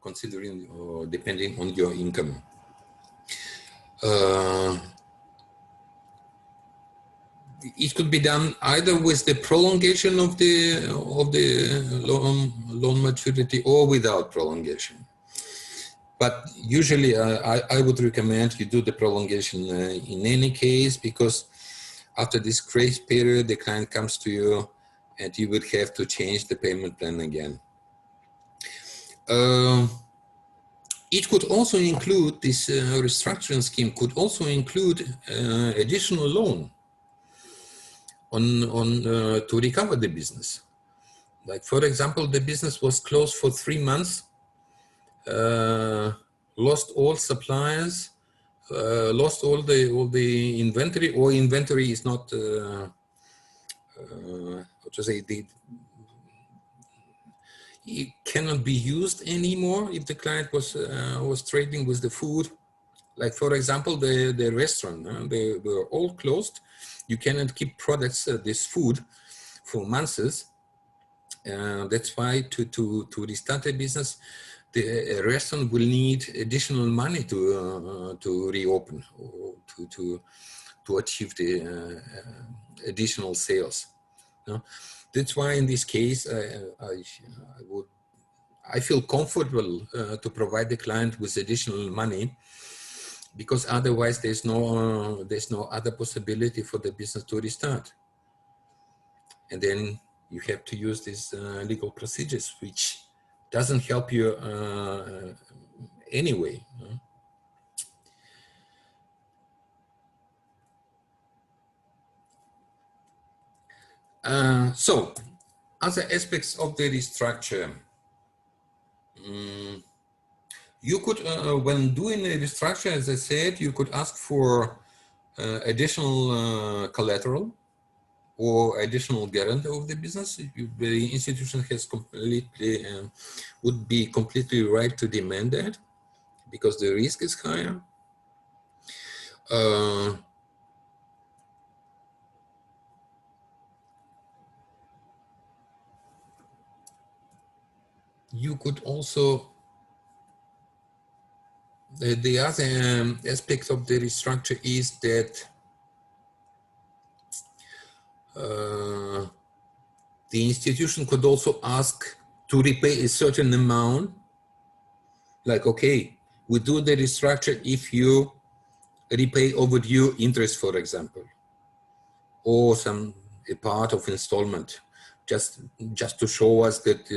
considering or depending on your income. It could be done either with the prolongation of the loan maturity or without prolongation. But usually I would recommend you do the prolongation in any case, because after this grace period, the client comes to you and you would have to change the payment plan again. It could also include, this restructuring scheme could also include additional loan to recover the business. Like, for example, the business was closed for 3 months, lost all suppliers, lost all the inventory, or inventory is not what to say, it cannot be used anymore if the client was trading with the food. Like, for example, the restaurant, they were all closed. You cannot keep products, this food, for months. That's why to restart a business, the restaurant will need additional money to reopen or to achieve the additional sales. No? That's why in this case I feel comfortable to provide the client with additional money, because otherwise there's no other possibility for the business to restart, and then you have to use these legal procedures, which doesn't help you anyway. So, other aspects of the restructure. You could, when doing a restructure, as I said, you could ask for additional collateral or additional guarantee of the business. The institution has completely, would be completely right to demand that, because the risk is higher. You could also, the other aspect of the restructure is that the institution could also ask to repay a certain amount, like, okay, we do the restructure if you repay overdue interest, for example, or a part of installment, just to show us that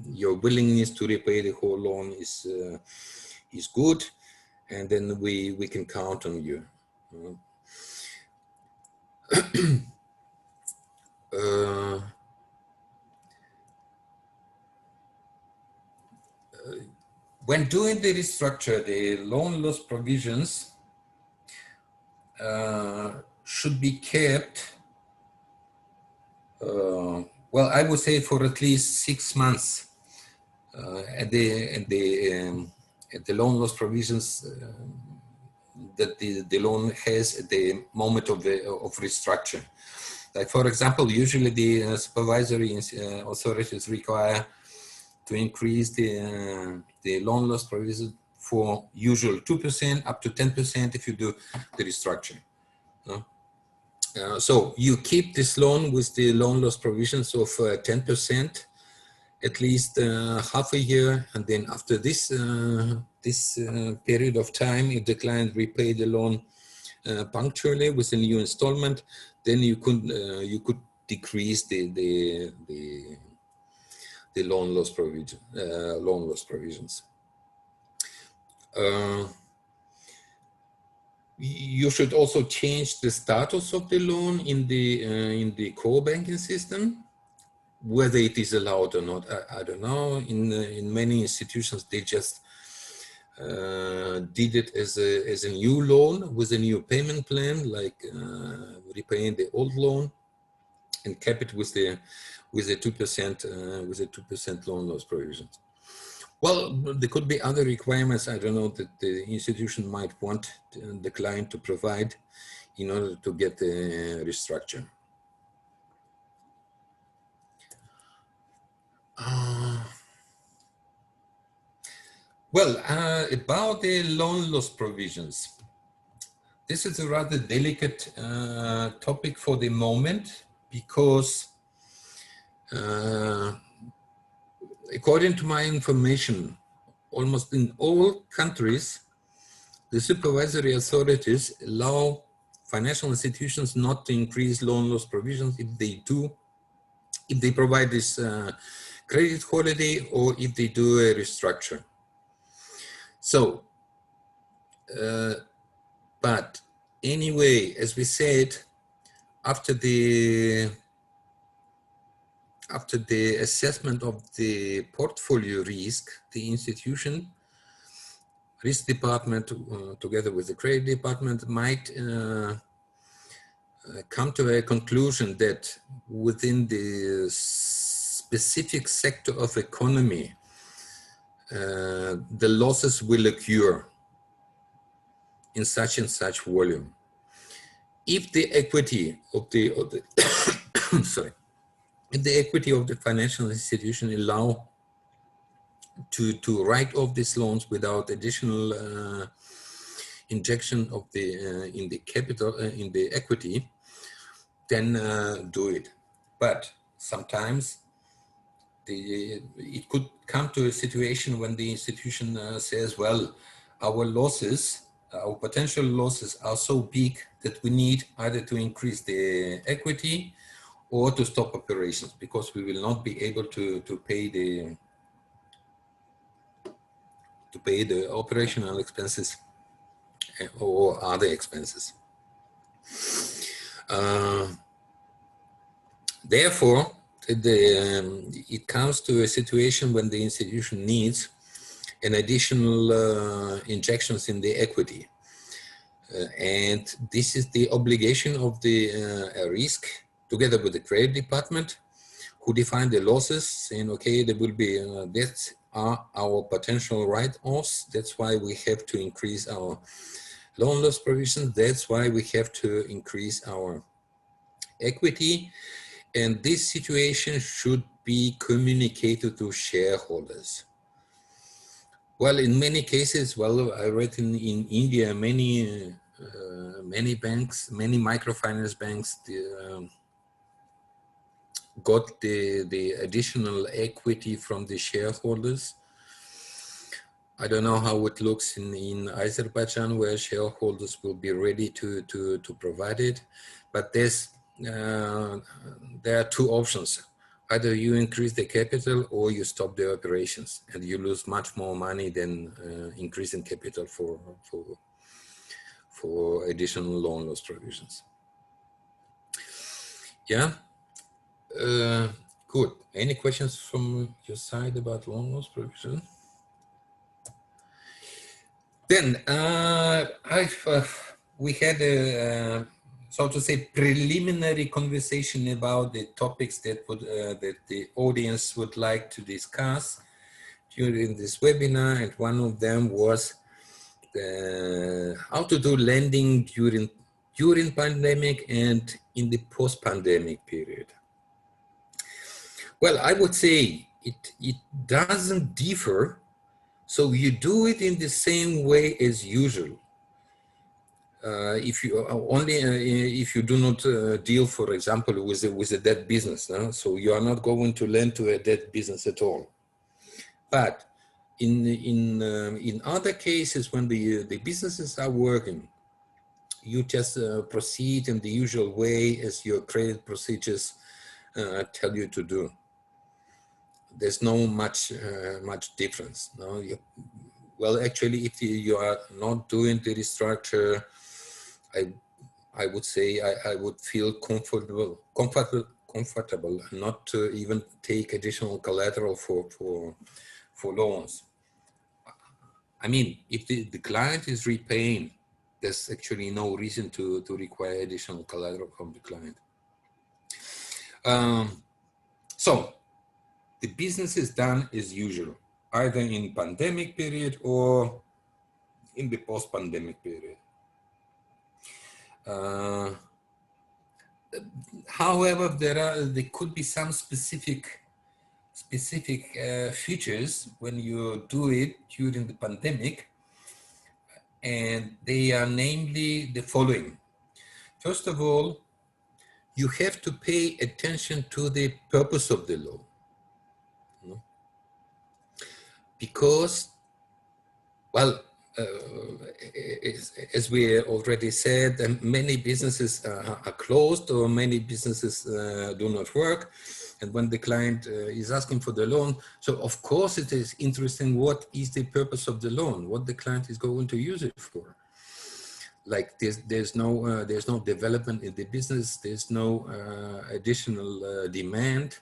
your willingness to repay the whole loan is good, and then we can count on you. When doing the restructure, the loan loss provisions should be kept, well, I would say for at least 6 months at the loan loss provisions that the loan has at the moment of restructure. Like, for example, usually the supervisory authorities require to increase the loan loss provision for usual 2% up to 10% if you do the restructure. So you keep this loan with the loan loss provisions of 10%, at least half a year, and then after this period of time, if the client repay the loan punctually with a new installment, then you could decrease the loan loss provisions. You should also change the status of the loan in the core banking system. Whether it is allowed or not, I don't know. In many institutions, they just did it as a new loan with a new payment plan, like repaying the old loan, and kept it with the 2% loan loss provisions. Well, there could be other requirements, I don't know, that the institution might want the client to provide in order to get the restructure. Well, about the loan loss provisions, this is a rather delicate topic for the moment, because according to my information, almost in all countries, the supervisory authorities allow financial institutions not to increase loan loss provisions if they provide this credit holiday, or if they do a restructure. So, but anyway, as we said, after the assessment of the portfolio risk, the institution risk department, together with the credit department, might come to a conclusion that within the specific sector of economy, the losses will occur in such and such volume. If the equity of the sorry, if the equity of the financial institution allow to write off these loans without additional injection of the in the capital in the equity, then do it. But sometimes it could come to a situation when the institution says, well, our losses, our potential losses are so big that we need either to increase the equity or to stop operations, because we will not be able to pay the operational expenses or other expenses. Therefore, it comes to a situation when the institution needs an additional injections in the equity. And this is the obligation of the risk, together with the credit department, who define the losses, saying, okay, there will be, that are our potential write-offs. That's why we have to increase our loan loss provisions. That's why we have to increase our equity. And this situation should be communicated to shareholders. Well, in many cases, well, I read in India, many banks, many microfinance banks got the additional equity from the shareholders. I don't know how it looks in Azerbaijan, where shareholders will be ready to provide it, but there are two options. Either you increase the capital or you stop the operations, and you lose much more money than increasing capital for additional loan loss provisions. Yeah, good. Any questions from your side about loan loss provision? Then we had a so to say preliminary conversation about the topics that that the audience would like to discuss during this webinar, and one of them was how to do lending during pandemic and in the post-pandemic period. Well, I would say it doesn't differ. So you do it in the same way as usual. If you do not deal, for example, with a dead business, no? So you are not going to lend to a dead business at all. But in other cases, when the businesses are working, you just proceed in the usual way as your credit procedures tell you to do. There's no much difference. No, well, actually, if you are not doing the restructure, I would say I would feel comfortable not to even take additional collateral for loans. I mean, if the client is repaying, there's actually no reason to require additional collateral from the client. So the business is done as usual, either in pandemic period or in the post-pandemic period. However, there could be some specific features when you do it during the pandemic, and they are namely the following. First of all, you have to pay attention to the purpose of the law, because, well, as we already said, many businesses are closed, or many businesses do not work. And when the client is asking for the loan, so of course it is interesting what is the purpose of the loan, what the client is going to use it for. Like there's no development in the business, there's no additional demand,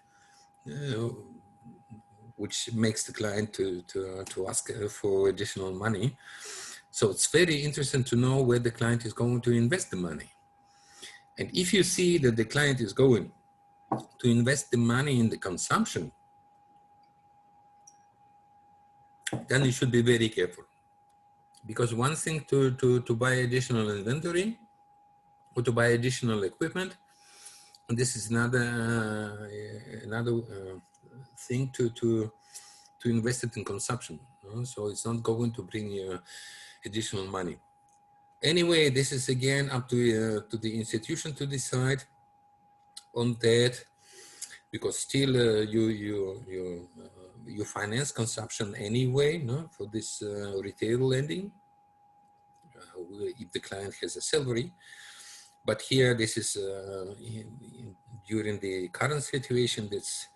which makes the client to ask for additional money. So it's very interesting to know where the client is going to invest the money. And if you see that the client is going to invest the money in the consumption, then you should be very careful. Because one thing to buy additional inventory or to buy additional equipment, and this is another thing to to invest it in consumption. So it's not going to bring you additional money. Anyway, this is again up to the institution to decide on that, because still you finance consumption anyway, no, for this retail lending, if the client has a salary. But here, this is during the current situation, that's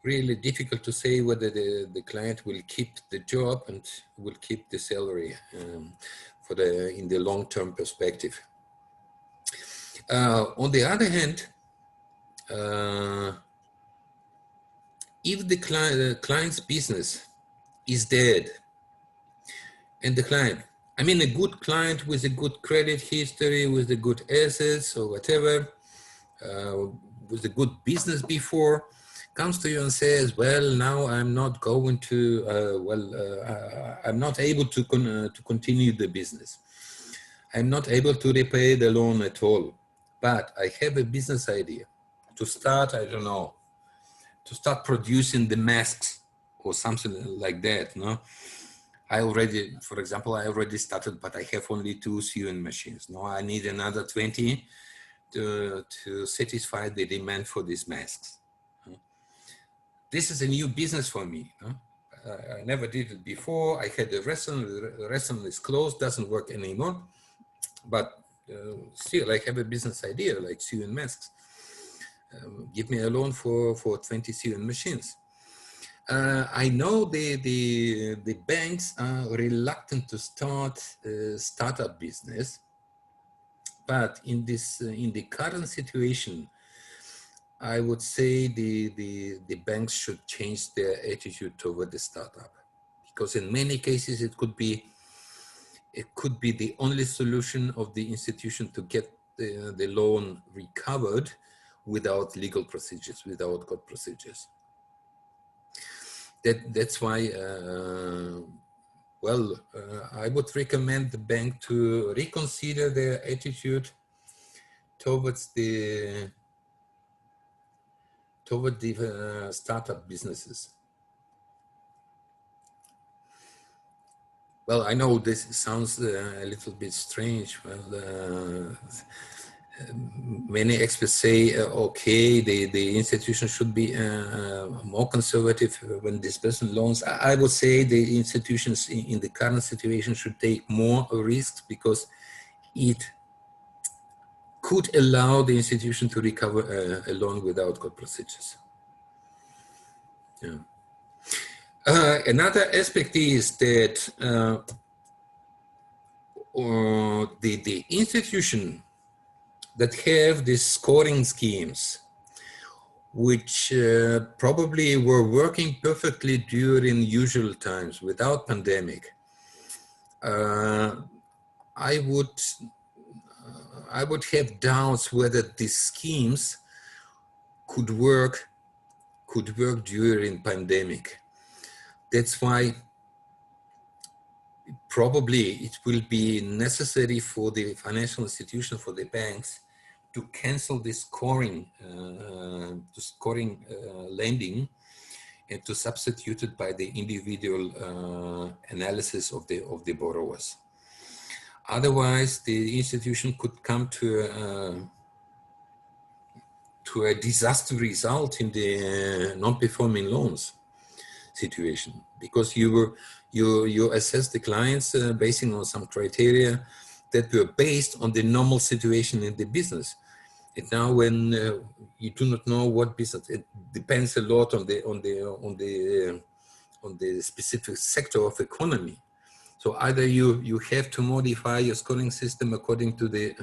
really difficult to say whether the client will keep the job and will keep the salary in the long-term perspective. On the other hand, if the client's business is dead, and the client, I mean a good client with a good credit history, with the good assets or whatever, with a good business before, comes to you and says, well, now I'm not going to, I'm not able to continue the business. I'm not able to repay the loan at all, but I have a business idea to start, I don't know, to start producing the masks or something like that, no? I already, for example, I already started, but I have only 2 sewing machines. Now I need another 20 to satisfy the demand for these masks. This is a new business for me. I never did it before. I had a restaurant, the restaurant is closed, doesn't work anymore, but still I have a business idea like sewing masks. Give me a loan for 20 sewing machines. I know the banks are reluctant to start a startup business, but in the current situation, I would say the banks should change their attitude toward the startup, because in many cases it could be the only solution of the institution to get the loan recovered without legal procedures, without court procedures. That's why, I would recommend the bank to reconsider their attitude towards the startup businesses. Well, I know this sounds a little bit strange. Well, many experts say, okay, the institution should be more conservative when disbursing loans. I would say the institutions in the current situation should take more risks, because it could allow the institution to recover a loan without court procedures. Yeah. Another aspect is that the institution that have these scoring schemes, which probably were working perfectly during usual times without pandemic, I would have doubts whether these schemes could work during pandemic. That's why probably it will be necessary for the financial institution, for the banks, to cancel the scoring lending and to substitute it by the individual analysis of the borrowers. Otherwise, the institution could come to a disaster result in the non-performing loans situation, because you assess the clients basing on some criteria that were based on the normal situation in the business. And now, when you do not know what business, it depends a lot on the specific sector of economy. So either you have to modify your scoring system according to the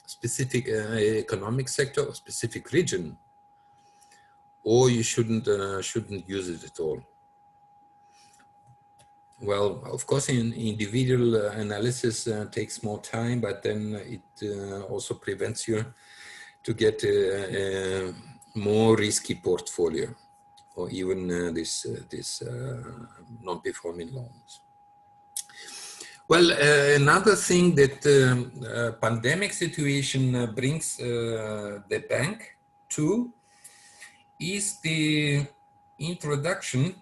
specific economic sector or specific region, or you shouldn't use it at all. Well, of course, individual analysis takes more time, but then it also prevents you to get a more risky portfolio, or even this non-performing loans. Well, another thing that pandemic situation brings the bank to is the introduction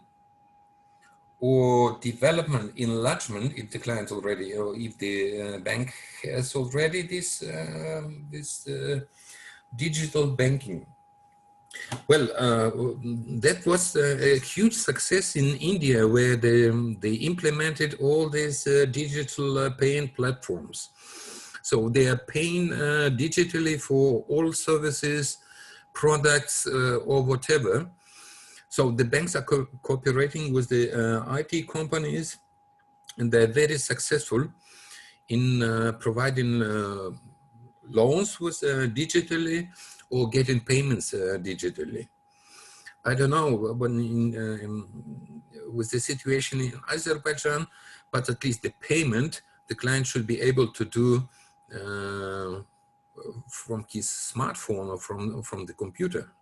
or development enlargement if the client already, or if the bank has already this digital banking. Well, that was a huge success in India, where they implemented all these digital payment platforms. So they are paying digitally for all services, products, or whatever. So the banks are cooperating with the IT companies, and they're very successful in providing loans with digitally, or getting payments digitally. I don't know when with the situation in Azerbaijan, but at least the payment the client should be able to do from his smartphone or from the computer.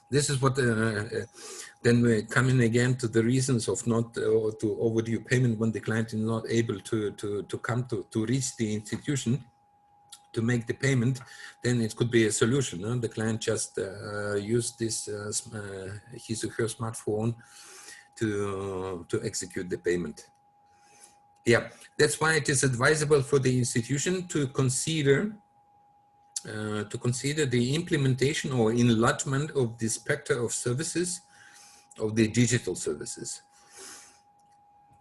This is what then we're coming again to the reasons of not to overdue payment when the client is not able to come to reach the institution to make the payment. Then it could be a solution. The client just use this his or her smartphone to execute the payment. Yeah, that's why it is advisable for the institution to consider the implementation or enlargement of the spectrum of services, of the digital services.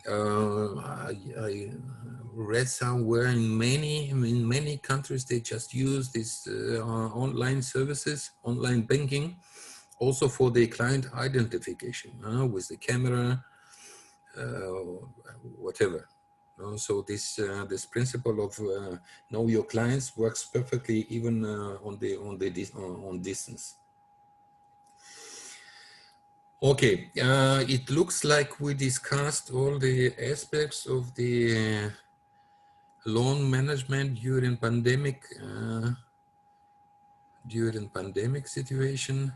I read somewhere in many countries they just use this online services, online banking, also for the client identification with the camera, whatever. So this principle of know your clients works perfectly even on distance. Okay, it looks like we discussed all the aspects of the loan management during pandemic situation,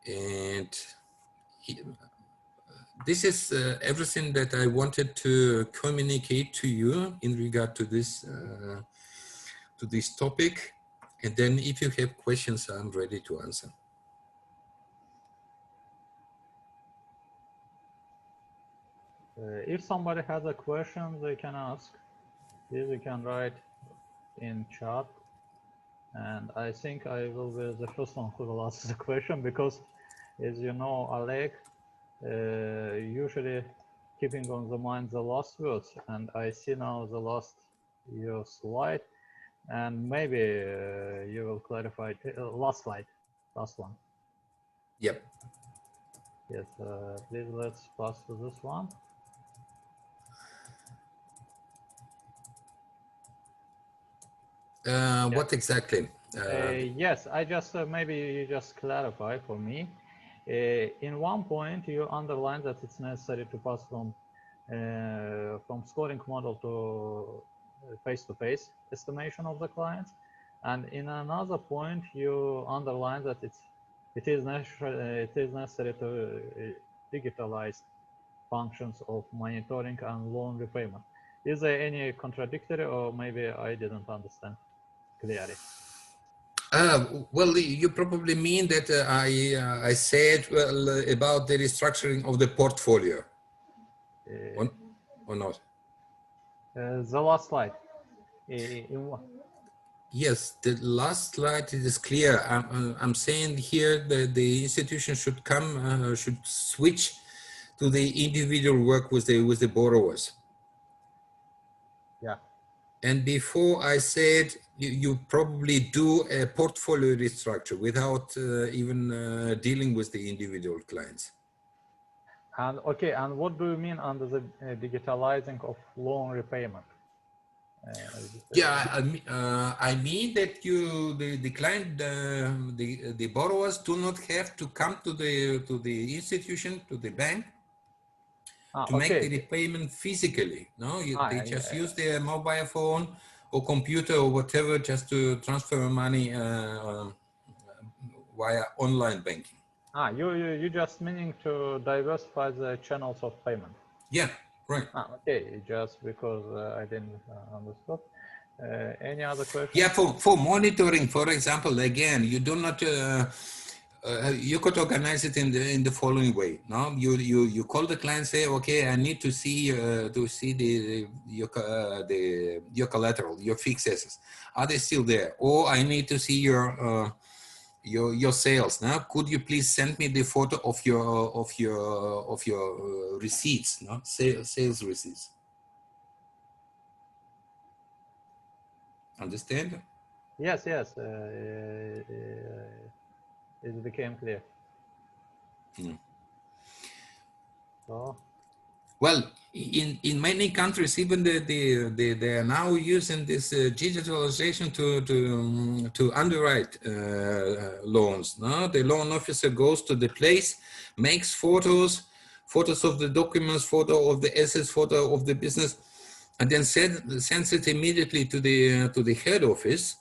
and this is everything that I wanted to communicate to you in regard to this topic. And then if you have questions, I'm ready to answer. If somebody has a question, they can ask. Please, you can write in chat. And I think I will be the first one who will ask the question, because, as you know, Oleg, usually keeping on the mind the last words. And I see now the your slide, and maybe you will clarify last slide, last one. Yep. Yes, please let's pass to this one. What exactly? Yes, I just maybe you just clarify for me. In one point, you underline that it's necessary to pass from scoring model to face-to-face estimation of the clients, and in another point, you underline that it is necessary to digitalize functions of monitoring and loan repayment. Is there any contradictory, or maybe I didn't understand clearly? Well, you probably mean that I said about the restructuring of the portfolio, or not? The last slide. Yes, the last slide is clear. I'm saying here that the institution should should switch to the individual work with the borrowers. Yeah. And before I said you probably do a portfolio restructure without even dealing with the individual clients. And okay, and what do you mean under the digitalizing of loan repayment? Yeah, I mean that the client, the borrowers do not have to come to the institution, to the bank, to make the repayment physically. No, they just use their mobile phone or computer or whatever just to transfer money via online banking. You just meaning to diversify the channels of payment. Yeah, right. Okay, just because I didn't understand. Any other questions? Yeah, for monitoring, for example, again, you do not You could organize it in the following way. No, you call the client, say, okay, I need to see your collateral, your fixed assets. Are they still there? Or I need to see your sales. Now, could you please send me the photo of your receipts? No, sales receipts. Understand? Yes, yes. It became clear. Mm. So, Well, in many countries, even they are now using this digitalization to underwrite loans. No, the loan officer goes to the place, makes photos of the documents, photo of the assets, photo of the business, and then sends it immediately to the head office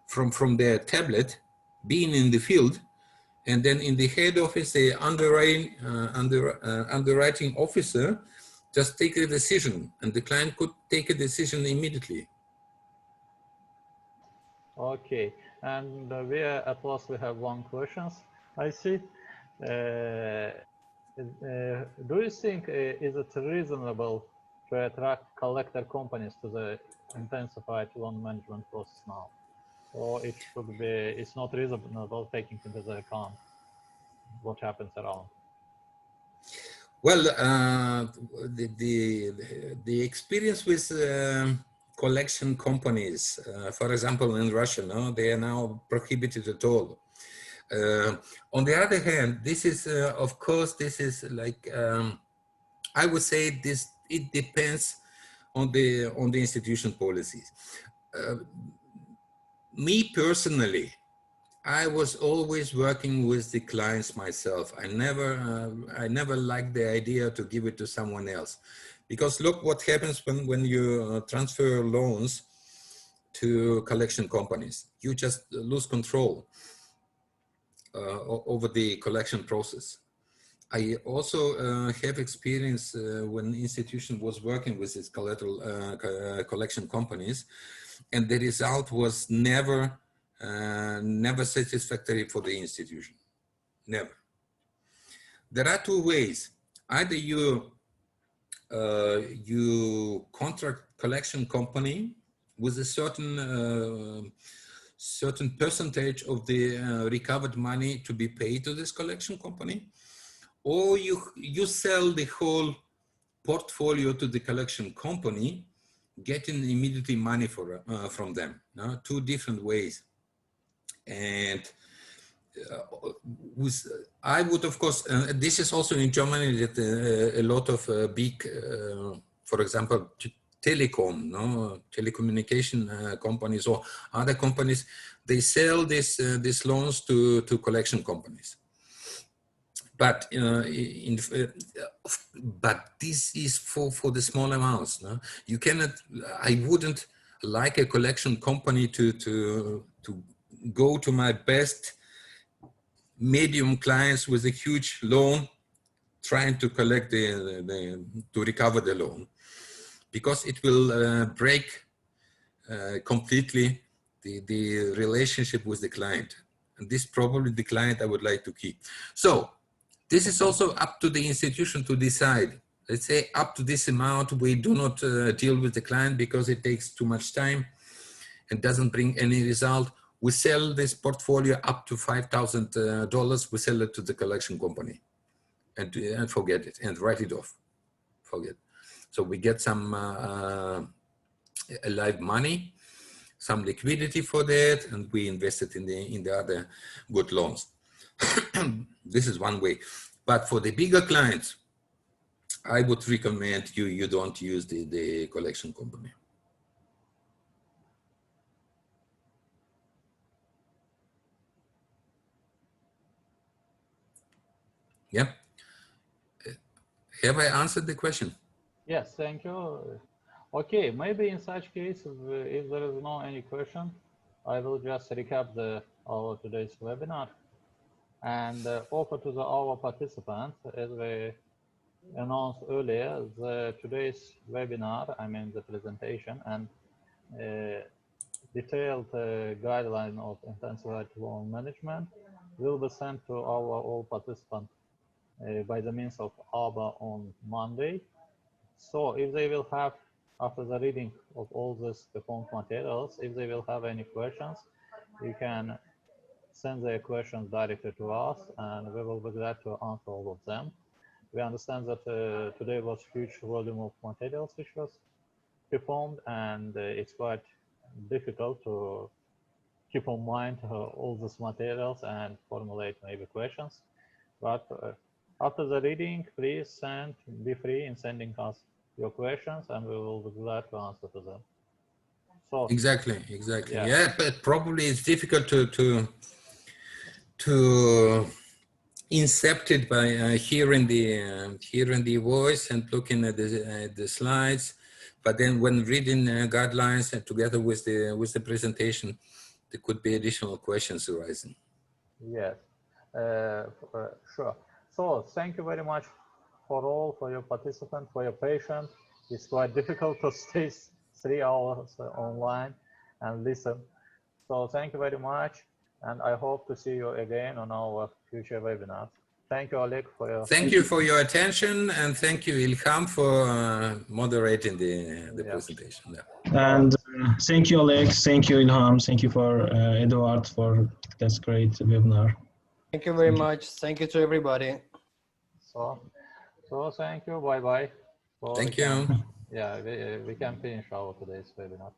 from their tablet, being in the field. And then in the head office, the underwriting officer just take a decision, and the client could take a decision immediately. okay. And we at last we have one questions. I see. Do you think is it reasonable to attract collector companies to the intensified loan management process now, or it should be it's not reasonable taking into the account what happens around? Well, the experience with collection companies, for example, in Russia, no, they are now prohibited at all. On the other hand, this is, of course, this is like I would say this. It depends on the institution policies. Me personally, I was always working with the clients myself. I never liked the idea to give it to someone else, because look what happens when you transfer loans to collection companies. You just lose control over the collection process. I also have experience when institution was working with its collateral collection companies, and the result was never satisfactory for the institution. Never. There are two ways. Either you contract collection company with a certain percentage of the recovered money to be paid to this collection company, or you sell the whole portfolio to the collection company, getting immediately money from them. No? Two different ways. And I would, of course, this is also in Germany that a lot of big, for example, telecommunication companies or other companies, they sell these loans to collection companies. But but this is for the small amounts. No? You cannot. I wouldn't like a collection company to go to my best medium clients with a huge loan, trying to collect to recover the loan, because it will break completely the relationship with the client, and this probably the client I would like to keep. So this is also up to the institution to decide. Let's say up to this amount, we do not deal with the client because it takes too much time and doesn't bring any result. We sell this portfolio up to $5,000. We sell it to the collection company and forget it and write it off. Forget. So we get some live money, some liquidity for that, and we invest it in the other good loans. This is one way. But for the bigger clients, I would recommend you don't use the collection company. Yeah. Have I answered the question? Yes, thank you. Okay, maybe in such case, if there is no any question, I will just recap our today's webinar and offer to our participants, as we announced earlier, today's webinar, I mean the presentation and detailed guideline of intensified loan management will be sent to all participants by the means of ABA on Monday. So if they will have, after the reading of all these performed materials, if they will have any questions, you can send their questions directly to us, and we will be glad to answer all of them. We understand that today was huge volume of materials which was performed, and it's quite difficult to keep in mind all these materials and formulate maybe questions. But after the reading, please be free in sending us your questions, and we will be glad to answer to them. So Exactly. Yeah. Yeah, but probably it's difficult to incept it by hearing the voice and looking at the slides. But then when reading guidelines and together with the presentation, there could be additional questions arising. Yes, sure. So thank you very much for your participants, for your patience. It's quite difficult to stay 3 hours online and listen. So thank you very much, and I hope to see you again on our future webinars. Thank you, Oleg, for your. Thank you for your attention, and thank you, Ilham, for moderating the presentation. Yeah. And thank you, Alex. Thank you, Ilham. Thank you for Eduard for this great webinar. Thank you very much. Thank you to everybody. So thank you. Bye bye. So Thank you. Yeah, we can finish our today's webinar.